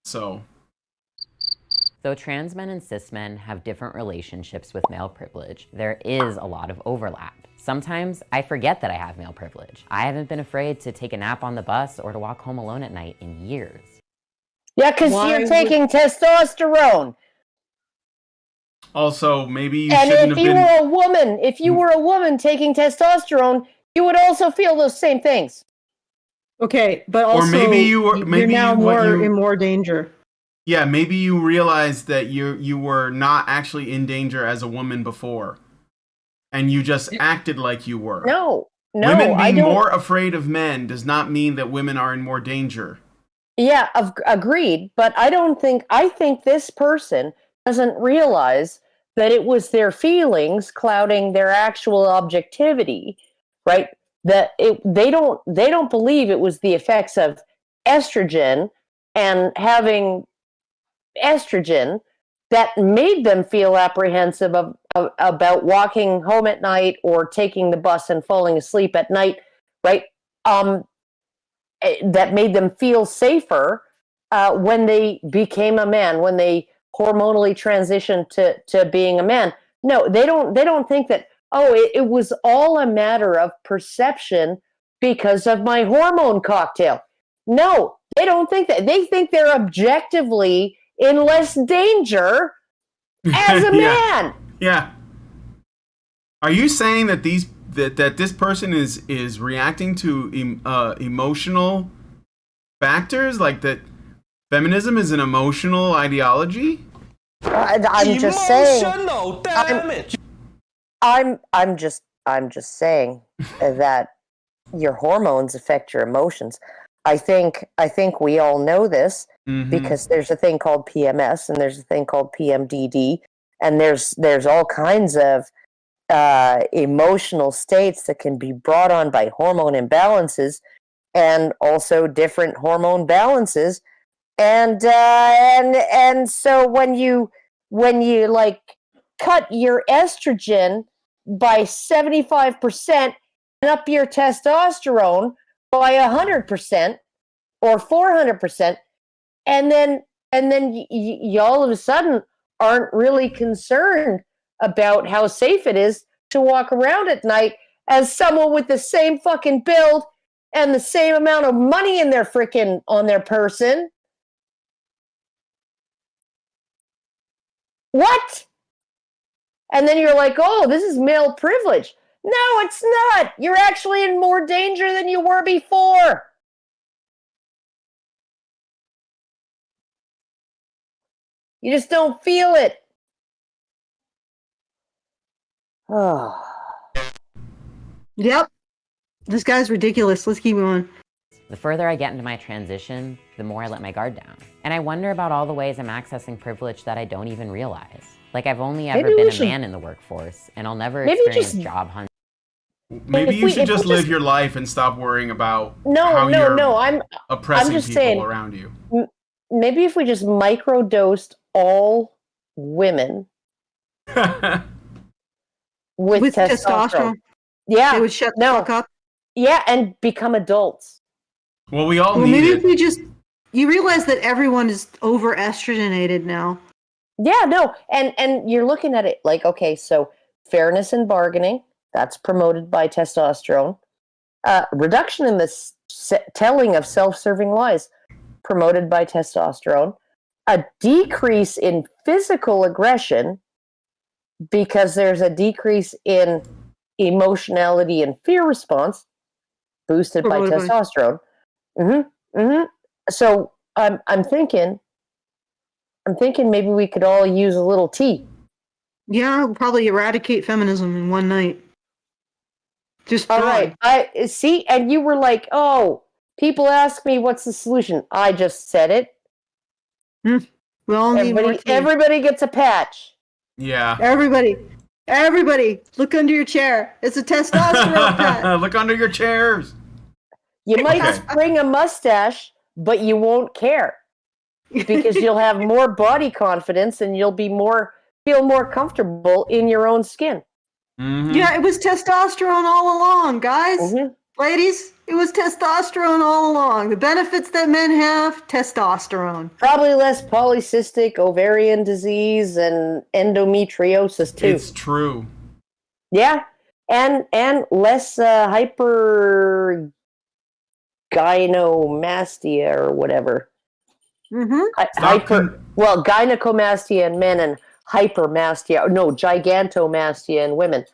So. Though trans men and cis men have different relationships with male privilege, there is a lot of overlap. Sometimes I forget that I have male privilege. I haven't been afraid to take a nap on the bus or to walk home alone at night in years. Yeah, because you're taking testosterone. Also, maybe you shouldn't have been... if you were a woman taking testosterone, you would also feel those same things. Okay, but also, or maybe you're now in more danger. Yeah, maybe you realized that you were not actually in danger as a woman before, and you just acted like you were. No, women being more afraid of men does not mean that women are in more danger. Yeah, agreed. But I think this person doesn't realize that it was their feelings clouding their actual objectivity, right? That they don't believe it was the effects of estrogen and having estrogen that made them feel apprehensive about walking home at night or taking the bus and falling asleep at night, right? that made them feel safer when they became a man, when they hormonally transitioned to being a man. No, they don't think that, it was all a matter of perception because of my hormone cocktail. No, they don't think that. They think they're objectively in less danger as a man. Yeah. Are you saying that that this person is reacting to emotional factors, like that feminism is an emotional ideology? I'm just saying. I'm just saying that your hormones affect your emotions. I think we all know this because there's a thing called PMS and there's a thing called PMDD, and there's all kinds of emotional states that can be brought on by hormone imbalances, and also different hormone balances, and so when you like cut your estrogen by 75% and up your testosterone by 100% or 400%, and then you all of a sudden aren't really concerned about how safe it is to walk around at night as someone with the same fucking build and the same amount of money in their on their person. What? And then you're like, oh, this is male privilege. No, it's not. You're actually in more danger than you were before. You just don't feel it. Oh. Yep. This guy's ridiculous. Let's keep going. The further I get into my transition, the more I let my guard down. And I wonder about all the ways I'm accessing privilege that I don't even realize. Like, I've only ever been a man in the workforce, and I'll never experience job hunting. Maybe you should just live your life and stop worrying about how you're oppressing people around you. Maybe if we just microdosed all women with testosterone. Yeah. They would shut the fuck up. Yeah, and become adults. Well, we all need it. Maybe if you realize that everyone is over estrogenated now. Yeah, no. And you're looking at it like, okay, so fairness in bargaining, that's promoted by testosterone. Reduction in the telling of self-serving lies, promoted by testosterone. A decrease in physical aggression because there's a decrease in emotionality and fear response, boosted by testosterone. So I'm thinking maybe we could all use a little tea. Yeah, we'll probably eradicate feminism in one night. Just all right. I see, and you were like, "Oh, people ask me what's the solution." I just said it. Well, everybody gets a patch. Yeah. Everybody, look under your chair. It's a testosterone patch. Look under your chairs. You might spring a mustache, but you won't care because you'll have more body confidence and you'll be feel more comfortable in your own skin. Mm-hmm. Yeah, it was testosterone all along, guys. Mm-hmm. Ladies, it was testosterone all along. The benefits that men have, testosterone. Probably less polycystic ovarian disease and endometriosis too. It's true. Yeah, and less hypergynomastia or whatever. Gynecomastia in men and hypermastia. No, gigantomastia in women.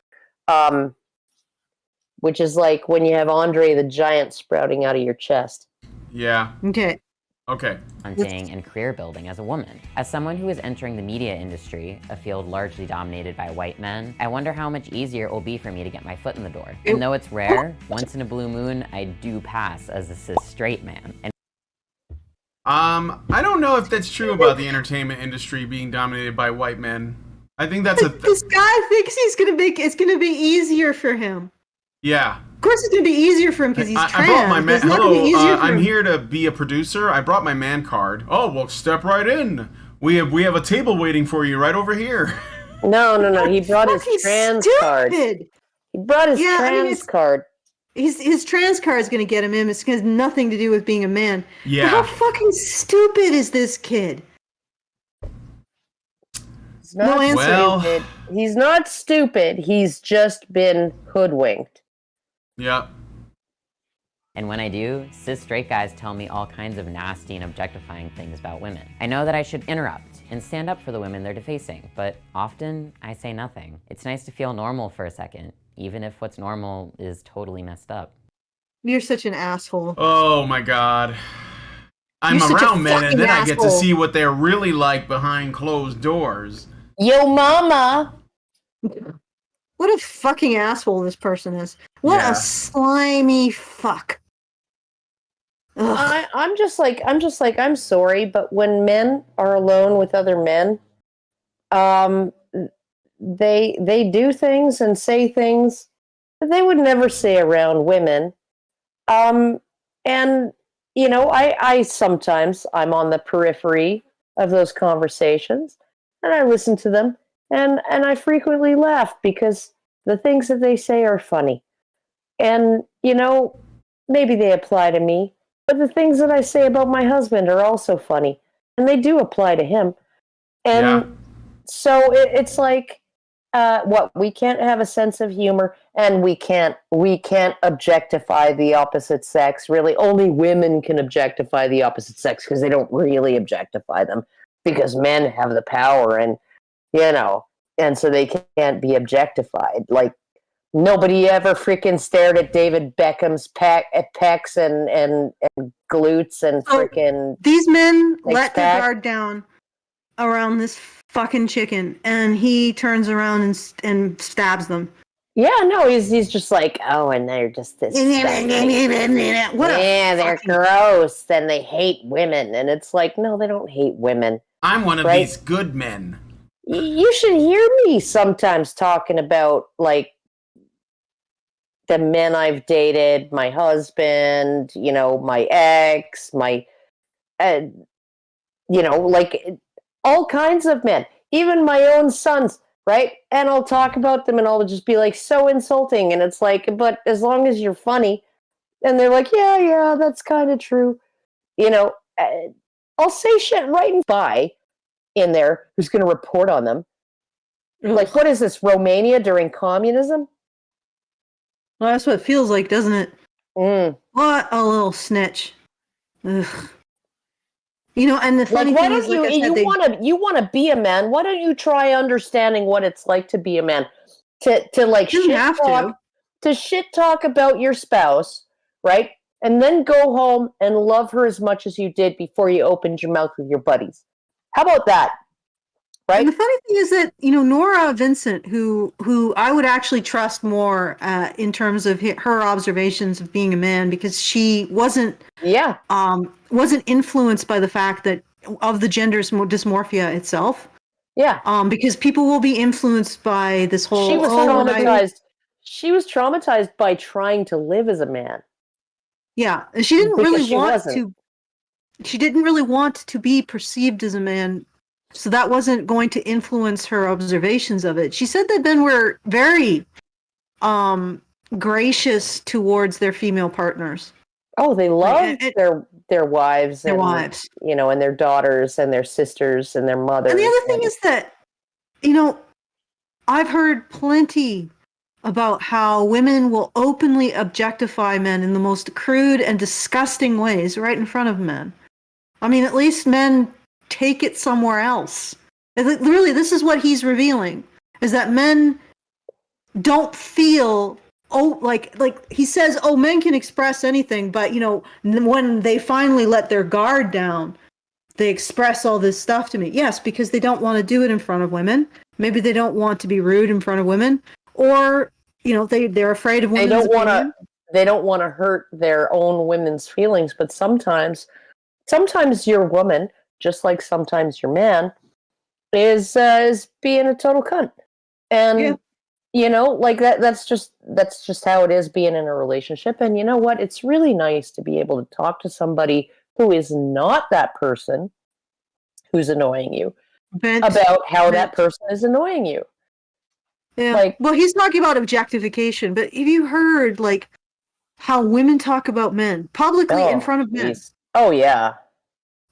Which is like when you have Andre the Giant sprouting out of your chest. Yeah. Okay. Hunting and career building as a woman. As someone who is entering the media industry, a field largely dominated by white men, I wonder how much easier it will be for me to get my foot in the door. And though it's rare, once in a blue moon, I do pass as a cis straight man. And I don't know if that's true about the entertainment industry being dominated by white men. I think that's this guy thinks it's gonna be easier for him. Yeah. Of course it's going to be easier for him because he's trans. I brought my man. Hello, I'm here to be a producer. I brought my man card. Oh, well, step right in. We have a table waiting for you right over here. No. He brought his trans card. He brought his trans card. his trans card is going to get him in. It's has nothing to do with being a man. Yeah. But how fucking stupid is this kid? He's not No answer. stupid. He's not stupid. He's just been hoodwinked. Yeah. And when I do, cis straight guys tell me all kinds of nasty and objectifying things about women. I know that I should interrupt and stand up for the women they're defacing, but often I say nothing. It's nice to feel normal for a second, even if what's normal is totally messed up. You're such an asshole. Oh my god. I'm around men and then I get to see what they're really like behind closed doors. Yo mama! What a fucking asshole this person is. What a slimy fuck. I'm I'm sorry, but when men are alone with other men, they do things and say things that they would never say around women. And you know, I sometimes I'm on the periphery of those conversations and I listen to them and I frequently laugh because the things that they say are funny. And, you know, maybe they apply to me, but the things that I say about my husband are also funny, and they do apply to him. And so it's like, what, we can't have a sense of humor, and we can't objectify the opposite sex, really. Only women can objectify the opposite sex because they don't really objectify them, because men have the power, and, you know, and so they can't be objectified. Like, nobody ever freaking stared at David Beckham's pecs and glutes and freaking. These men let their guard down around this fucking chicken, and he turns around and stabs them. Yeah, no, he's just like, oh, and they're just this. They're gross, and they hate women, and it's like, no, they don't hate women. I'm one of these good men. You should hear me sometimes talking about, like, the men I've dated, my husband, you know, my ex, my, you know, like all kinds of men, even my own sons, right? And I'll talk about them and I'll just be like, so insulting. And it's like, but as long as you're funny, and they're like, yeah, that's kind of true. You know, I'll say shit right and by in there who's going to report on them. Like, what is this, Romania during communism? Well, that's what it feels like, doesn't it? What a little snitch. Ugh. You know, and the funny thing is, like you want to be a man. Why don't you try understanding what it's like to be a man? To like shit talk about your spouse, right? And then go home and love her as much as you did before you opened your mouth with your buddies. How about that? Right. And the funny thing is that, you know, Nora Vincent, who I would actually trust more in terms of her observations of being a man, because she wasn't influenced by the fact that of the gender dysmorphia itself. Yeah. Because people will be influenced by this whole. She was traumatized. She was traumatized by trying to live as a man. Yeah, and she didn't really want to. She didn't really want to be perceived as a man. So that wasn't going to influence her observations of it. She said that men were very gracious towards their female partners. Oh, they loved their wives. Their wives. You know, and their daughters and their sisters and their mothers. And the other thing is that, you know, I've heard plenty about how women will openly objectify men in the most crude and disgusting ways right in front of men. I mean, at least men take it somewhere else. Really, this is what he's revealing, is that men don't feel, like he says, men can express anything, but, you know, when they finally let their guard down, they express all this stuff to me. Yes, because they don't want to do it in front of women. Maybe they don't want to be rude in front of women, or, you know, they're afraid of women's opinion. They don't want to hurt their own women's feelings, but sometimes your woman, just like sometimes your man, is being a total cunt. And you know, like that's just how it is being in a relationship. And you know what? It's really nice to be able to talk to somebody who is not that person who's annoying you about how that person is annoying you. Yeah. Like, well, he's talking about objectification, but have you heard, like, how women talk about men publicly in front of men. Oh yeah.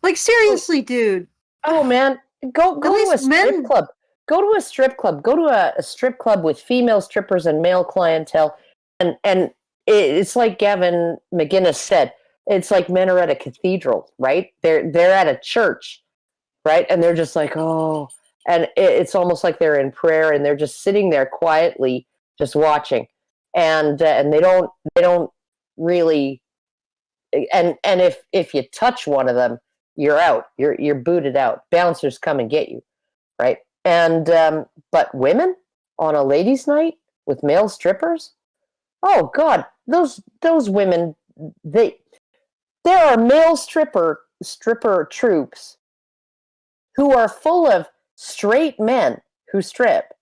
Like seriously, dude. Oh man, go to a strip club. Go to a strip club. Go to a strip club with female strippers and male clientele, and it's like Gavin McGinnis said. It's like men are at a cathedral, right? They're at a church, right? And they're just like, oh, and it's almost like they're in prayer, and they're just sitting there quietly, just watching, and they don't really, and if you touch one of them, you're out. You're booted out. Bouncers come and get you, right? And but women on a ladies' night with male strippers, oh God, those women, there are male stripper troops who are full of straight men who strip,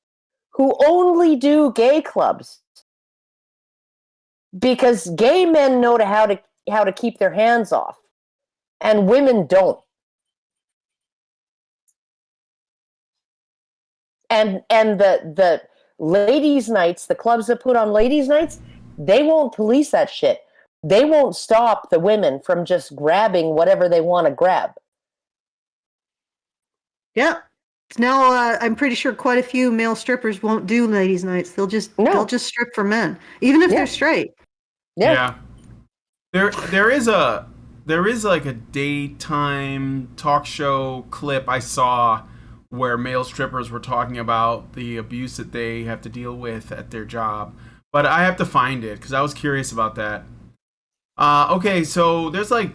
who only do gay clubs because gay men know how to keep their hands off, and women don't. And the ladies' nights, the clubs that put on ladies' nights, they won't police that shit. They won't stop the women from just grabbing whatever they want to grab. Yeah. Now I'm pretty sure quite a few male strippers won't do ladies' nights. They'll just strip for men, even if they're straight. Yeah. There is like a daytime talk show clip I saw where male strippers were talking about the abuse that they have to deal with at their job. But I have to find it because I was curious about that. Okay, so there's like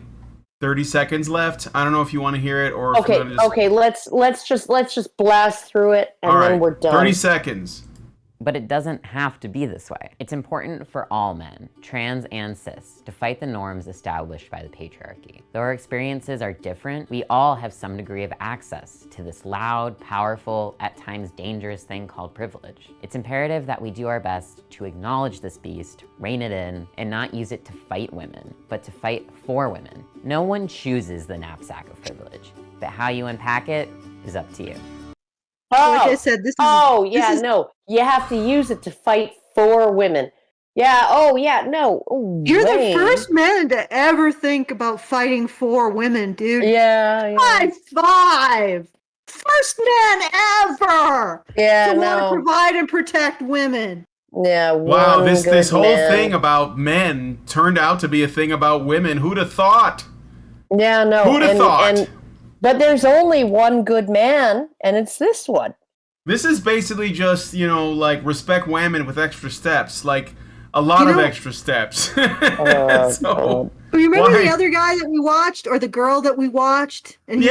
30 seconds left. I don't know if you want to hear it or if okay. Okay, let's just blast through it and then we're done. 30 seconds. But it doesn't have to be this way. It's important for all men, trans and cis, to fight the norms established by the patriarchy. Though our experiences are different, we all have some degree of access to this loud, powerful, at times dangerous thing called privilege. It's imperative that we do our best to acknowledge this beast, rein it in, and not use it to fight women, but to fight for women. No one chooses the knapsack of privilege, but how you unpack it is up to you. Oh, like I said, you have to use it to fight for women. Yeah, You're the first man to ever think about fighting for women, dude. Yeah. High five! First man ever to want to provide and protect women. Yeah, wow, this whole thing about men turned out to be a thing about women. Who'd have thought? Yeah, no. Who'd have thought? But there's only one good man, and it's this one. This is basically just, like respect women with extra steps, like a lot of extra steps. So, you remember the other guy that we watched, or the girl that we watched? And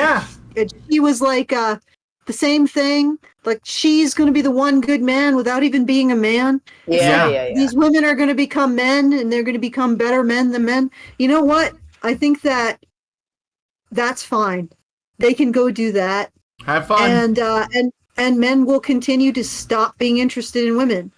he was like the same thing. Like she's going to be the one good man without even being a man. Yeah. These women are going to become men, and they're going to become better men than men. You know what? I think that's fine. They can go do that. Have fun. And men will continue to stop being interested in women.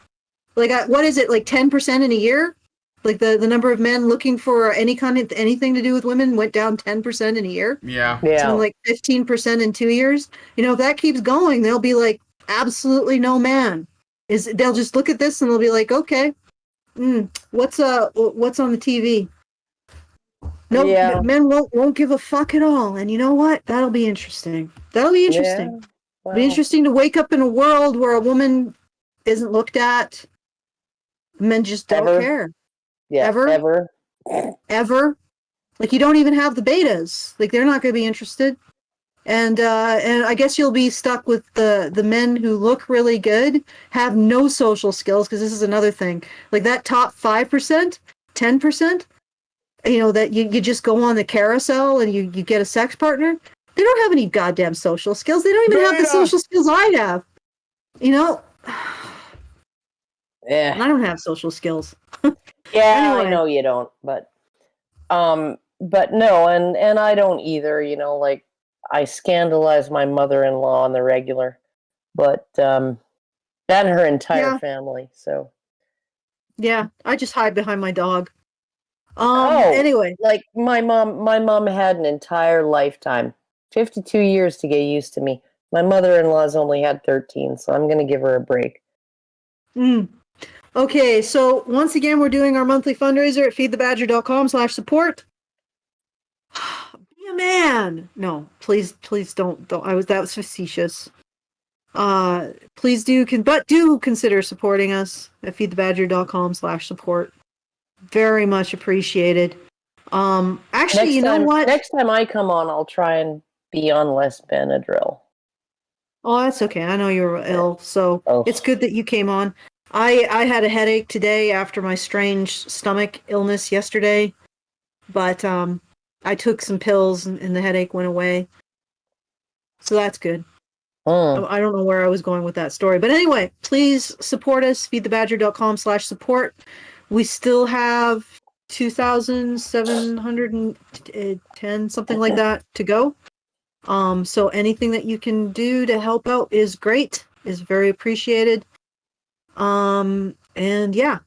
Like, what is it, like 10% in a year? Like the number of men looking for anything to do with women went down 10% in a year. Yeah. So like 15% in 2 years. If that keeps going, they'll be like, absolutely no man. They'll just look at this and they'll be like, okay, what's on the TV? Men won't give a fuck at all. And you know what? That'll be interesting. Yeah. Wow. It'll be interesting to wake up in a world where a woman isn't looked at. Men just don't care. Yeah, ever. Like you don't even have the betas. Like they're not going to be interested. And I guess you'll be stuck with the men who look really good, have no social skills, because this is another thing. Like that top 5%, 10%, that you just go on the carousel and you get a sex partner. They don't have any goddamn social skills. They don't even have the social skills I have. Yeah. I don't have social skills. Yeah, anyway. I know you don't, but no, and I don't either, like I scandalize my mother-in-law on the regular, but that and her entire family, so. Yeah, I just hide behind my dog. Anyway. Like my mom had an entire lifetime, 52 years to get used to me. My mother-in-law's only had 13, so I'm going to give her a break. Okay, so once again, we're doing our monthly fundraiser at feedthebadger.com/support. Be a man. No, please don't. That was facetious. Please do consider supporting us at feedthebadger.com/support. Very much appreciated. Actually, you know what? Next time I come on, I'll try and be on less Benadryl. Oh, that's okay. I know you were ill, so it's good that you came on. I had a headache today after my strange stomach illness yesterday, but I took some pills and the headache went away. So that's good. I don't know where I was going with that story. But anyway, please support us, feedthebadger.com/support. We still have 2,710, something like that, to go. So anything that you can do to help out is great, is very appreciated. And yeah.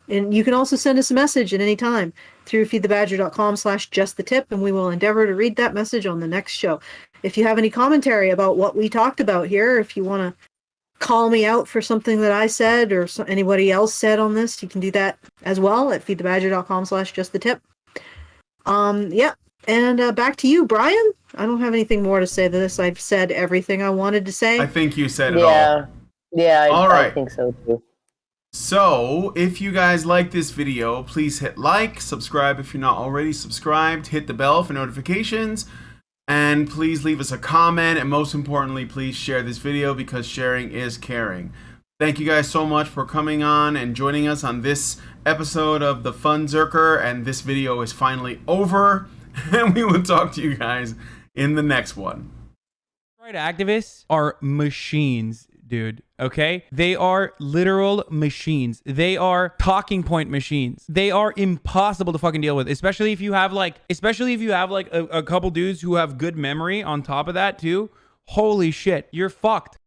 And you can also send us a message at any time through feedthebadger.com/justthetip, and we will endeavor to read that message on the next show. If you have any commentary about what we talked about here, if you want to call me out for something that I said or anybody else said on this, you can do that as well at feedthebadger.com/justthetip. Yeah. And back to you, Brian. I don't have anything more to say to this. I've said everything I wanted to say. I think you said it all. Yeah, all right. I think so too. So, if you guys like this video, please hit like, subscribe if you're not already subscribed, hit the bell for notifications, and please leave us a comment, and most importantly, please share this video because sharing is caring. Thank you guys so much for coming on and joining us on this episode of the Fundzerker, and this video is finally over, and we will talk to you guys in the next one. Right, activists are machines, dude. Okay, they are literal machines. They are talking point machines. They are impossible to fucking deal with, especially if you have like a couple dudes who have good memory on top of that too. Holy shit, you're fucked.